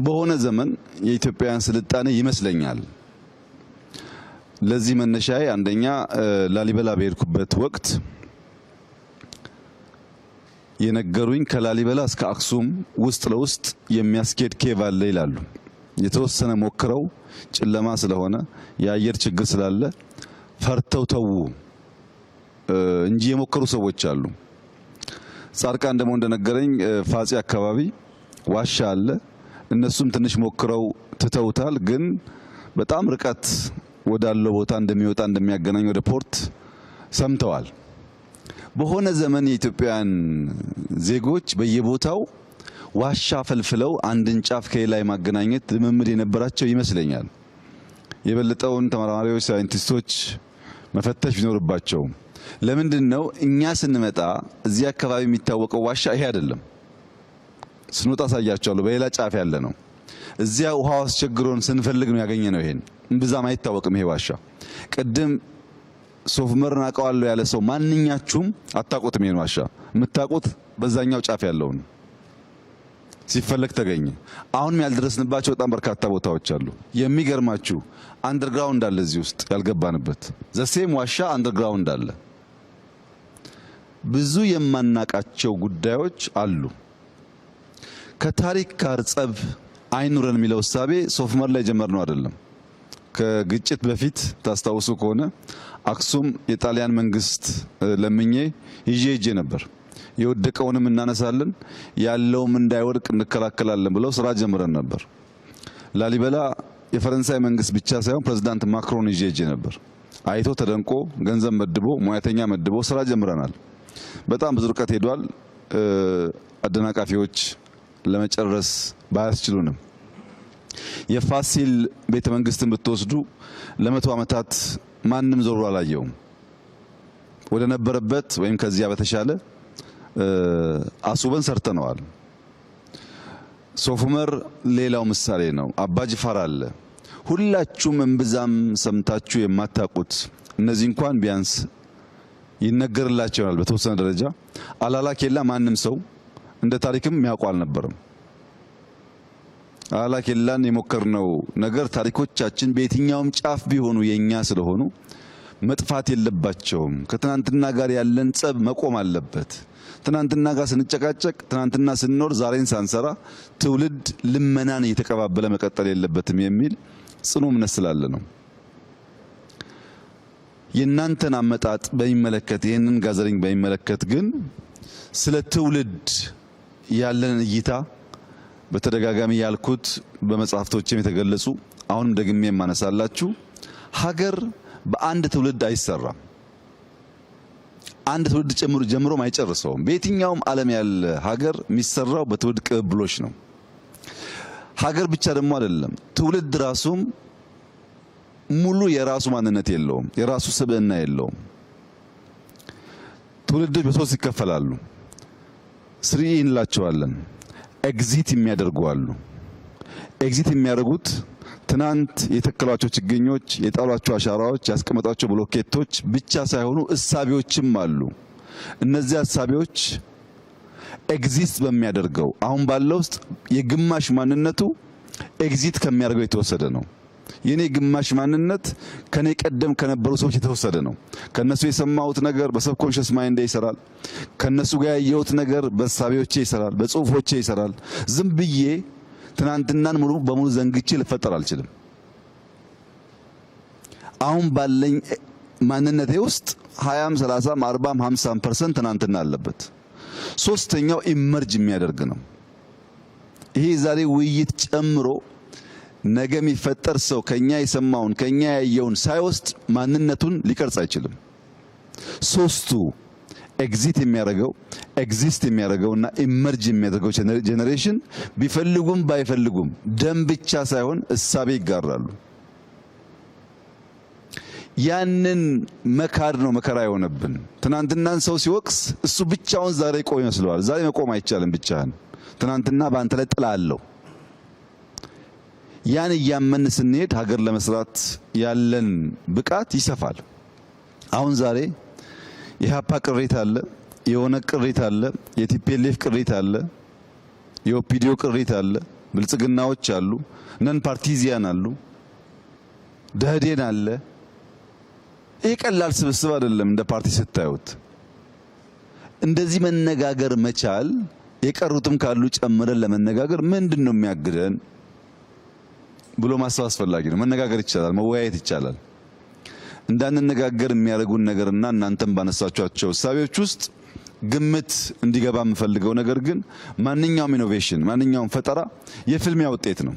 በሆነ ዘመን የኢትዮጵያውያን ስልጣኔ ይመስለኛል። ለዚህ መነሻዬ አንደኛ ላሊበላ በሄድኩበት ወቅት የነገሩኝ ከላሊበላ እስከ አክሱም ውስጥ ለውስጥ የሚያስኬድ ኬቭ አለ ይላሉ። የተወሰነ ሞክረው ጨለማ ስለሆነ የአየር ችግር ስላለ ፈርተው ተው እንጂ የሞከሩ ሰዎች አሉ። ጻድቃን ደግሞ እንደነገረኝ ፋጺ አካባቢ ዋሻ አለ። እነሱም ትንሽ ሞክረው ትተውታል። ግን በጣም ርቀት ወዳለው ቦታ እንደሚወጣ እንደሚያገናኝ ወደ ፖርት ሰምተዋል። በሆነ ዘመን የኢትዮጵያውያን ዜጎች በየቦታው ዋሻ ፈልፍለው አንድን ጫፍ ከሌላ ማገናኘት ልምምድ የነበራቸው ይመስለኛል። የበለጠውን ተመራማሪዎች፣ ሳይንቲስቶች መፈተሽ ቢኖርባቸው ለምንድነው እኛ ስንመጣ እዚህ አካባቢ የሚታወቀው ዋሻ ይሄ አይደለም። ስንወጣ አሳያቸዋለሁ። በሌላ ጫፍ ያለ ነው። እዚያ ውሃው አስቸግሮን ስንፈልግ ነው ያገኘነው። ይሄን እምብዛም አይታወቅም ይሄ ዋሻ። ቅድም ሶፍ ዑመርን አውቀዋለሁ ያለ ሰው ማንኛችሁም አታውቁትም። ይሄን ዋሻ የምታውቁት በዛኛው ጫፍ ያለውን ሲፈለግ ተገኘ። አሁንም ያልደረስንባቸው በጣም በርካታ ቦታዎች አሉ። የሚገርማችሁ አንደርግራውንድ አለ እዚህ ውስጥ ያልገባንበት። ዘሴም ዋሻ አንደርግራውንድ አለ። ብዙ የማናቃቸው ጉዳዮች አሉ። ከታሪክ ጋር ጸብ አይኑረን የሚለው እሳቤ ሶፍ ዑመር ላይ ጀመርነው አይደለም። ከግጭት በፊት ታስታውሱ ከሆነ አክሱም የጣሊያን መንግስት ለምኜ ይዤ ነበር። የወደቀውንም እናነሳለን ያለውም እንዳይወድቅ እንከላከላለን ብለው ስራ ጀምረን ነበር። ላሊበላ የፈረንሳይ መንግስት ብቻ ሳይሆን ፕሬዝዳንት ማክሮን ይዤ ነበር። አይቶ ተደንቆ ገንዘብ መድቦ ሙያተኛ መድቦ ስራ ጀምረናል። በጣም ብዙ ርቀት ሄዷል። አደናቃፊዎች ለመጨረስ ባያስችሉንም የፋሲል ቤተ መንግስትን ብትወስዱ ለ100 ዓመታት ማንም ዞሮ አላየውም። ወደ ነበረበት ወይም ከዚያ በተሻለ አሱበን ሰርተነዋል። ሶፍ ዑመር ሌላው ምሳሌ ነው። አባጅፋር አለ። ሁላችሁም እምብዛም ሰምታችሁ የማታውቁት እነዚህ እንኳን ቢያንስ ይነገርላቸዋል በተወሰነ ደረጃ። አላላ ኬላ ማንም ሰው እንደ ታሪክም የሚያውቀው አልነበረም። አላላ ኬላን የሞከርነው ነገር ታሪኮቻችን በየትኛውም ጫፍ ቢሆኑ የኛ ስለሆኑ መጥፋት የለባቸውም። ከትናንትና ጋር ያለን ጸብ መቆም አለበት። ትናንትና ጋር ስንጨቃጨቅ፣ ትናንትና ስንኖር ዛሬን ሳንሰራ ትውልድ ልመናን እየተቀባበለ መቀጠል የለበትም የሚል ጽኑ እምነት ስላለ ነው። የእናንተን አመጣጥ በሚመለከት ይህንን ጋዘሪንግ በሚመለከት ግን ስለ ትውልድ ያለን እይታ በተደጋጋሚ ያልኩት በመጽሐፍቶችም የተገለጹ አሁንም ደግሜ የማነሳላችሁ ሀገር በአንድ ትውልድ አይሰራም። አንድ ትውልድ ጀምሮም አይጨርሰውም። በየትኛውም ዓለም ያለ ሀገር የሚሰራው በትውልድ ቅብብሎች ነው። ሀገር ብቻ ደግሞ አይደለም፣ ትውልድ ራሱም ሙሉ የራሱ ማንነት የለውም፣ የራሱ ስብዕና የለውም። ትውልዶች በሶስት ይከፈላሉ። ስሪ እንላቸዋለን። ኤግዚት የሚያደርጉ አሉ። ኤግዚት የሚያደርጉት ትናንት የተከሏቸው ችግኞች፣ የጣሏቸው አሻራዎች፣ ያስቀመጧቸው ብሎኬቶች ብቻ ሳይሆኑ እሳቤዎችም አሉ። እነዚህ እሳቤዎች ኤግዚስት በሚያደርገው አሁን ባለው ውስጥ የግማሽ ማንነቱ ኤግዚት ከሚያደርገው የተወሰደ ነው። የኔ ግማሽ ማንነት ከኔ ቀደም ከነበሩ ሰዎች የተወሰደ ነው። ከነሱ የሰማሁት ነገር በሰብኮንሽስ ማይንድ ይሰራል። ከነሱ ጋር ያየሁት ነገር በእሳቤዎቼ ይሰራል፣ በጽሁፎቼ ይሰራል። ዝም ብዬ ትናንትናን ሙሉ በሙሉ ዘንግቼ ልፈጠር አልችልም። አሁን ባለኝ ማንነቴ ውስጥ 20፣ 30፣ 40፣ 50% ትናንትና አለበት። ሶስተኛው ኢመርጅ የሚያደርግ ነው። ይሄ ዛሬ ውይይት ጨምሮ ነገ የሚፈጠር ሰው ከኛ የሰማውን ከኛ ያየውን ሳይወስድ ማንነቱን ሊቀርጽ አይችልም። ሶስቱ ኤግዚት የሚያደርገው ኤግዚስት የሚያደርገውና ኢመርጅ የሚያደርገው ጄኔሬሽን ቢፈልጉም ባይፈልጉም ደም ብቻ ሳይሆን እሳቤ ይጋራሉ። ያንን መካድ ነው መከራ የሆነብን። ትናንትናን ሰው ሲወቅስ እሱ ብቻውን ዛሬ ቆም ይመስለዋል። ዛሬ መቆም አይቻልም ብቻህን። ትናንትና በአንተ ላይ ጥላ አለው። ያን እያመን ስንሄድ ሀገር ለመስራት ያለን ብቃት ይሰፋል። አሁን ዛሬ የሀፓ ቅሬታ አለ፣ የኦነግ ቅሬታ አለ፣ የቲፒኤልኤፍ ቅሬታ አለ፣ የኦፒዲዮ ቅሬታ አለ፣ ብልጽግናዎች አሉ፣ ነን ፓርቲዚያን አሉ፣ ደህዴን አለ። ይህ ቀላል ስብስብ አይደለም። እንደ ፓርቲ ስታዩት እንደዚህ መነጋገር መቻል፣ የቀሩትም ካሉ ጨምረን ለመነጋገር ምንድነው የሚያግደን ብሎ ማሰብ አስፈላጊ ነው። መነጋገር ይቻላል፣ መወያየት ይቻላል። እንዳንነጋገር የሚያደርጉን ነገርና እናንተም ባነሳቿቸው እሳቤዎች ውስጥ ግምት እንዲገባ የምፈልገው ነገር ግን ማንኛውም ኢኖቬሽን፣ ማንኛውም ፈጠራ የፍልሚያ ውጤት ነው።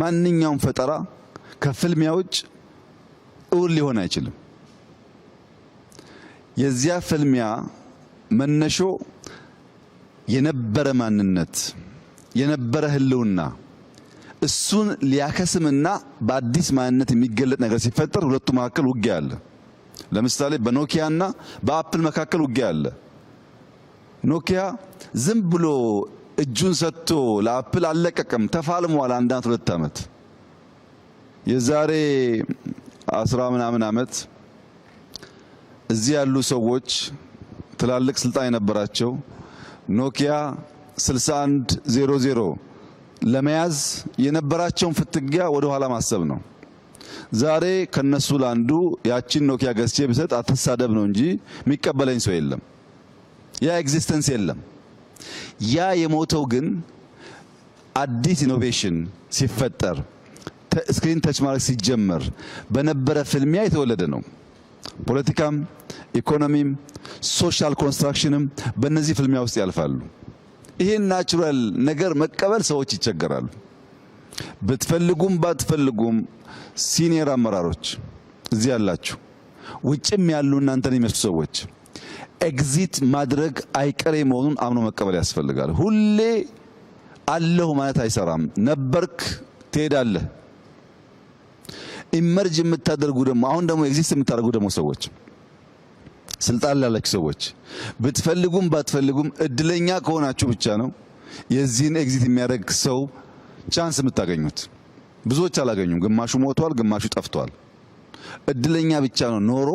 ማንኛውም ፈጠራ ከፍልሚያ ውጭ እውን ሊሆን አይችልም። የዚያ ፍልሚያ መነሾ የነበረ ማንነት፣ የነበረ ህልውና እሱን ሊያከስምና በአዲስ ማንነት የሚገለጥ ነገር ሲፈጠር ሁለቱ መካከል ውጊያ አለ። ለምሳሌ በኖኪያና በአፕል መካከል ውጊያ አለ። ኖኪያ ዝም ብሎ እጁን ሰጥቶ ለአፕል አልለቀቀም፣ ተፋልሟል። 1-2 ዓመት የዛሬ 10 ምናምን ዓመት እዚህ ያሉ ሰዎች ትላልቅ ስልጣን የነበራቸው ኖኪያ 6100 ለመያዝ የነበራቸውን ፍትጊያ ወደ ኋላ ማሰብ ነው። ዛሬ ከነሱ ላንዱ ያቺን ኖኪያ ገዝቼ ብሰጥ አትሳደብ ነው እንጂ የሚቀበለኝ ሰው የለም። ያ ኤግዚስተንስ የለም። ያ የሞተው ግን አዲስ ኢኖቬሽን ሲፈጠር ስክሪን ተች ማድረግ ሲጀመር በነበረ ፍልሚያ የተወለደ ነው። ፖለቲካም፣ ኢኮኖሚም፣ ሶሻል ኮንስትራክሽንም በእነዚህ ፍልሚያ ውስጥ ያልፋሉ። ይሄን ናቹራል ነገር መቀበል ሰዎች ይቸገራሉ። ብትፈልጉም ባትፈልጉም ሲኒየር አመራሮች እዚህ ያላችሁ፣ ውጭም ያሉ እናንተን የሚመስሉ ሰዎች ኤግዚት ማድረግ አይቀሬ መሆኑን አምኖ መቀበል ያስፈልጋል። ሁሌ አለሁ ማለት አይሰራም። ነበርክ ትሄዳለህ። ኢመርጅ የምታደርጉ ደግሞ አሁን ደግሞ ኤግዚስት የምታደርጉ ደግሞ ሰዎች፣ ስልጣን ላላችሁ ሰዎች ብትፈልጉም ባትፈልጉም እድለኛ ከሆናችሁ ብቻ ነው የዚህን ኤግዚት የሚያደርግ ሰው ቻንስ የምታገኙት። ብዙዎች አላገኙም። ግማሹ ሞቷል፣ ግማሹ ጠፍቷል። እድለኛ ብቻ ነው ኖሮ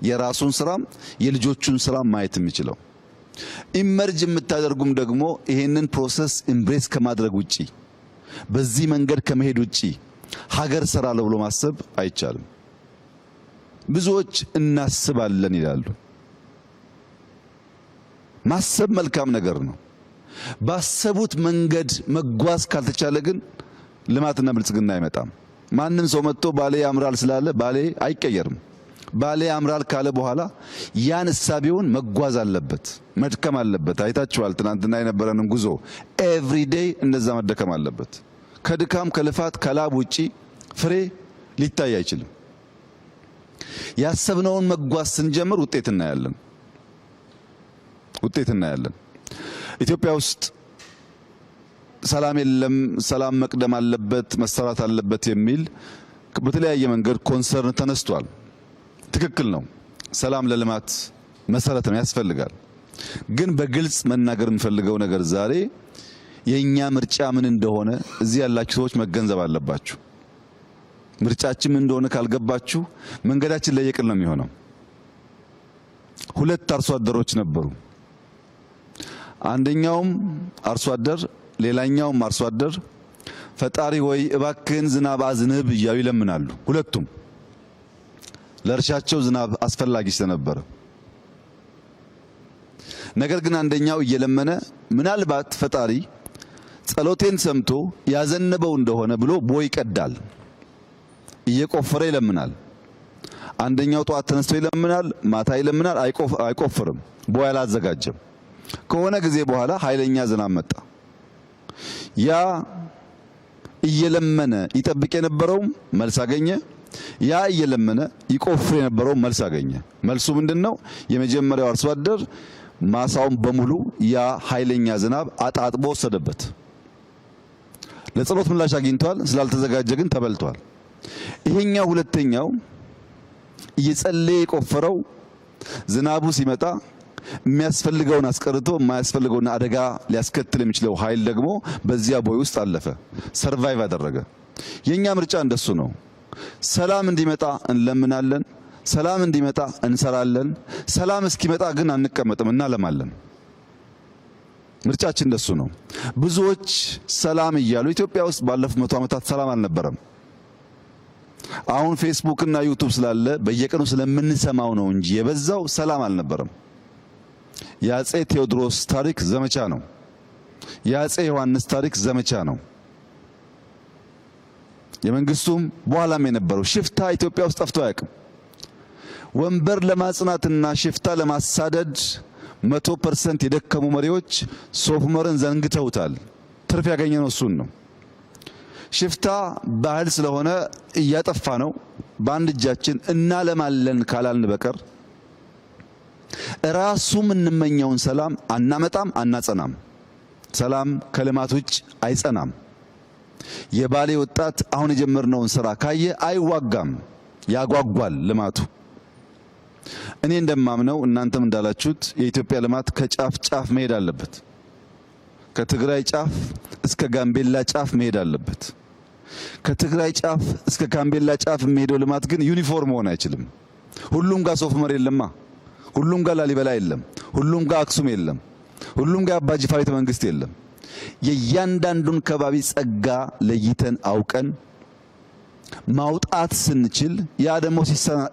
የራሱን ስራም የልጆቹን ስራ ማየት የሚችለው። ኢመርጅ የምታደርጉም ደግሞ ይሄንን ፕሮሰስ ኢምብሬስ ከማድረግ ውጪ፣ በዚህ መንገድ ከመሄድ ውጪ ሀገር ሰራለሁ ብሎ ማሰብ አይቻልም። ብዙዎች እናስባለን ይላሉ። ማሰብ መልካም ነገር ነው። ባሰቡት መንገድ መጓዝ ካልተቻለ ግን ልማትና ብልጽግና አይመጣም። ማንም ሰው መጥቶ ባሌ ያምራል ስላለ ባሌ አይቀየርም። ባሌ ያምራል ካለ በኋላ ያን እሳቤውን መጓዝ አለበት፣ መድከም አለበት። አይታችኋል ትናንትና የነበረንን ጉዞ። ኤቭሪ ዴይ እንደዛ መደከም አለበት። ከድካም ከልፋት ከላብ ውጪ ፍሬ ሊታይ አይችልም። ያሰብነውን መጓዝ ስንጀምር ውጤት እናያለን። ኢትዮጵያ ውስጥ ሰላም የለም፣ ሰላም መቅደም አለበት፣ መሰራት አለበት የሚል በተለያየ መንገድ ኮንሰርን ተነስቷል። ትክክል ነው። ሰላም ለልማት መሰረት ነው፣ ያስፈልጋል። ግን በግልጽ መናገር የምፈልገው ነገር ዛሬ የኛ ምርጫ ምን እንደሆነ እዚህ ያላችሁ ሰዎች መገንዘብ አለባችሁ። ምርጫችን ምን እንደሆነ ካልገባችሁ መንገዳችን ለየቅል ነው የሚሆነው። ሁለት አርሶ አደሮች ነበሩ። አንደኛውም አርሶ አደር ሌላኛውም አርሶ አደር ፈጣሪ ወይ እባክህን ዝናብ አዝንብ እያሉ ይለምናሉ። ሁለቱም ለእርሻቸው ዝናብ አስፈላጊ ስለነበረ፣ ነገር ግን አንደኛው እየለመነ ምናልባት ፈጣሪ ጸሎቴን ሰምቶ ያዘነበው እንደሆነ ብሎ ቦይ ይቀዳል፣ እየቆፈረ ይለምናል። አንደኛው ጧት ተነስቶ ይለምናል፣ ማታ ይለምናል፣ አይቆፍርም፣ ቦይ አላዘጋጀም። ከሆነ ጊዜ በኋላ ኃይለኛ ዝናብ መጣ። ያ እየለመነ ይጠብቅ የነበረውም መልስ አገኘ። ያ እየለመነ ይቆፍር የነበረው መልስ አገኘ። መልሱ ምንድነው? የመጀመሪያው አርሶ አደር ማሳውን በሙሉ ያ ኃይለኛ ዝናብ አጣጥቦ ወሰደበት። ለጸሎት ምላሽ አግኝቷል፣ ስላልተዘጋጀ ግን ተበልቷል። ይሄኛው ሁለተኛው እየጸለየ የቆፈረው ዝናቡ ሲመጣ የሚያስፈልገውን አስቀርቶ የማያስፈልገውን አደጋ ሊያስከትል የሚችለው ኃይል ደግሞ በዚያ ቦይ ውስጥ አለፈ፣ ሰርቫይቭ አደረገ። የኛ ምርጫ እንደሱ ነው። ሰላም እንዲመጣ እንለምናለን፣ ሰላም እንዲመጣ እንሰራለን። ሰላም እስኪመጣ ግን አንቀመጥም፣ እናለማለን። ምርጫችን እንደሱ ነው። ብዙዎች ሰላም እያሉ ኢትዮጵያ ውስጥ ባለፉት 100 ዓመታት ሰላም አልነበረም። አሁን ፌስቡክ እና ዩቲዩብ ስላለ በየቀኑ ስለምንሰማው ነው እንጂ የበዛው ሰላም አልነበረም። የአፄ ቴዎድሮስ ታሪክ ዘመቻ ነው። የአፄ ዮሐንስ ታሪክ ዘመቻ ነው። የመንግስቱም በኋላም የነበረው ሽፍታ ኢትዮጵያ ውስጥ ጠፍቶ አያውቅም። ወንበር ለማጽናትና ሽፍታ ለማሳደድ 100% የደከሙ መሪዎች ሶፍ ዑመርን ዘንግተውታል። ትርፍ ያገኘነው እሱን ነው። ሽፍታ ባህል ስለሆነ እያጠፋ ነው። በአንድ እጃችን እናለማለን ካላልን በቀር ራሱ የምንመኘውን ሰላም አናመጣም፣ አናጸናም። ሰላም ከልማት ውጭ አይጸናም። የባሌ ወጣት አሁን የጀመርነውን ስራ ካየ አይዋጋም፣ ያጓጓል ልማቱ። እኔ እንደማምነው እናንተም እንዳላችሁት የኢትዮጵያ ልማት ከጫፍ ጫፍ መሄድ አለበት። ከትግራይ ጫፍ እስከ ጋምቤላ ጫፍ መሄድ አለበት። ከትግራይ ጫፍ እስከ ጋምቤላ ጫፍ የሚሄደው ልማት ግን ዩኒፎርም መሆን አይችልም። ሁሉም ጋር ሶፍ ዑመር የለማ፣ ሁሉም ጋር ላሊበላ የለም፣ ሁሉም ጋር አክሱም የለም፣ ሁሉም ጋር አባ ጅፋር ቤተ መንግስት የለም። የእያንዳንዱን ከባቢ ጸጋ ለይተን አውቀን ማውጣት ስንችል ያ ደግሞ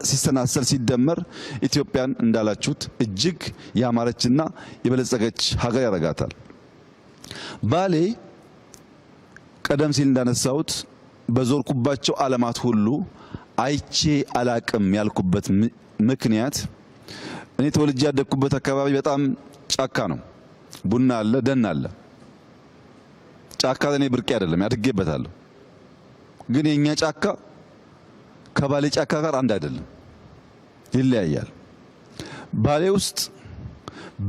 ሲሰናሰል ሲደመር ኢትዮጵያን እንዳላችሁት እጅግ ያማረችና የበለጸገች ሀገር ያደርጋታል። ባሌ ቀደም ሲል እንዳነሳሁት በዞርኩባቸው ዓለማት ሁሉ አይቼ አላቅም ያልኩበት ምክንያት እኔ ተወልጄ ያደግኩበት አካባቢ በጣም ጫካ ነው። ቡና አለ፣ ደን አለ። ጫካ ለኔ ብርቅ አይደለም፣ ያድጌበታለሁ። ግን የኛ ጫካ ከባሌ ጫካ ጋር አንድ አይደለም፣ ይለያያል። ባሌ ውስጥ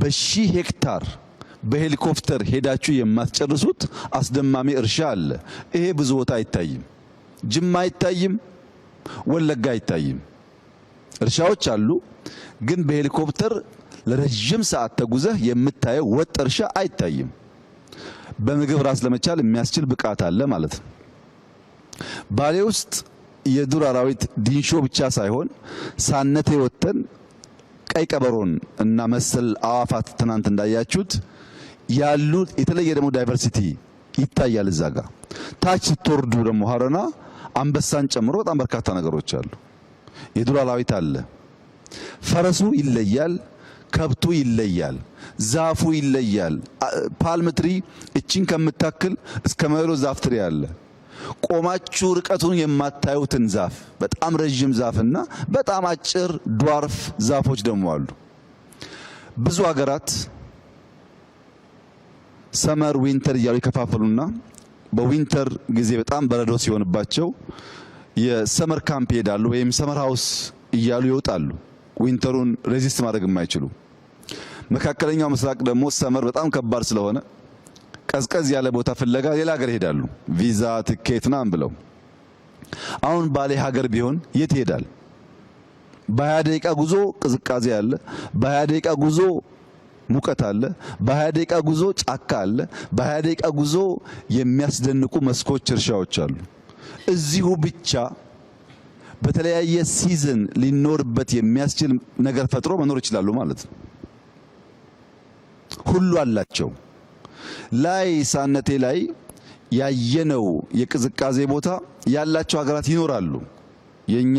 በሺህ ሄክታር በሄሊኮፕተር ሄዳችሁ የማትጨርሱት አስደማሚ እርሻ አለ። ይሄ ብዙ ቦታ አይታይም። ጅማ አይታይም፣ ወለጋ አይታይም። እርሻዎች አሉ፣ ግን በሄሊኮፕተር ለረጅም ሰዓት ተጉዘህ የምታየው ወጥ እርሻ አይታይም። በምግብ ራስ ለመቻል የሚያስችል ብቃት አለ ማለት ነው። ባሌ ውስጥ የዱር አራዊት ዲንሾ ብቻ ሳይሆን ሳነቴ ወተን ቀይ ቀበሮን እና መሰል አዋፋት ትናንት እንዳያችሁት ያሉ የተለየ ደግሞ ዳይቨርሲቲ ይታያል። እዛ ጋር ታች ስትወርዱ ደግሞ ሀረና አንበሳን ጨምሮ በጣም በርካታ ነገሮች አሉ። የዱር አራዊት አለ። ፈረሱ ይለያል፣ ከብቱ ይለያል። ዛፉ ይለያል። ፓልም ትሪ እቺን ከምታክል እስከ መሎ ዛፍ ትሪ አለ። ቆማችሁ ርቀቱን የማታዩትን ዛፍ በጣም ረጅም ዛፍና በጣም አጭር ዷርፍ ዛፎች ደግሞ አሉ። ብዙ ሀገራት ሰመር ዊንተር እያሉ ይከፋፈሉና በዊንተር ጊዜ በጣም በረዶ ሲሆንባቸው የሰመር ካምፕ ይሄዳሉ ወይም ሰመር ሃውስ እያሉ ይወጣሉ። ዊንተሩን ሬዚስት ማድረግ የማይችሉ መካከለኛው ምስራቅ ደግሞ ሰመር በጣም ከባድ ስለሆነ ቀዝቀዝ ያለ ቦታ ፍለጋ ሌላ ሀገር ይሄዳሉ። ቪዛ ትኬት ምናምን ብለው። አሁን ባሌ ሀገር ቢሆን የት ይሄዳል? በ20 ደቂቃ ጉዞ ቅዝቃዜ አለ፣ በ20 ደቂቃ ጉዞ ሙቀት አለ፣ በ20 ደቂቃ ጉዞ ጫካ አለ፣ በ20 ደቂቃ ጉዞ የሚያስደንቁ መስኮች፣ እርሻዎች አሉ። እዚሁ ብቻ በተለያየ ሲዝን ሊኖርበት የሚያስችል ነገር ፈጥሮ መኖር ይችላሉ ማለት ነው። ሁሉ አላቸው። ላይ ሳነቴ ላይ ያየነው የቅዝቃዜ ቦታ ያላቸው ሀገራት ይኖራሉ። የኛ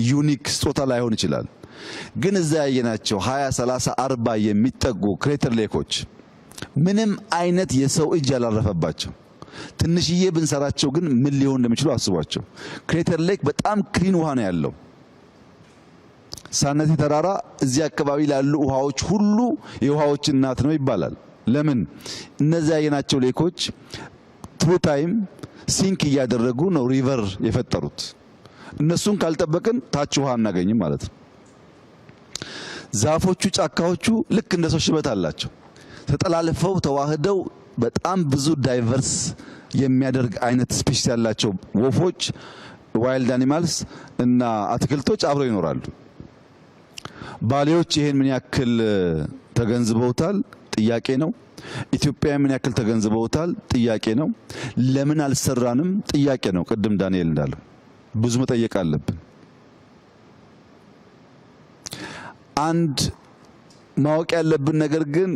ዩኒክ ስጦታ ላይሆን ይችላል። ግን እዛ ያየናቸው 20 30 40 የሚጠጉ ክሬተር ሌኮች ምንም አይነት የሰው እጅ ያላረፈባቸው ትንሽዬ ብንሰራቸው ግን ምን ሊሆን እንደሚችሉ አስቧቸው። ክሬተር ሌክ በጣም ክሊን ውሃ ነው ያለው። ሳነቴ ተራራ እዚህ አካባቢ ላሉ ውሃዎች ሁሉ የውሃዎች እናት ነው ይባላል። ለምን? እነዚያ ያየናቸው ሌኮች ትሩ ታይም ሲንክ እያደረጉ ነው ሪቨር የፈጠሩት። እነሱን ካልጠበቅን ታች ውሃ አናገኝም ማለት ነው። ዛፎቹ፣ ጫካዎቹ ልክ እንደ ሰው ሽበት አላቸው። ተጠላልፈው ተዋህደው በጣም ብዙ ዳይቨርስ የሚያደርግ አይነት ስፔሺስ ያላቸው ወፎች፣ ዋይልድ አኒማልስ እና አትክልቶች አብረው ይኖራሉ። ባሌዎች ይሄን ምን ያክል ተገንዝበውታል? ጥያቄ ነው። ኢትዮጵያ ምን ያክል ተገንዝበውታል? ጥያቄ ነው። ለምን አልሰራንም? ጥያቄ ነው። ቅድም ዳንኤል እንዳለው ብዙ መጠየቅ አለብን። አንድ ማወቅ ያለብን ነገር ግን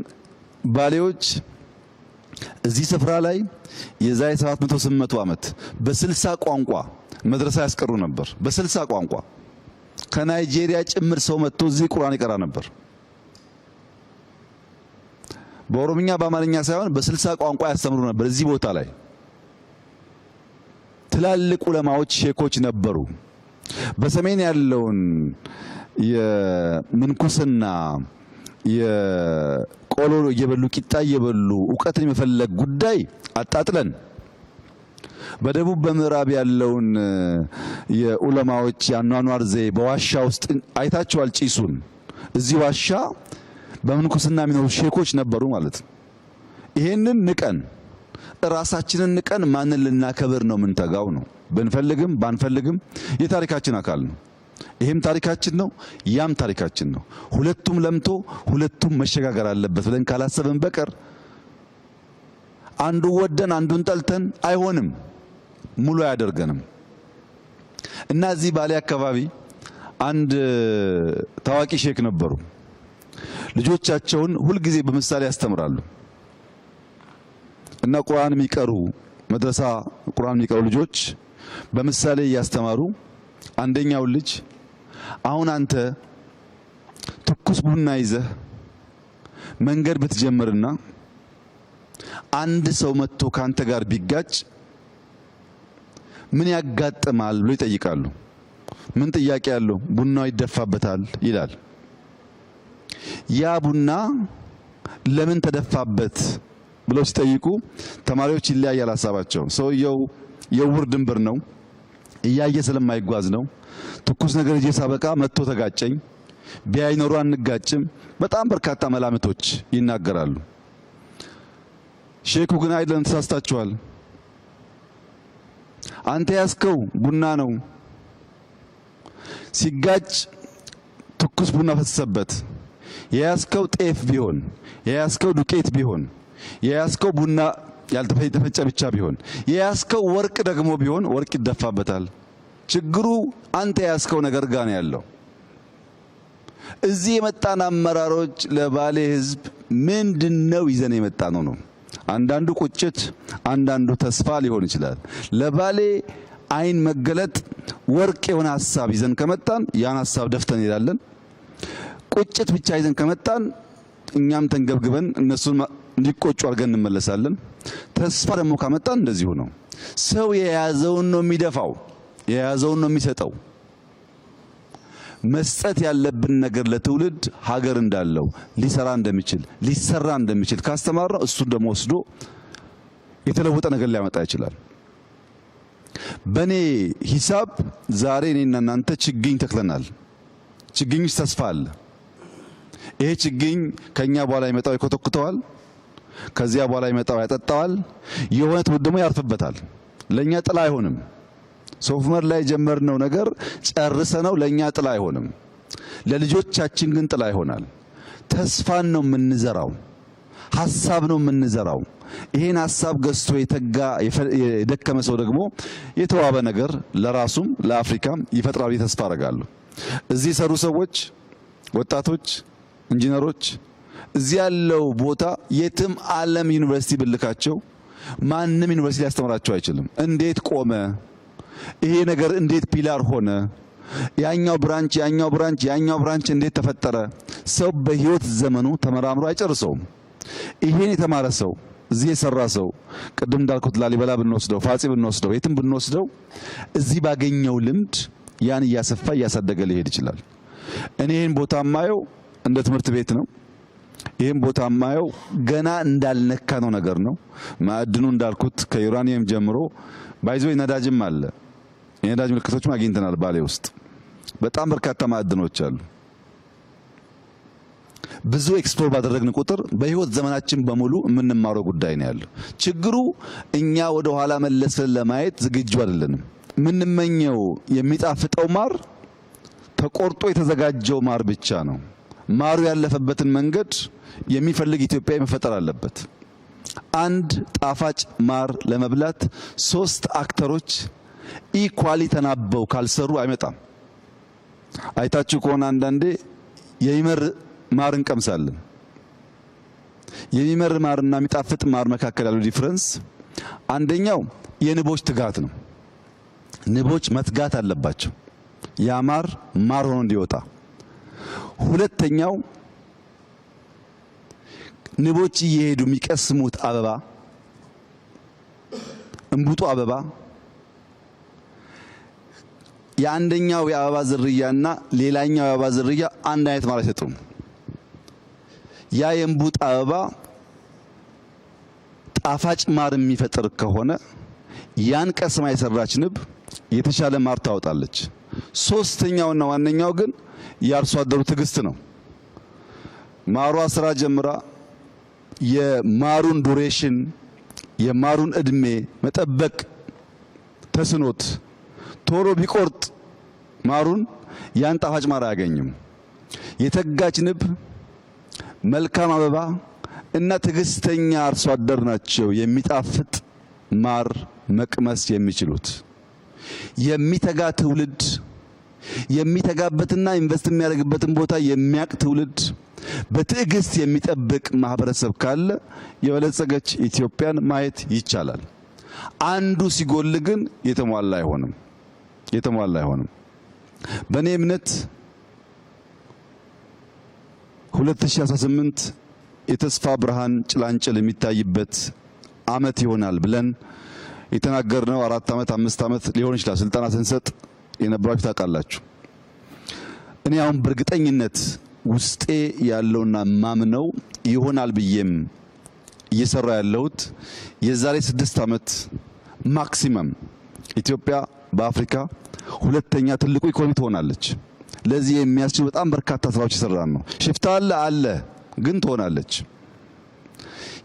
ባሌዎች እዚህ ስፍራ ላይ የዛሬ 700 ዓመት በ60 ቋንቋ መድረሳ ያስቀሩ ነበር። በ60 ቋንቋ ከናይጄሪያ ጭምር ሰው መጥቶ እዚህ ቁርአን ይቀራ ነበር። በኦሮምኛ በአማርኛ ሳይሆን በ60 ቋንቋ ያስተምሩ ነበር። እዚህ ቦታ ላይ ትላልቅ ዑለማዎች፣ ሼኮች ነበሩ። በሰሜን ያለውን የምንኩስና የቆሎ እየበሉ ቂጣ እየበሉ እውቀትን የመፈለግ ጉዳይ አጣጥለን በደቡብ በምዕራብ ያለውን የዑለማዎች ያኗኗር ዘይ በዋሻ ውስጥ አይታቸዋል። ጪሱን እዚህ ዋሻ በምንኩስና የሚኖሩ ሼኮች ነበሩ ማለት ነው። ይሄንን ንቀን ራሳችንን ንቀን ማንን ልናከብር ነው የምንተጋው? ነው ብንፈልግም ባንፈልግም የታሪካችን አካል ነው። ይሄም ታሪካችን ነው፣ ያም ታሪካችን ነው። ሁለቱም ለምቶ ሁለቱም መሸጋገር አለበት ብለን ካላሰብን በቀር አንዱ ወደን አንዱን ጠልተን አይሆንም፣ ሙሉ አያደርገንም። እና እዚህ ባሌ አካባቢ አንድ ታዋቂ ሼክ ነበሩ። ልጆቻቸውን ሁልጊዜ በምሳሌ ያስተምራሉ እና ቁርአን የሚቀሩ መድረሳ ቁርአን የሚቀሩ ልጆች በምሳሌ እያስተማሩ አንደኛው ልጅ አሁን አንተ ትኩስ ቡና ይዘህ መንገድ ብትጀምርና አንድ ሰው መጥቶ ካንተ ጋር ቢጋጭ ምን ያጋጥማል ብሎ ይጠይቃሉ። ምን ጥያቄ ያለው? ቡናው ይደፋበታል ይላል። ያ ቡና ለምን ተደፋበት ብለው ሲጠይቁ ተማሪዎች ይለያያል ሀሳባቸው። ሰውየው የውር ድንብር ነው፣ እያየ ስለማይጓዝ ነው። ትኩስ ነገር እጄ ሳበቃ መጥቶ ተጋጨኝ፣ ቢያይ ኖሮ አንጋጭም። በጣም በርካታ መላምቶች ይናገራሉ። ሼኩ ግን አይደለም፣ ተሳስታችኋል። አንተ ያስከው ቡና ነው። ሲጋጭ ትኩስ ቡና ፈሰሰበት። የያዝከው ጤፍ ቢሆን፣ የያዝከው ዱቄት ቢሆን፣ የያዝከው ቡና ያልተፈጨ ብቻ ቢሆን፣ የያዝከው ወርቅ ደግሞ ቢሆን ወርቅ ይደፋበታል። ችግሩ አንተ የያዝከው ነገር ጋር ነው ያለው። እዚህ የመጣን አመራሮች ለባሌ ሕዝብ ምንድነው ይዘን የመጣ ነው? አንዳንዱ ቁጭት፣ አንዳንዱ ተስፋ ሊሆን ይችላል። ለባሌ አይን መገለጥ ወርቅ የሆነ ሐሳብ ይዘን ከመጣን ያን ሐሳብ ደፍተን እንሄዳለን። ቁጭት ብቻ ይዘን ከመጣን እኛም ተንገብግበን እነሱን እንዲቆጩ አድርገን እንመለሳለን። ተስፋ ደግሞ ካመጣን እንደዚሁ ነው። ሰው የያዘውን ነው የሚደፋው፣ የያዘውን ነው የሚሰጠው። መስጠት ያለብን ነገር ለትውልድ ሀገር እንዳለው ሊሰራ እንደሚችል ሊሰራ እንደሚችል ካስተማርነው እሱን ደግሞ ወስዶ የተለወጠ ነገር ሊያመጣ ይችላል። በኔ ሂሳብ ዛሬ እኔና እናንተ ችግኝ ተክለናል። ችግኝ ተስፋ አለ። ይሄ ችግኝ ከኛ በኋላ ይመጣው ይኮተኩተዋል፣ ከዚያ በኋላ ይመጣው ያጠጣዋል፣ የሆነ ትውልድ ደግሞ ያርፍበታል። ለኛ ጥላ አይሆንም። ሶፍ ዑመር ላይ ጀመርነው ነገር ጨርሰነው ለኛ ጥላ አይሆንም፣ ለልጆቻችን ግን ጥላ ይሆናል። ተስፋን ነው የምንዘራው፣ ሐሳብ ነው የምንዘራው። ይሄን ሐሳብ ገዝቶ የተጋ የደከመ ሰው ደግሞ የተዋበ ነገር ለራሱም ለአፍሪካም ይፈጥራል። ተስፋ አደርጋለሁ። እዚህ የሰሩ ሰዎች፣ ወጣቶች፣ ኢንጂነሮች እዚህ ያለው ቦታ የትም ዓለም ዩኒቨርሲቲ ብልካቸው ማንም ዩኒቨርሲቲ ሊያስተምራቸው አይችልም። እንዴት ቆመ ይሄ ነገር፣ እንዴት ፒላር ሆነ፣ ያኛው ብራንች እንዴት ተፈጠረ? ሰው በህይወት ዘመኑ ተመራምሮ አይጨርሰውም። ይሄን የተማረ ሰው እዚህ የሰራ ሰው ቅድም እንዳልኩት ላሊበላ ብንወስደው ፋጺ ብንወስደው የትም ብንወስደው እዚህ ባገኘው ልምድ ያን እያሰፋ እያሳደገ ሊሄድ ይችላል። እኔ ይሄን ቦታ ማየው እንደ ትምህርት ቤት ነው። ይሄን ቦታ ማየው ገና እንዳልነካ ነው ነገር ነው። ማዕድኑ እንዳልኩት ከዩራኒየም ጀምሮ ባይዞ ነዳጅም አለ። የነዳጅ ምልክቶችም አግኝተናል። ባሌ ውስጥ በጣም በርካታ ማዕድኖች አሉ። ብዙ ኤክስፕሎር ባደረግን ቁጥር በህይወት ዘመናችን በሙሉ የምንማረው ጉዳይ ነው ያለው። ችግሩ እኛ ወደ ኋላ መለስን ለማየት ዝግጁ አይደለንም። የምንመኘው የሚጣፍጠው ማር ተቆርጦ የተዘጋጀው ማር ብቻ ነው። ማሩ ያለፈበትን መንገድ የሚፈልግ ኢትዮጵያዊ መፈጠር አለበት። አንድ ጣፋጭ ማር ለመብላት 3 አክተሮች ኢኳሊ ተናበው ካልሰሩ አይመጣም። አይታችሁ ከሆነ አንዳንዴ የሚመር ማር እንቀምሳለን። የሚመር ማርና የሚጣፍጥ ማር መካከል ያለው ዲፍረንስ አንደኛው የንቦች ትጋት ነው። ንቦች መትጋት አለባቸው ያ ማር ሆኖ እንዲወጣ። ሁለተኛው ንቦች እየሄዱ የሚቀስሙት አበባ እንቡጡ አበባ የአንደኛው የአበባ ዝርያና ሌላኛው የአበባ ዝርያ አንድ አይነት ማር አይሰጡም። ያ የእንቡጥ አበባ ጣፋጭ ማር የሚፈጥር ከሆነ ያን ቀስማ የሰራች ንብ የተሻለ ማር ታወጣለች። ሶስተኛውና ዋነኛው ግን የአርሶ አደሩ ትዕግስት ነው። ማሯ ስራ ጀምራ የማሩን ዱሬሽን የማሩን እድሜ መጠበቅ ተስኖት ቶሎ ቢቆርጥ ማሩን ያን ጣፋጭ ማር አያገኝም። የተጋች ንብ፣ መልካም አበባ እና ትዕግስተኛ አርሶ አደር ናቸው የሚጣፍጥ ማር መቅመስ የሚችሉት። የሚተጋ ትውልድ የሚተጋበትና ኢንቨስት የሚያደርግበትን ቦታ የሚያቅ ትውልድ በትዕግስት የሚጠብቅ ማህበረሰብ ካለ የበለጸገች ኢትዮጵያን ማየት ይቻላል። አንዱ ሲጎል ግን የተሟላ አይሆንም። በእኔ እምነት 2018 የተስፋ ብርሃን ጭላንጭል የሚታይበት አመት ይሆናል ብለን የተናገርነው 4 ዓመት 5 ዓመት ሊሆን ይችላል። ስልጣና ስንሰጥ የነበራችሁ ታውቃላችሁ። እኔ አሁን በእርግጠኝነት ውስጤ ያለውና ማምነው ይሆናል ብዬም እየሰራ ያለሁት የዛሬ 6 ዓመት ማክሲመም ኢትዮጵያ በአፍሪካ ሁለተኛ ትልቁ ኢኮኖሚ ትሆናለች። ለዚህ የሚያስችል በጣም በርካታ ስራዎች ይሰራል ነው። ሽፍታ አለ ግን ትሆናለች።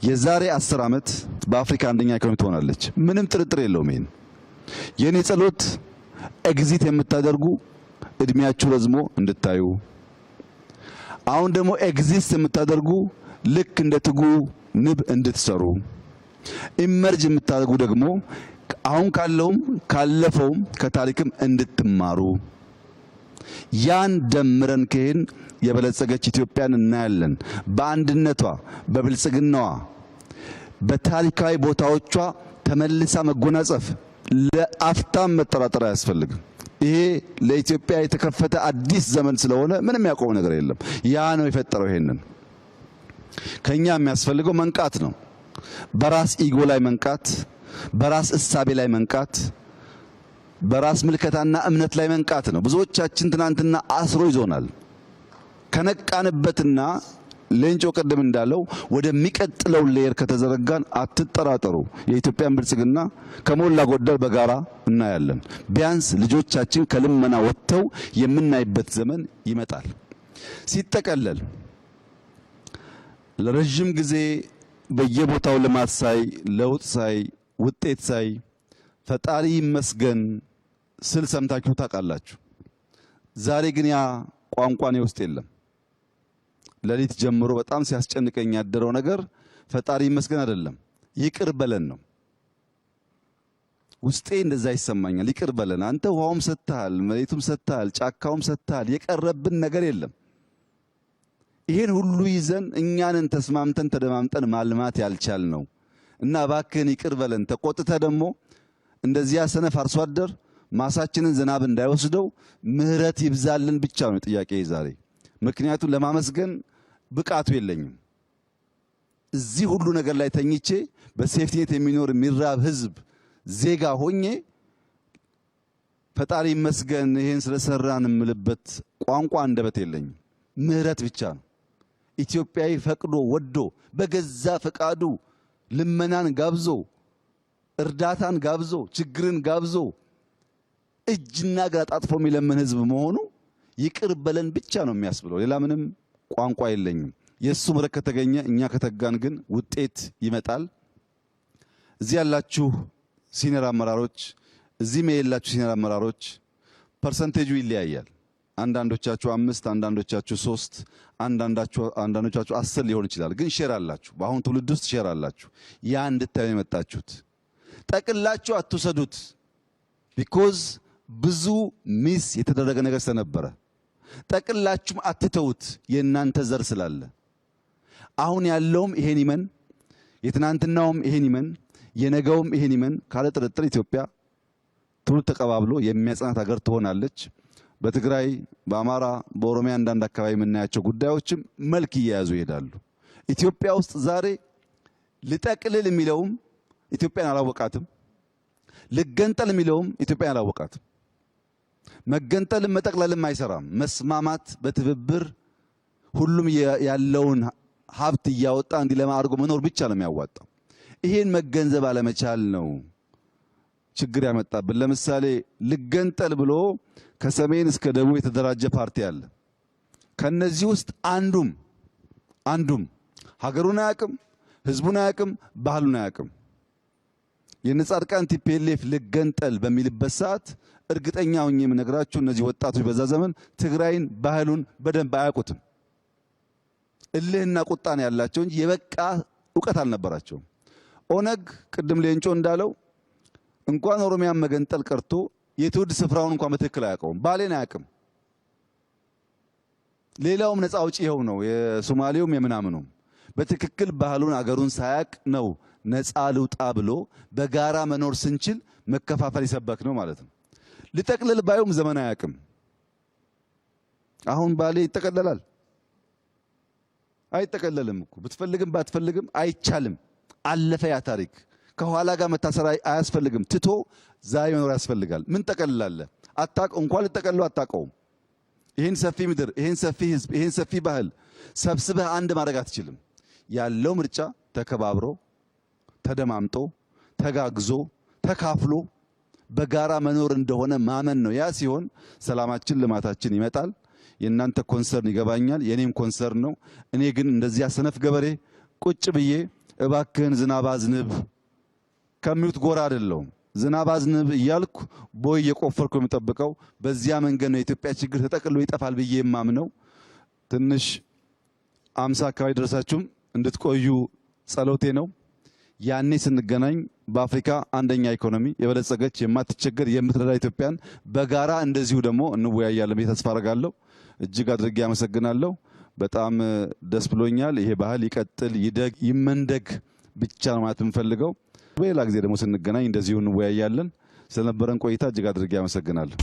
የዛሬ 10 ዓመት በአፍሪካ አንደኛ ኢኮኖሚ ትሆናለች። ምንም ጥርጥር የለውም። ይሄን የኔ ጸሎት ኤግዚት የምታደርጉ እድሜያችሁ ረዝሞ እንድታዩ፣ አሁን ደግሞ ኤግዚስት የምታደርጉ ልክ እንደ ትጉ ንብ እንድትሰሩ፣ ኢመርጅ የምታደርጉ ደግሞ አሁን ካለውም ካለፈውም ከታሪክም እንድትማሩ፣ ያን ደምረን ከሄን የበለጸገች ኢትዮጵያን እናያለን። በአንድነቷ በብልጽግናዋ በታሪካዊ ቦታዎቿ ተመልሳ መጎናጸፍ ለአፍታም መጠራጠር አያስፈልግም። ይሄ ለኢትዮጵያ የተከፈተ አዲስ ዘመን ስለሆነ ምንም ያቆመው ነገር የለም። ያ ነው የፈጠረው። ይሄንን ከኛ የሚያስፈልገው መንቃት ነው። በራስ ኢጎ ላይ መንቃት፣ በራስ እሳቤ ላይ መንቃት፣ በራስ ምልከታና እምነት ላይ መንቃት ነው። ብዙዎቻችን ትናንትና አስሮ ይዞናል። ከነቃንበትና ሌንጮ ቀደም እንዳለው ወደሚቀጥለው ሌየር ከተዘረጋን አትጠራጠሩ፣ የኢትዮጵያን ብልጽግና ከሞላ ጎደል በጋራ እናያለን። ቢያንስ ልጆቻችን ከልመና ወጥተው የምናይበት ዘመን ይመጣል። ሲጠቀለል ለረጅም ጊዜ በየቦታው ልማት ሳይ፣ ለውጥ ሳይ፣ ውጤት ሳይ ፈጣሪ ይመስገን ስል ሰምታችሁ ታውቃላችሁ። ዛሬ ግን ያ ቋንቋ እኔ ውስጥ የለም። ሌሊት ጀምሮ በጣም ሲያስጨንቀኝ ያደረው ነገር ፈጣሪ ይመስገን አይደለም፣ ይቅር በለን ነው። ውስጤ እንደዛ ይሰማኛል። ይቅር በለን አንተ ውሃውም ሰጥተሃል፣ መሬቱም ሰጥተሃል፣ ጫካውም ሰጥተሃል፣ የቀረብን ነገር የለም። ይሄን ሁሉ ይዘን እኛንን ተስማምተን ተደማምጠን ማልማት ያልቻል ነው እና እባክህን ይቅር በለን። ተቆጥተ ደግሞ እንደዚያ ሰነፍ አርሶ አደር ማሳችንን ዝናብ እንዳይወስደው ምህረት ይብዛልን ብቻ ነው ጥያቄ ዛሬ። ምክንያቱም ለማመስገን ብቃቱ የለኝም። እዚህ ሁሉ ነገር ላይ ተኝቼ በሴፍቲኔት የሚኖር የሚራብ ህዝብ ዜጋ ሆኜ ፈጣሪ ይመስገን ይሄን ስለሰራን የምልበት ቋንቋ አንደበት የለኝም። ምህረት ብቻ ነው። ኢትዮጵያዊ ፈቅዶ ወዶ በገዛ ፈቃዱ ልመናን ጋብዞ እርዳታን ጋብዞ ችግርን ጋብዞ እጅና እግር አጣጥፎ የሚለምን ህዝብ መሆኑ ይቅር በለን ብቻ ነው የሚያስብለው። ሌላ ምንም ቋንቋ የለኝም። የሱ ምሕረት ከተገኘ እኛ ከተጋን ግን ውጤት ይመጣል። እዚህ ያላችሁ ሲኒየር አመራሮች፣ እዚህም የሌላችሁ ሲኒየር አመራሮች ፐርሰንቴጁ ይለያያል። አንዳንዶቻችሁ 5፣ አንዳንዶቻችሁ 3፣ አንዳንዶቻችሁ 10 ሊሆን ይችላል። ግን ሼር አላችሁ። በአሁን ትውልድ ውስጥ ሼር አላችሁ። ያ እንድታዩ የመጣችሁት ጠቅላችሁ አትውሰዱት። ቢኮዝ ብዙ ሚስ የተደረገ ነገር ስለነበረ ጠቅላችሁም አትተውት። የእናንተ ዘር ስላለ አሁን ያለውም ይሄን ይመን፣ የትናንትናውም ይሄን ይመን፣ የነገውም ይሄን ይመን። ካለ ጥርጥር ኢትዮጵያ ትውልድ ተቀባብሎ የሚያጽናት ሀገር ትሆናለች። በትግራይ፣ በአማራ፣ በኦሮሚያ አንዳንድ አካባቢ የምናያቸው ጉዳዮችም መልክ እየያዙ ይሄዳሉ። ኢትዮጵያ ውስጥ ዛሬ ልጠቅልል የሚለውም ኢትዮጵያን አላወቃትም፣ ልገንጠል የሚለውም ኢትዮጵያን አላወቃትም። መገንጠልም መጠቅለልም አይሰራም። መስማማት፣ በትብብር ሁሉም ያለውን ሀብት እያወጣ እንዲለማ አድርጎ መኖር ብቻ ነው የሚያዋጣው። ይሄን መገንዘብ አለመቻል ነው ችግር ያመጣብን። ለምሳሌ ልገንጠል ብሎ ከሰሜን እስከ ደቡብ የተደራጀ ፓርቲ አለ። ከነዚህ ውስጥ አንዱም ሀገሩን አያውቅም፣ ህዝቡን አያውቅም፣ ባህሉን አያውቅም። የነጻድቃን ቲፒኤልኤፍ ልገንጠል በሚልበት ሰዓት እርግጠኛ ሆኜ የምነግራችሁ እነዚህ ወጣቶች በዛ ዘመን ትግራይን ባህሉን በደንብ አያውቁትም። እልህና ቁጣ ነው ያላቸው እንጂ የበቃ እውቀት አልነበራቸውም። ኦነግ ቅድም ሌንጮ እንዳለው እንኳን ኦሮሚያን መገንጠል ቀርቶ የትውልድ ስፍራውን እንኳን በትክክል አያውቀውም። ባሌን አያውቅም። ሌላውም ነፃ አውጪ ይኸው ነው፣ የሶማሌውም የምናምኑም በትክክል ባህሉን አገሩን ሳያቅ ነው ነፃ ልውጣ ብሎ በጋራ መኖር ስንችል መከፋፈል ይሰበክ ነው ማለት ነው። ልጠቅልል ባዩም ዘመን አያውቅም። አሁን ባሌ ይጠቀለላል? አይጠቀለልም እኮ ብትፈልግም ባትፈልግም አይቻልም። አለፈ ያ ታሪክ። ከኋላ ጋር መታሰር አያስፈልግም። ትቶ ዛሬ መኖር ያስፈልጋል። ምን ጠቀልላለህ? እንኳን ልጠቀልለው አታውቀውም። ይህን ሰፊ ምድር፣ ይህን ሰፊ ህዝብ፣ ይህን ሰፊ ባህል ሰብስበህ አንድ ማድረግ አትችልም። ያለው ምርጫ ተከባብሮ ተደማምጦ ተጋግዞ ተካፍሎ በጋራ መኖር እንደሆነ ማመን ነው። ያ ሲሆን ሰላማችን፣ ልማታችን ይመጣል። የእናንተ ኮንሰርን ይገባኛል፣ የኔም ኮንሰርን ነው። እኔ ግን እንደዚያ ሰነፍ ገበሬ ቁጭ ብዬ እባክህን ዝናብ አዝንብ ከሚሉት ጎራ አይደለሁም። ዝናብ አዝንብ እያልኩ ቦይ እየቆፈርኩ የምጠብቀው በዚያ መንገድ ነው የኢትዮጵያ ችግር ተጠቅሎ ይጠፋል ብዬ የማምነው። ትንሽ 50 አካባቢ ደረሳችሁም እንድትቆዩ ጸሎቴ ነው። ያኔ ስንገናኝ በአፍሪካ አንደኛ ኢኮኖሚ የበለጸገች የማትቸገር የምትረዳ ኢትዮጵያን በጋራ እንደዚሁ ደግሞ እንወያያለን ብዬ ተስፋ አደርጋለሁ። እጅግ አድርጌ አመሰግናለሁ። በጣም ደስ ብሎኛል። ይሄ ባህል ይቀጥል፣ ይደግ፣ ይመንደግ ብቻ ነው ማለት የምፈልገው። በሌላ ጊዜ ደግሞ ስንገናኝ እንደዚሁ እንወያያለን። ስለነበረን ቆይታ እጅግ አድርጌ አመሰግናለሁ።